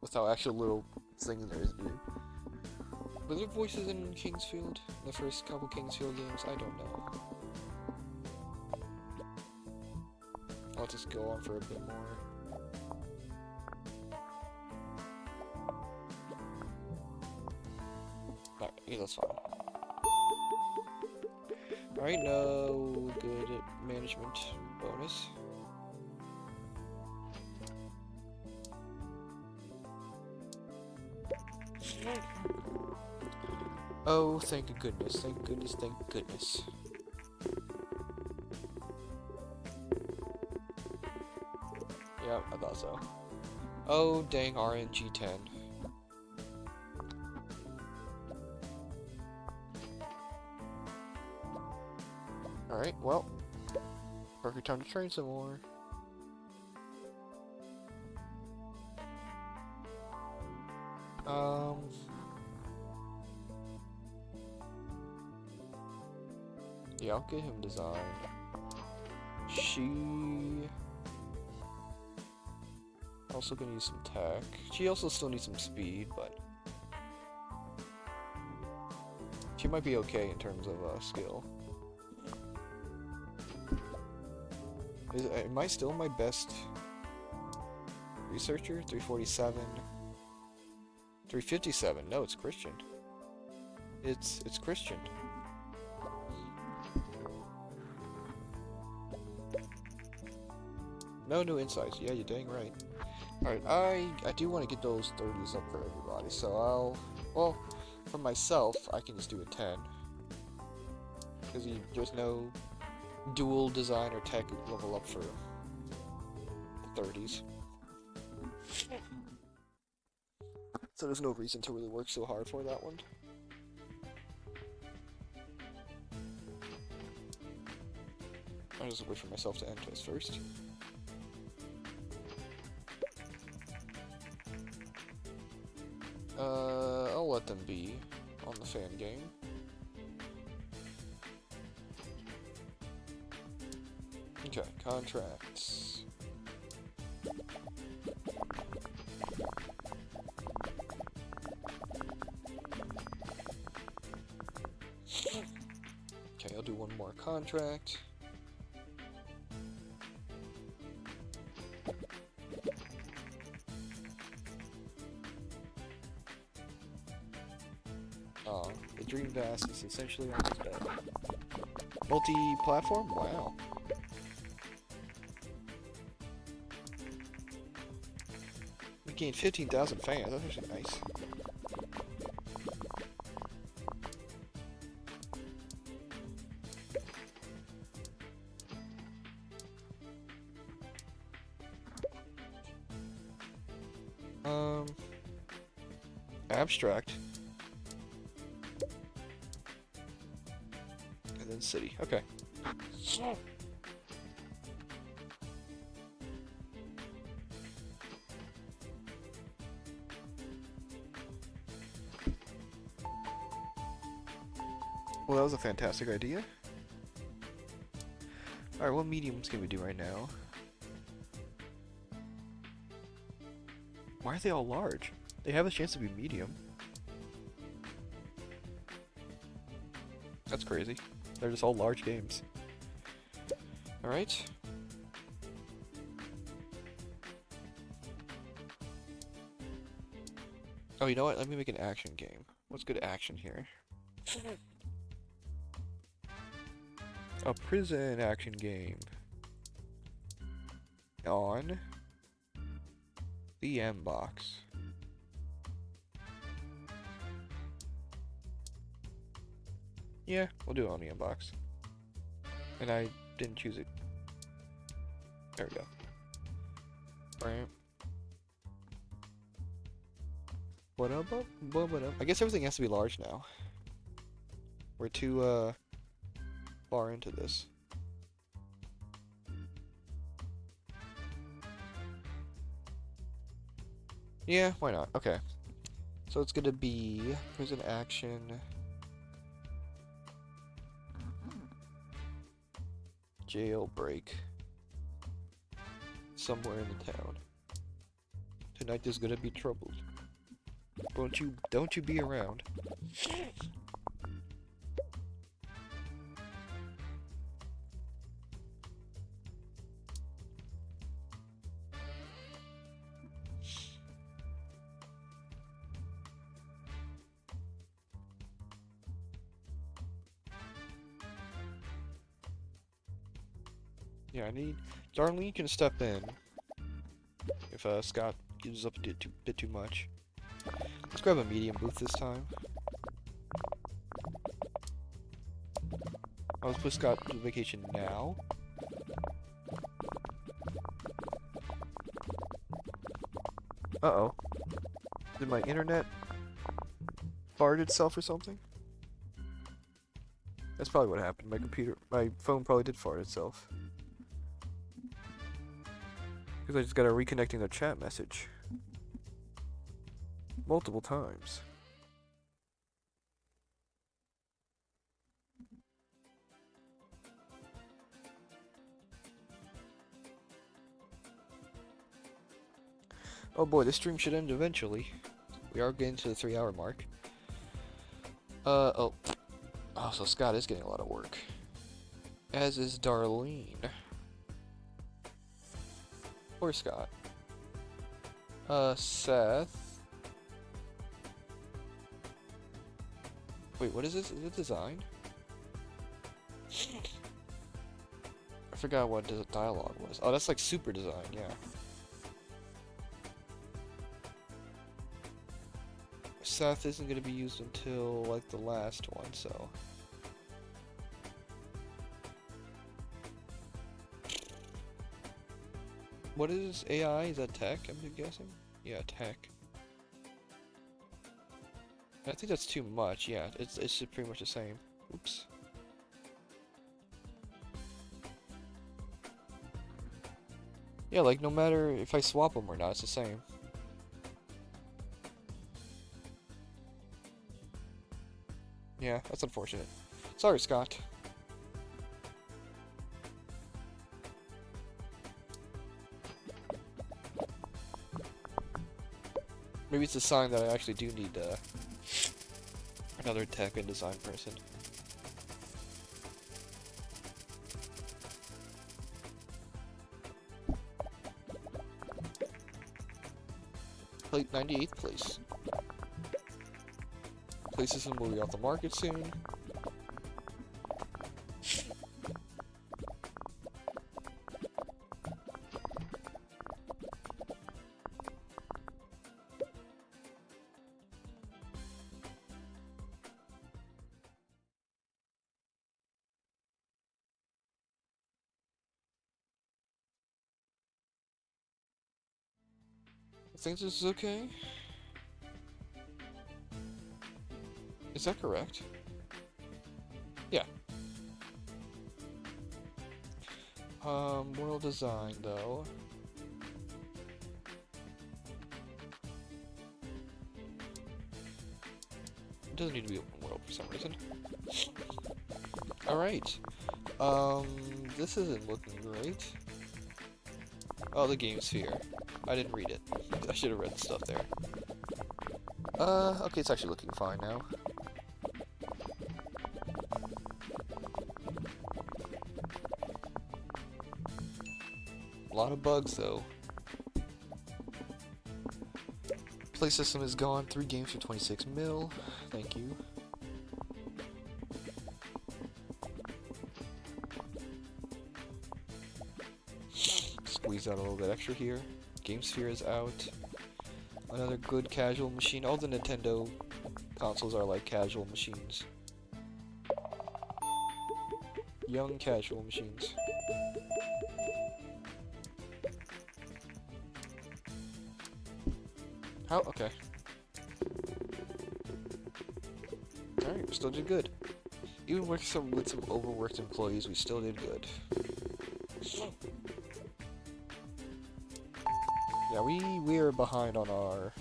[SPEAKER 1] Without actual little things there is to do. Were there voices in Kingsfield? The first couple Kingsfield games? I don't know. I'll just go on for a bit more. Alright, yeah, that's fine. Alright, no good management bonus. Oh, thank goodness, thank goodness, thank goodness. Yeah, I thought so. Oh, dang, RNG 10. Alright, well, perfect time to train some more. Yeah, I'll get him designed. She also gonna use some tech. She also still needs some speed, but she might be okay in terms of skill. Am I still my best researcher? 347. 357. No, it's Christian. It's Christian. No new insights. Yeah, you're dang right. Alright, I do want to get those 30s up for everybody, so well, for myself, I can just do a 10. Because there's no dual design or tech level up for the 30s. So there's no reason to really work so hard for that one. I'll just wait for myself to end test first. I'll let them be on the fan game. Okay, contracts. Okay, I'll do one more contract. The Dreamcast is essentially on his bed. Multi-platform? Wow. We gained 15,000 fans. That's actually nice. Abstract. And then city. Okay. Well, that was a fantastic idea. Alright, what mediums can we do right now? Why are they all large? They have a chance to be medium. That's crazy. They're just all large games. Alright. Oh, you know what? Let me make an action game. What's good action here? A prison action game. On the M-Box. Yeah, we'll do it on the inbox. And I didn't choose it. There we go. Alright. What up? I guess everything has to be large now. We're too far into this. Yeah, why not? Okay. So it's gonna be prison action. Jailbreak. Somewhere in the town. Tonight there's gonna be trouble. Don't you be around. Yeah, I need... Darlene can step in if Scott gives up a bit too much. Let's grab a medium booth this time. I'll put Scott to vacation now. Uh-oh. Did my internet fart itself or something? That's probably what happened. My phone probably did fart itself. Because I just got a reconnecting the chat message. Multiple times. Oh boy, this stream should end eventually. We are getting to the 3-hour mark. Oh, so Scott is getting a lot of work. As is Darlene. Or Scott. Seth. Wait, what is this? Is it design? I forgot what the dialogue was. Oh, that's like super design, yeah. Seth isn't going to be used until, like, the last one, so... What is AI? Is that tech, I'm guessing? Yeah, tech. I think that's too much, yeah, it's pretty much the same. Oops. Yeah, like, no matter if I swap them or not, it's the same. Yeah, that's unfortunate. Sorry, Scott. Maybe it's a sign that I actually do need another tech and design person. Plate 98th place. Play system will be off the market soon. I think this is okay. Is that correct? Yeah. World design though. It doesn't need to be open world for some reason. Alright. This isn't looking great. Oh, the game sphere. I didn't read it. I should have read the stuff there. Okay, it's actually looking fine now. A lot of bugs, though. Play system is gone. 3 games for 26 mil. Thank you. Squeeze out a little bit extra here. Game Sphere is out. Another good casual machine. All the Nintendo consoles are like casual machines. Young casual machines. How? Okay. Alright, we still did good. Even with some overworked employees, we still did good. Yeah, we are behind on our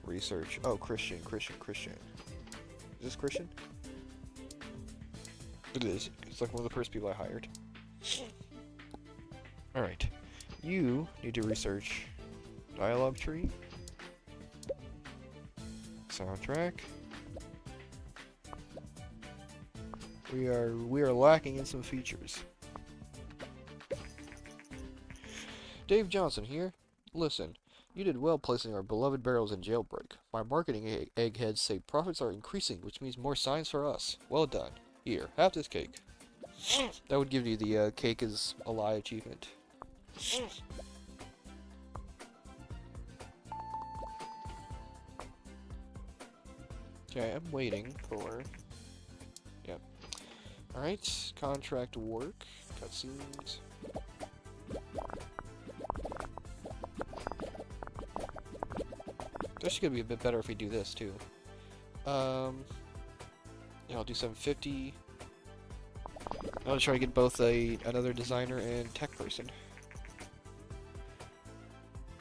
[SPEAKER 1] research. Oh, Christian. Is this Christian? It is. It's like one of the first people I hired. Alright. You need to research dialogue tree. Soundtrack. We are lacking in some features. Dave Johnson here. Listen, you did well placing our beloved barrels in jailbreak. My marketing eggheads say profits are increasing, which means more signs for us. Well done. Here, have this cake. That would give you the cake is a lie achievement. Okay, I'm waiting for... Yep. Alright, contract work, cutscenes. This gonna be a bit better if we do this too. Yeah, I'll do 750. I'll try to get both another designer and tech person.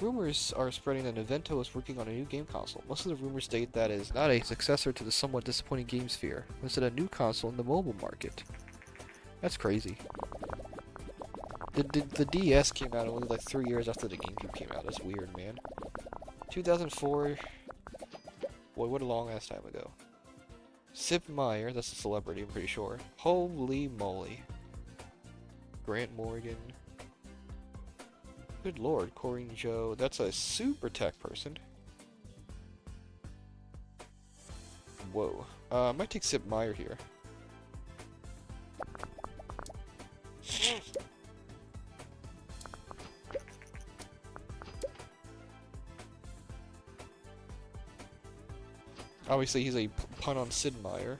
[SPEAKER 1] Rumors are spreading that Nintendo is working on a new game console. Most of the rumors state that it is not a successor to the somewhat disappointing Game Sphere, but instead a new console in the mobile market. That's crazy. The DS came out only like 3 years after the GameCube came out. That's weird, man. 2004. Boy, what a long ass time ago. Sid Meier, that's a celebrity, I'm pretty sure. Holy moly. Grant Morgan. Good lord, Corinne Joe. That's a super tech person. Whoa. I might take Sid Meier here. Obviously, he's a pun on Sid Meier.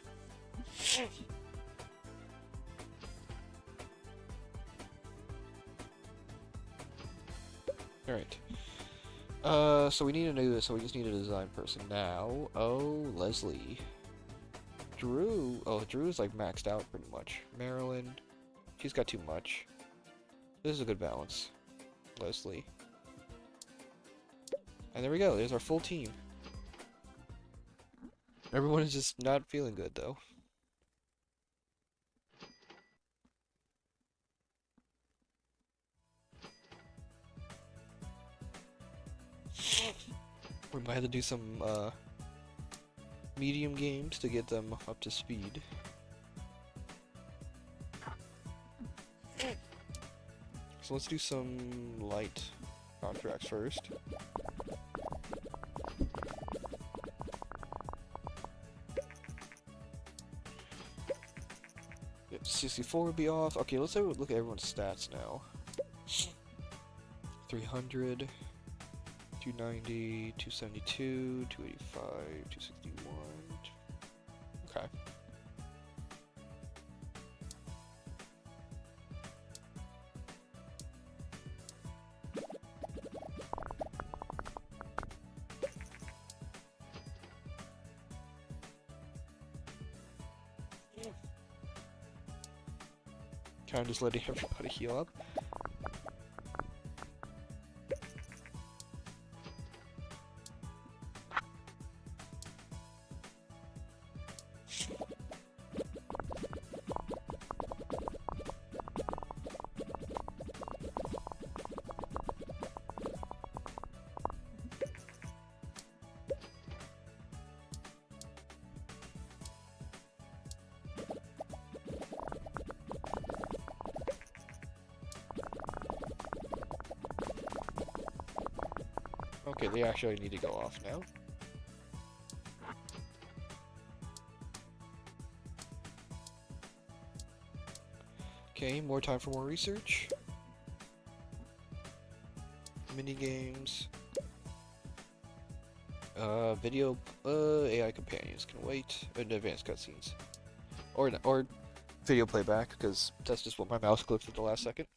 [SPEAKER 1] Alright. So we need a new, so we just need a design person now. Oh, Leslie. Drew. Oh, Drew's like maxed out pretty much. Marilyn. She's got too much. This is a good balance. Leslie. And there we go, there's our full team. Everyone is just not feeling good though. We might have to do some medium games to get them up to speed. So let's do some light contracts first. Yep, 64 would be off. Okay, let's look at everyone's stats now. 300, 290, 272, 285, 261. Okay. Kind of just letting everybody heal up. Okay, they actually need to go off now. Okay, more time for more research. Mini games. Video, AI companions can wait. And advanced cutscenes. Or video playback, because that's just what my mouse clicked at the last second.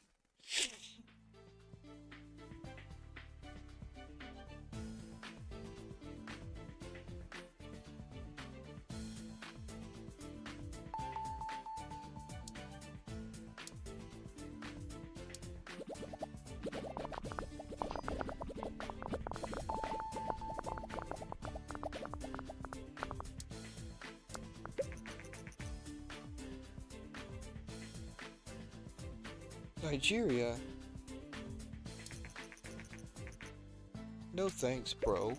[SPEAKER 1] Nigeria? No thanks, bro.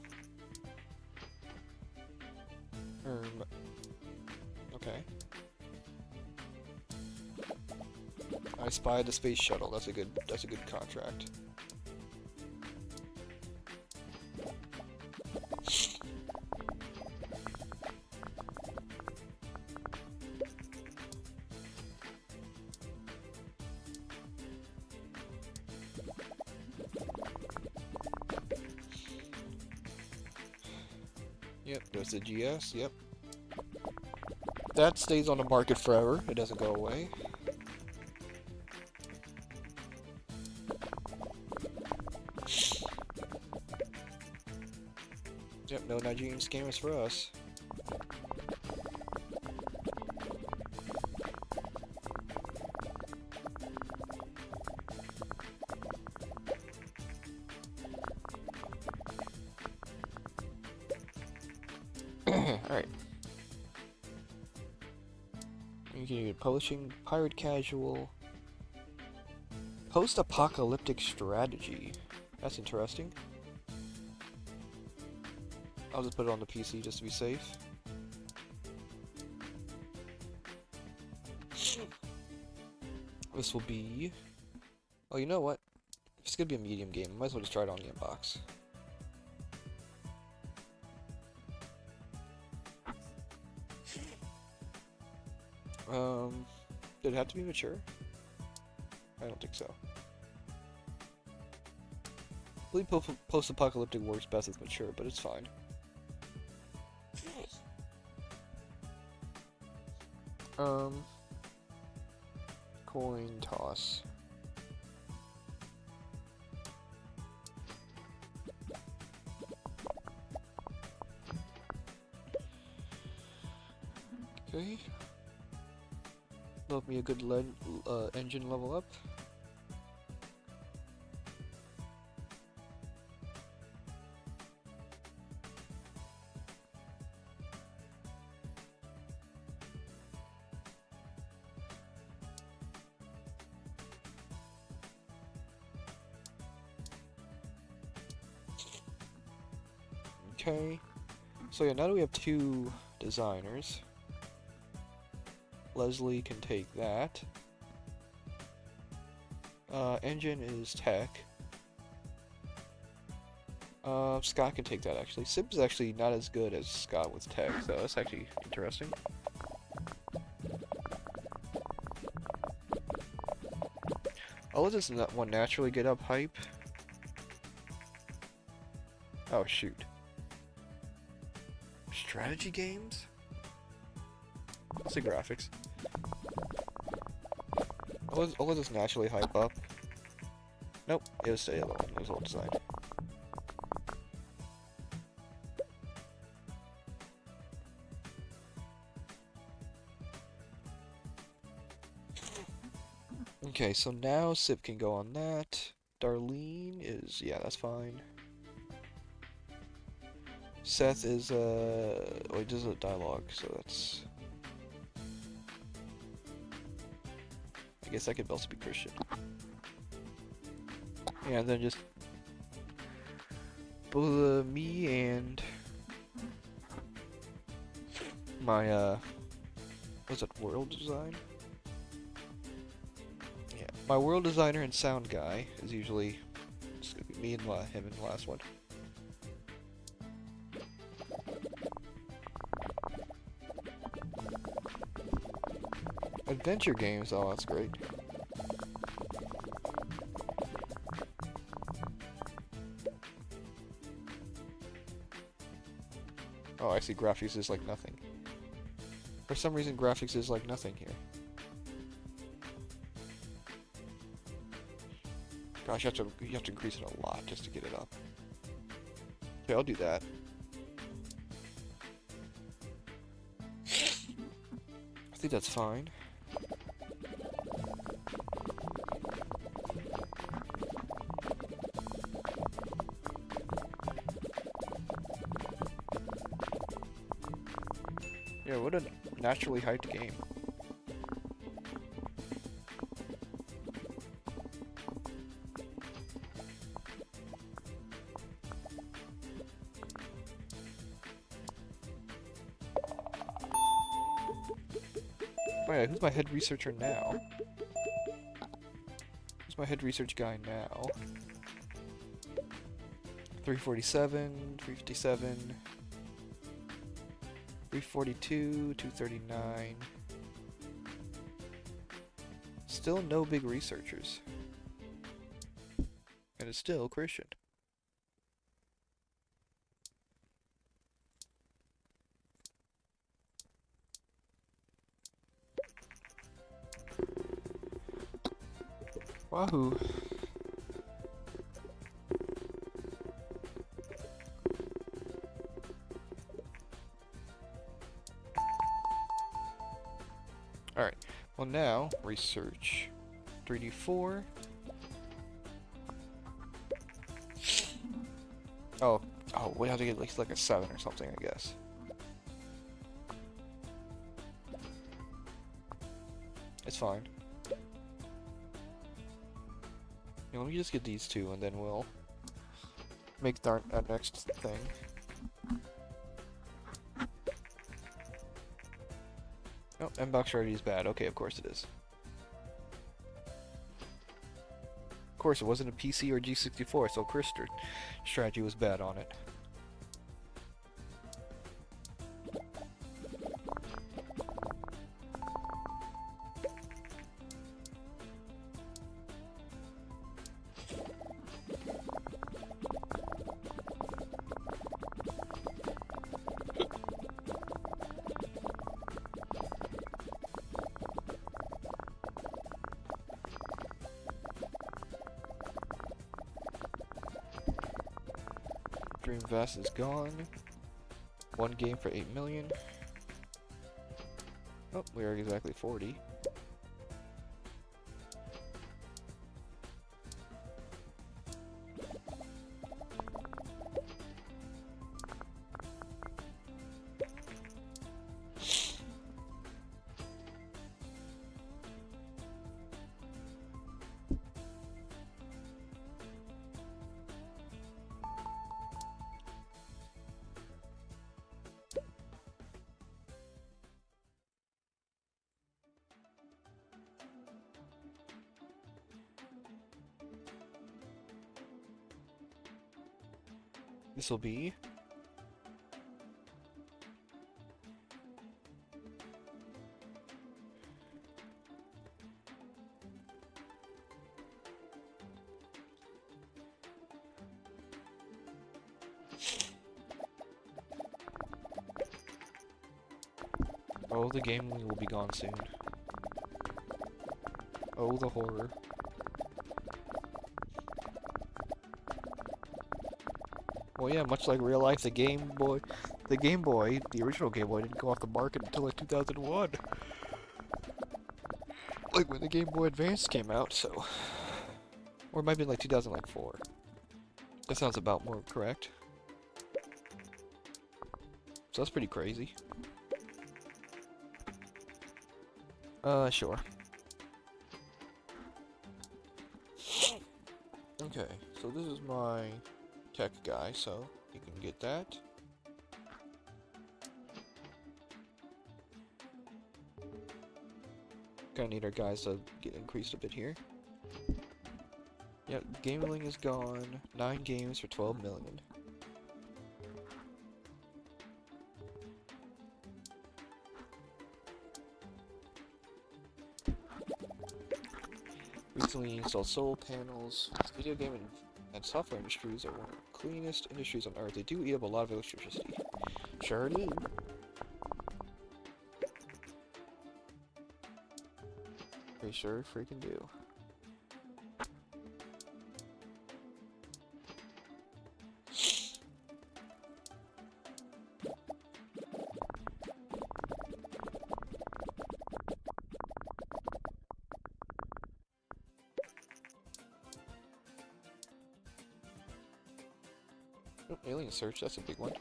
[SPEAKER 1] Okay. I spied the space shuttle. That's a good contract. Yep, there's the GS, yep. That stays on the market forever, it doesn't go away. Yep, no Nigerian scammers for us. Alright. You can do publishing, pirate casual, post-apocalyptic strategy. That's interesting. I'll just put it on the PC just to be safe. This will be... Oh, you know what? If it's gonna be a medium game, I might as well just try it on the inbox. Did it have to be mature? I don't think so. I believe post-apocalyptic works best with mature, but it's fine. Um, coin toss. Okay. Love me a good engine level up. Okay. So yeah, now that we have 2 designers, Leslie can take that. Engine is tech. Scott can take that actually. Sib's actually not as good as Scott with tech, so that's actually interesting. I'll let this one naturally get up hype. Oh shoot. Strategy games? Let's see graphics. I'll let this naturally hype up. Nope, it was the other one. It was old design. Okay, so now Sip can go on that. Darlene is, yeah, that's fine. Seth is, he does a dialogue, so that's... I guess that could also be Christian. Yeah, and then just... both me and... my, what's it, world design? Yeah, my world designer and sound guy is usually... It's gonna be me and him in the last one. Adventure games, oh that's great. Oh, I see graphics is like nothing. For some reason graphics is like nothing here. Gosh, you have to increase it a lot just to get it up. Okay, I'll do that. I think that's fine. Yeah, what a naturally hyped game. Oh yeah, who's my head researcher now? Who's my head research guy now? 347, 357... 342, 239. Still no big researchers. And it's still Christian. Wahoo. Alright, well now, research. 3D4. Oh, we have to get at least like a 7 or something, I guess. It's fine. Yeah, let me just get these 2 and then we'll make our next thing. Oh, M-Box strategy is bad. Okay, of course it is. Of course, it wasn't a PC or G64, so Krister strategy was bad on it. Dream Vest is gone. One game for 8 million. Oh, we are exactly 40. This will be oh, the game will be gone soon. Oh, the horror. Well, yeah, much like real life, the Game Boy, the original Game Boy didn't go off the market until like 2001. Like when the Game Boy Advance came out, so. Or it might be like 2004. That sounds about more correct. So that's pretty crazy. Sure. Okay, so this is my tech guy, so you can get that. Gonna need our guys to get increased a bit here. Yep, Gameling is gone. 9 games for 12 million. Recently installed solar panels. Video game and software industries are one of the cleanest industries on earth. They do eat up a lot of electricity. Sure do. They sure freaking do. Oh, alien search, that's a big one.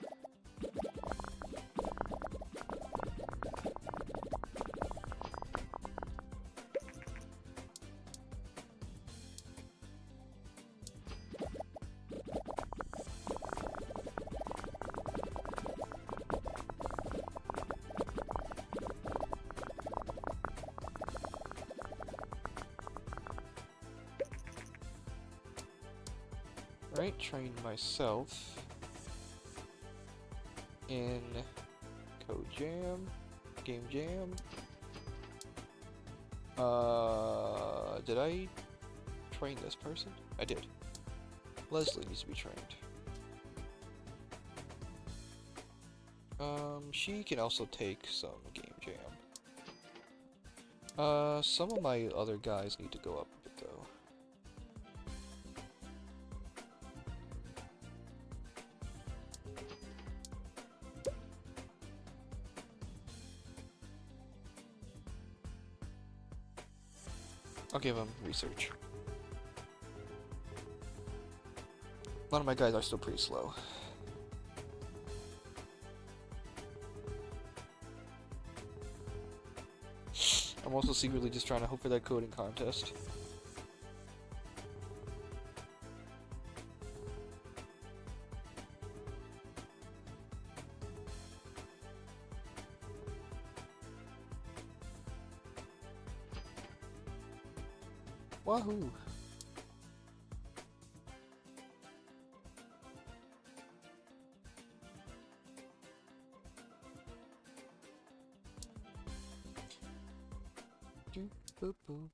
[SPEAKER 1] Right, train myself in Code Jam, Game Jam. Did I train this person? I did. Leslie needs to be trained. She can also take some Game Jam. Some of my other guys need to go up a bit though. I'll give him research. A lot of my guys are still pretty slow. I'm also secretly just trying to hope for that coding contest. Wahoo! Doop boop boop.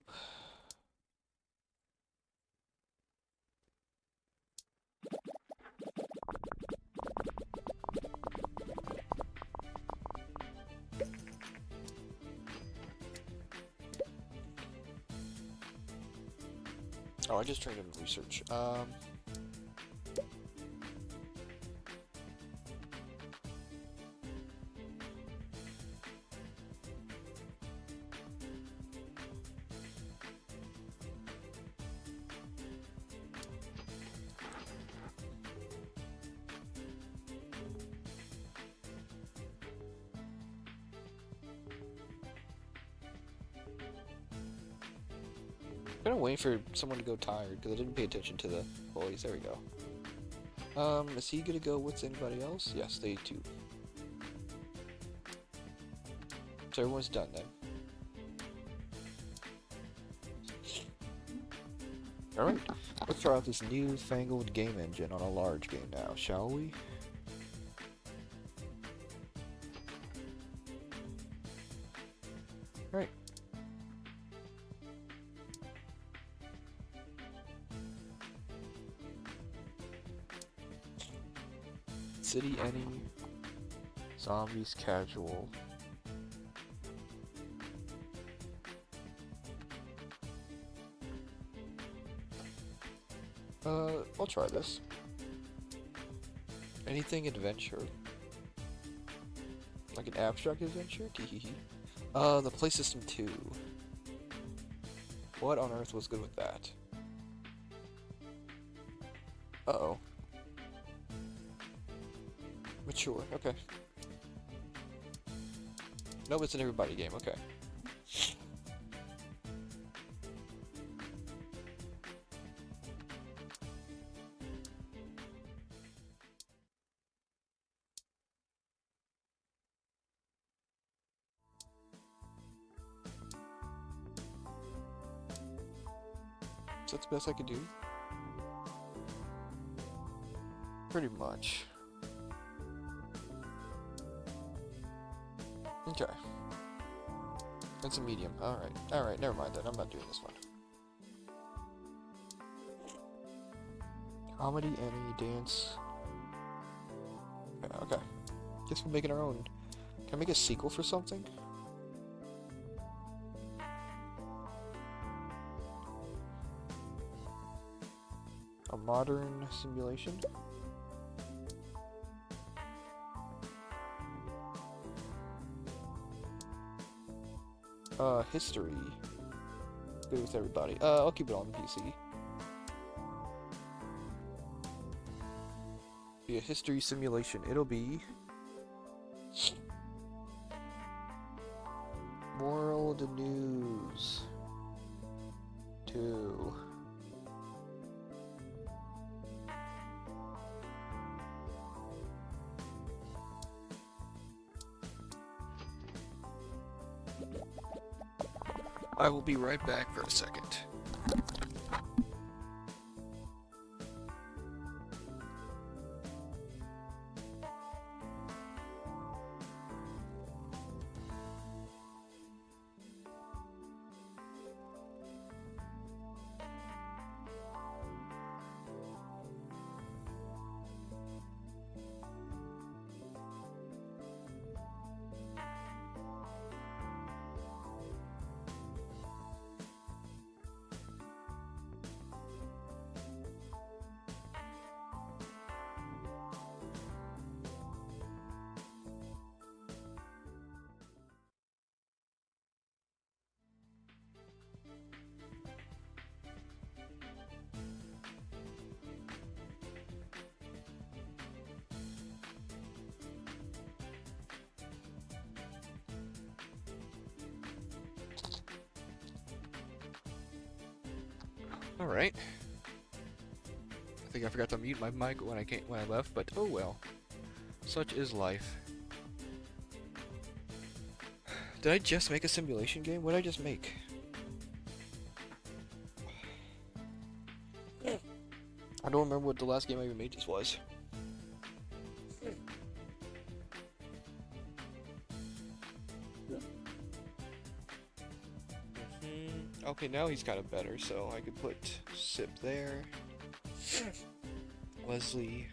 [SPEAKER 1] Oh, I just trained him in research. Kind of waiting for someone to go tired because I didn't pay attention to the boys. There we go. Is he gonna go with anybody else? Yes, they too. So everyone's done then. Alright, let's try out this newfangled game engine on a large game now, shall we? Alright. City any, zombies casual. I'll try this. Anything adventure. Like an abstract adventure? Teehee. The Play System 2. What on earth was good with that? Uh-oh. Mature, okay. Nope, it's an everybody game, okay. So that's the best I could do? Pretty much. Okay. It's a medium. Alright. Alright, never mind then. I'm not doing this one. Comedy, any, dance. Yeah, okay. Guess we're making our own. Can I make a sequel for something? A modern simulation? History. Good with everybody. I'll keep it on the PC. Be a history simulation. It'll be World News 2. I will be right back for a second. Alright. I think I forgot to mute my mic when I left, but oh well. Such is life. Did I just make a simulation game? What did I just make? I don't remember what the last game I even made just was. Okay, now he's kind of better, so I could put Sip there. Leslie.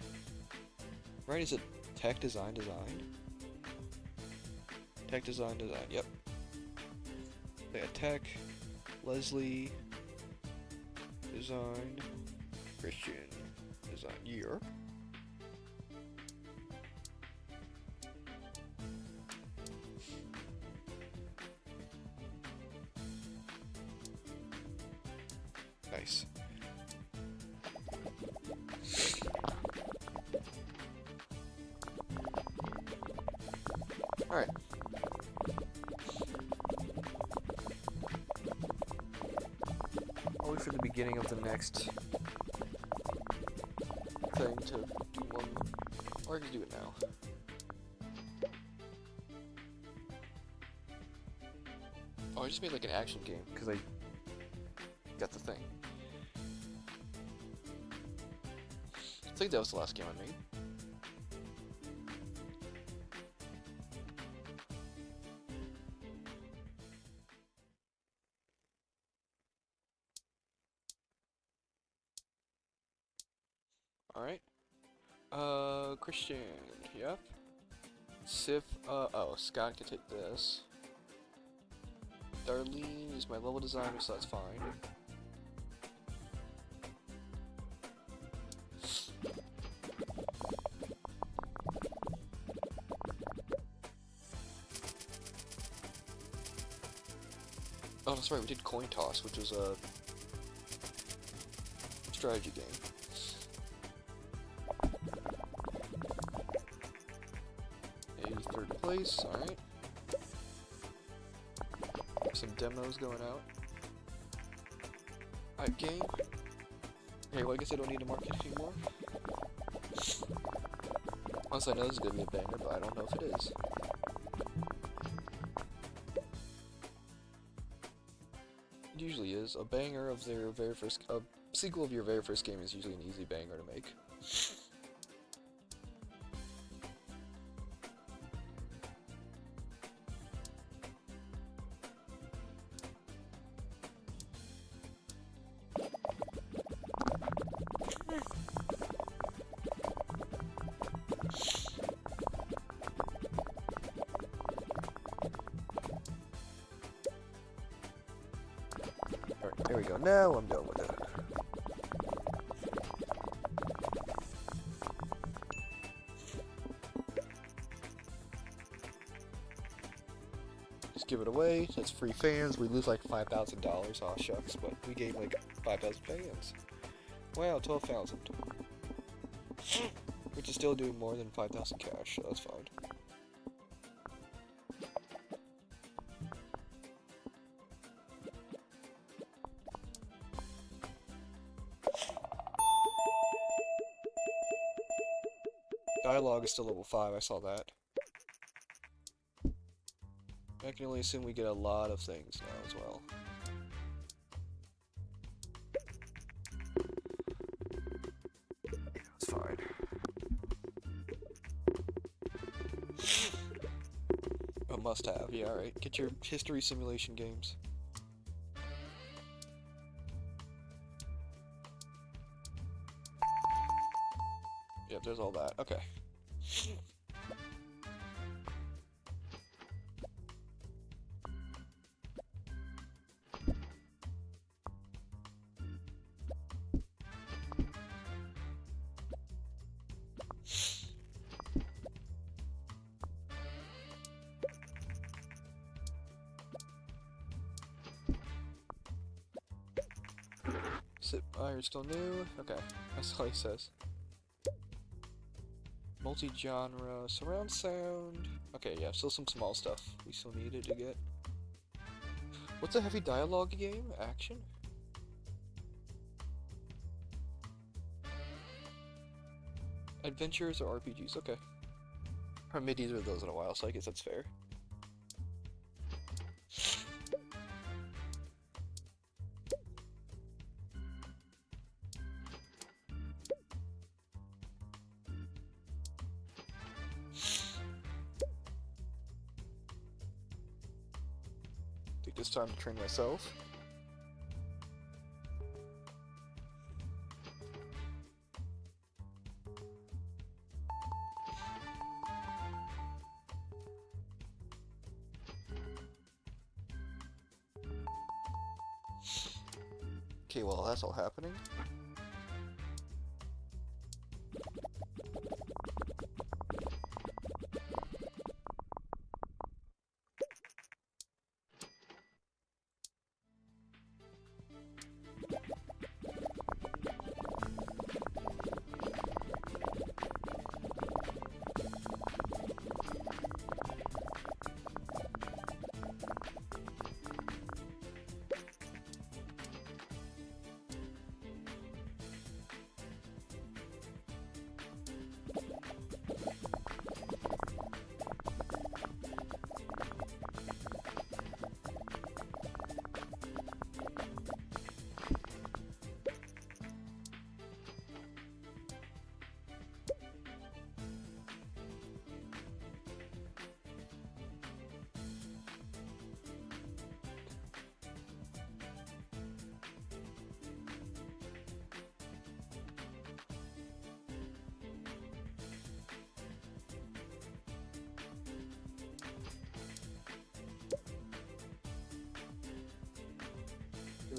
[SPEAKER 1] Right, is it Tech Design? Tech Design, yep. They got Tech, Leslie, Design, Christian, Design, Europe. Nice. Alright. for the beginning of the next thing to do one, or I can do it now. Oh, I just made like an action game because I got the thing. I think that was the last game I made. Alright. Christian, yep. Sif, oh, Scott can take this. Darlene is my level designer, so that's fine. Oh, that's right, we did Coin Toss, which was a strategy game. Third place, alright. Some demos going out. Alright, game. Okay, well I guess I don't need to market anymore. Once I know this is gonna be a banger, but I don't know if it is. It usually is. A banger of their very first, a sequel of your very first game is usually an easy banger to make. Alright, there we go. Now I'm done with it. Just give it away. That's free fans. We lose like $5,000. Aw, shucks, but we gained like 5,000 fans. Wow, 12,000. Which is still doing more than 5,000 cash, so that's fine. Dialogue is still level 5, I saw that. I can only assume we get a lot of things now as well. That's fine. A must have, yeah, alright. Get your history simulation games. Yep, there's all that. Okay. You're still new? Okay, that's all he says. Multi-genre, surround sound. Okay, yeah, still some small stuff we still needed to get. What's a heavy dialogue game? Action? Adventures or RPGs? Okay. I haven't made either of those in a while, so I guess that's fair. It's time to train myself. Okay, well that's all happening.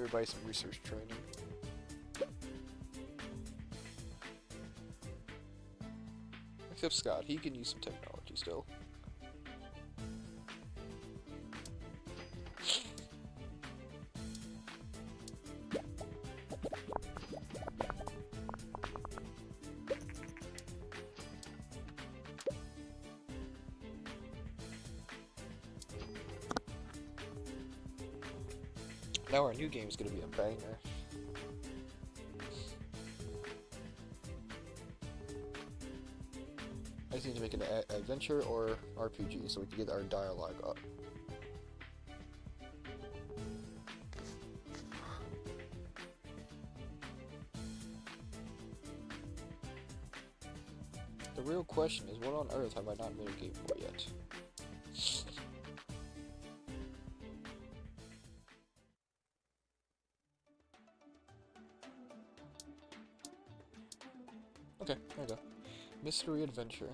[SPEAKER 1] everybody some research training. Except Scott, he can use some technology still. Now our new game is gonna be a banger. I just need to make an adventure or RPG so we can get our dialogue up. The real question is, what on earth have I not made a game for yet? Okay, there we go. Mystery Adventure.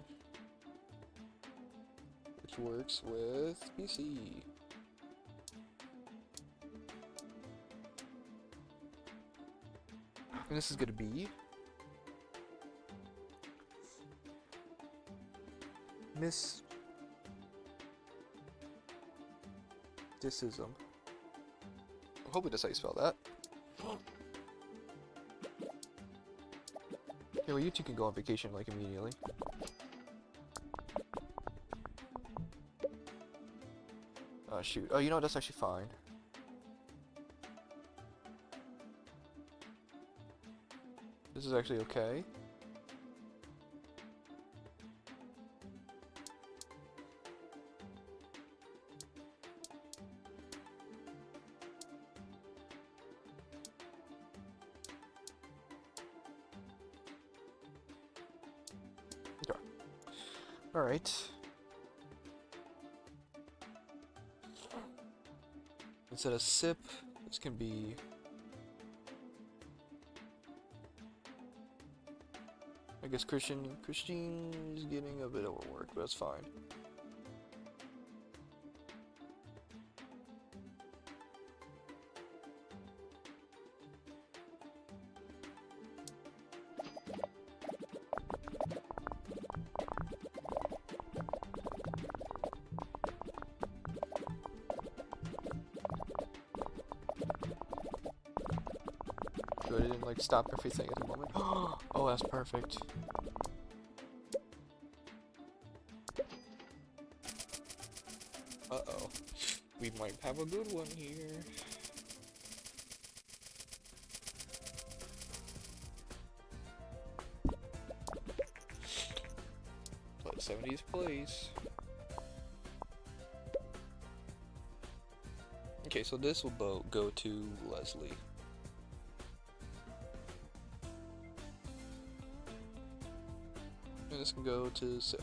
[SPEAKER 1] Which works with PC. And this is gonna be Mysticism. I'm hoping that's how you spell that. Okay, well, you two can go on vacation, like, immediately. Oh, shoot. Oh, you know what? That's actually fine. This is actually okay. Okay. Alright. Instead of sip, this can be... I guess Christian is getting a bit overworked, but that's fine. Good, I didn't like stop everything at the moment. Oh, that's perfect. Uh-oh. We might have a good one here. Play 70th place. Okay, so this will go to Leslie. And this can go to Sip.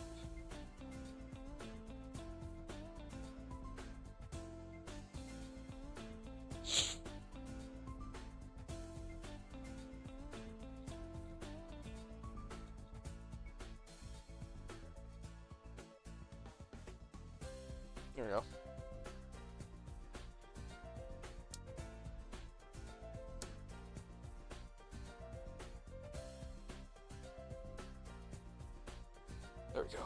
[SPEAKER 1] There we go. There we go.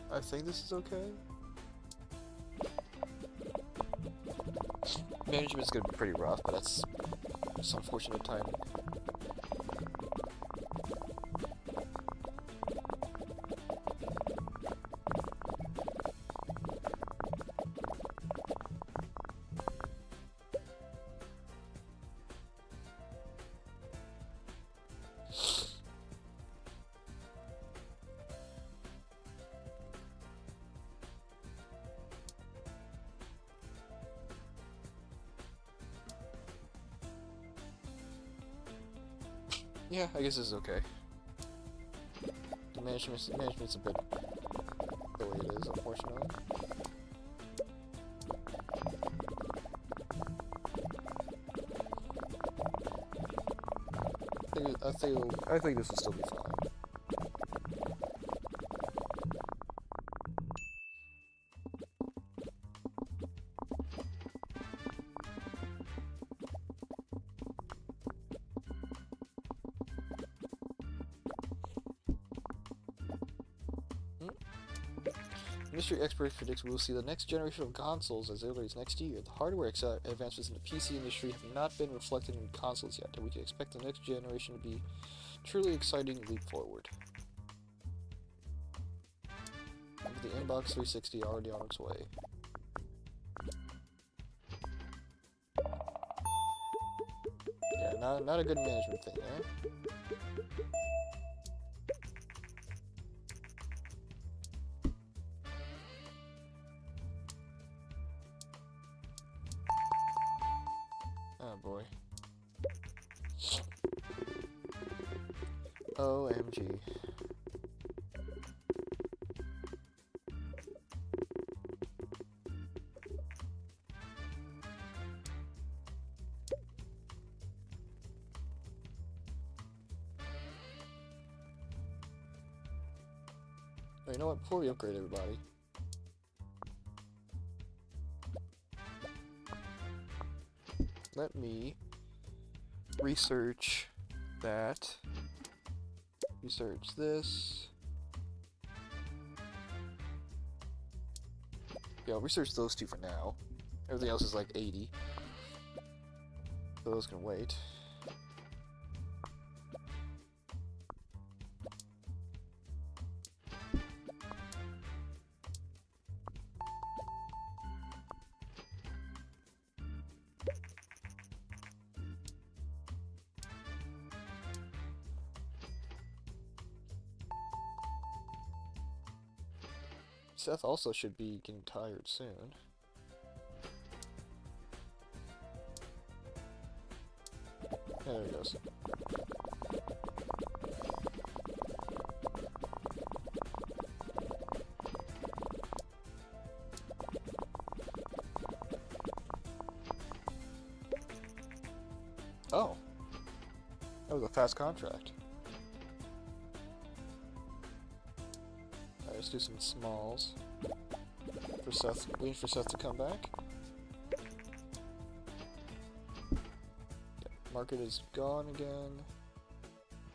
[SPEAKER 1] I think this is okay. Management's gonna be pretty rough, but that's just unfortunate timing. Yeah, I guess this is okay. The management's a bit the way it is, unfortunately. I think this will still be fine. Industry experts predict we will see the next generation of consoles as early as next year. The hardware advancements in the PC industry have not been reflected in consoles yet, and we can expect the next generation to be truly exciting leap forward. With the Inbox 360 already on its way. Yeah, not a good management thing, eh? Oh boy. OMG. Oh, you know what? Before we upgrade everybody, let me research that. Research this. Yeah, I'll research those two for now. Everything else is like 80. So those can wait. Seth also should be getting tired soon. There he goes. Oh. That was a fast contract. Alright, let's do some smalls. For Seth, waiting for Seth to come back. Market is gone again.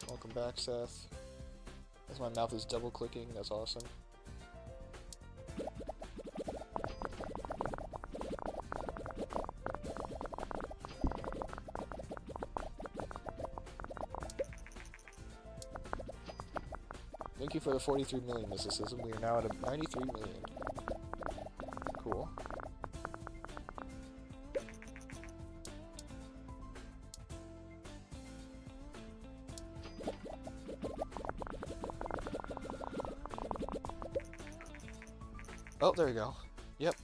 [SPEAKER 1] Welcome back, Seth. As my mouth is double clicking, that's awesome. Thank you for the 43 million mysticism. We are now at 93 million. Cool. Oh, there you go. Yep.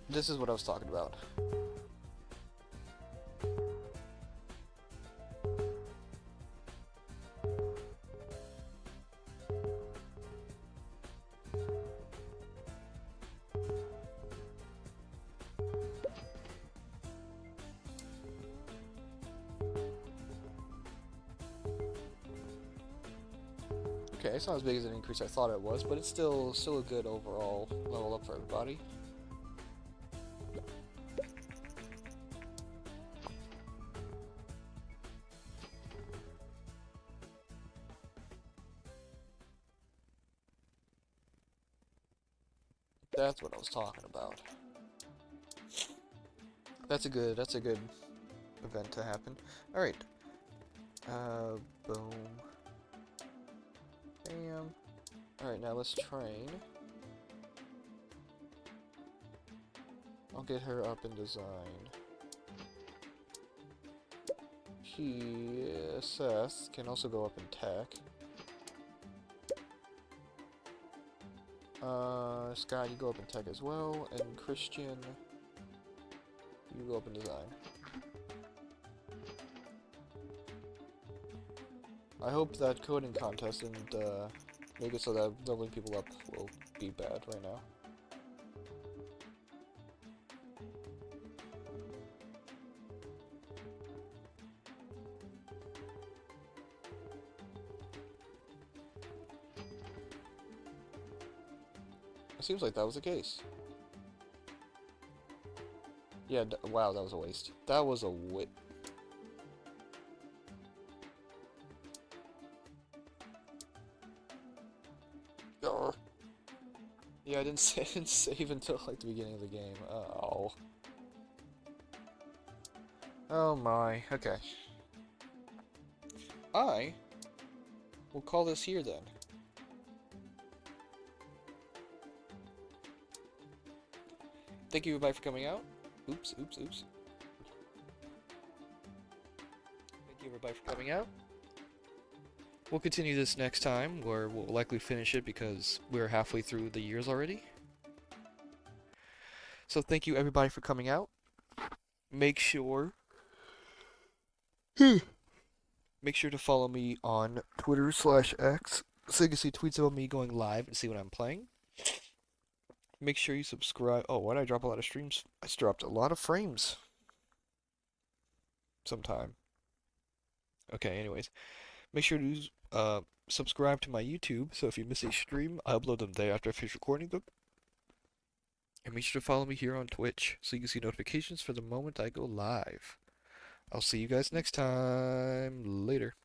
[SPEAKER 1] This is what I was talking about. Okay, it's not as big as an increase I thought it was, but it's still a good overall level up for everybody. That's what I was talking about. That's a good event to happen. All right. Boom. Bam. Alright, now let's train. I'll get her up in design. Seth can also go up in tech. Scott, you go up in tech as well, and Christian, you go up in design. I hope that coding contest and make it so that leveling people up will be bad right now. It seems like that was the case. Yeah, wow, that was a waste. That was a waste. Yeah, I didn't I didn't save until like the beginning of the game. Oh. Oh my. Okay. I will call this here then. Thank you everybody for coming out. Oops, oops, oops. Thank you everybody for coming out. We'll continue this next time, where we'll likely finish it because we're halfway through the years already. So thank you everybody for coming out. Make sure make sure to follow me on Twitter/X so you can see tweets about me going live and see what I'm playing. Make sure you subscribe. Oh, why did I drop a lot of streams? I dropped a lot of frames. Sometime. Okay, anyways. Make sure to subscribe to my YouTube, so if you miss a stream, I upload them there after I finish recording them. And make sure to follow me here on Twitch, so you can see notifications for the moment I go live. I'll see you guys next time. Later.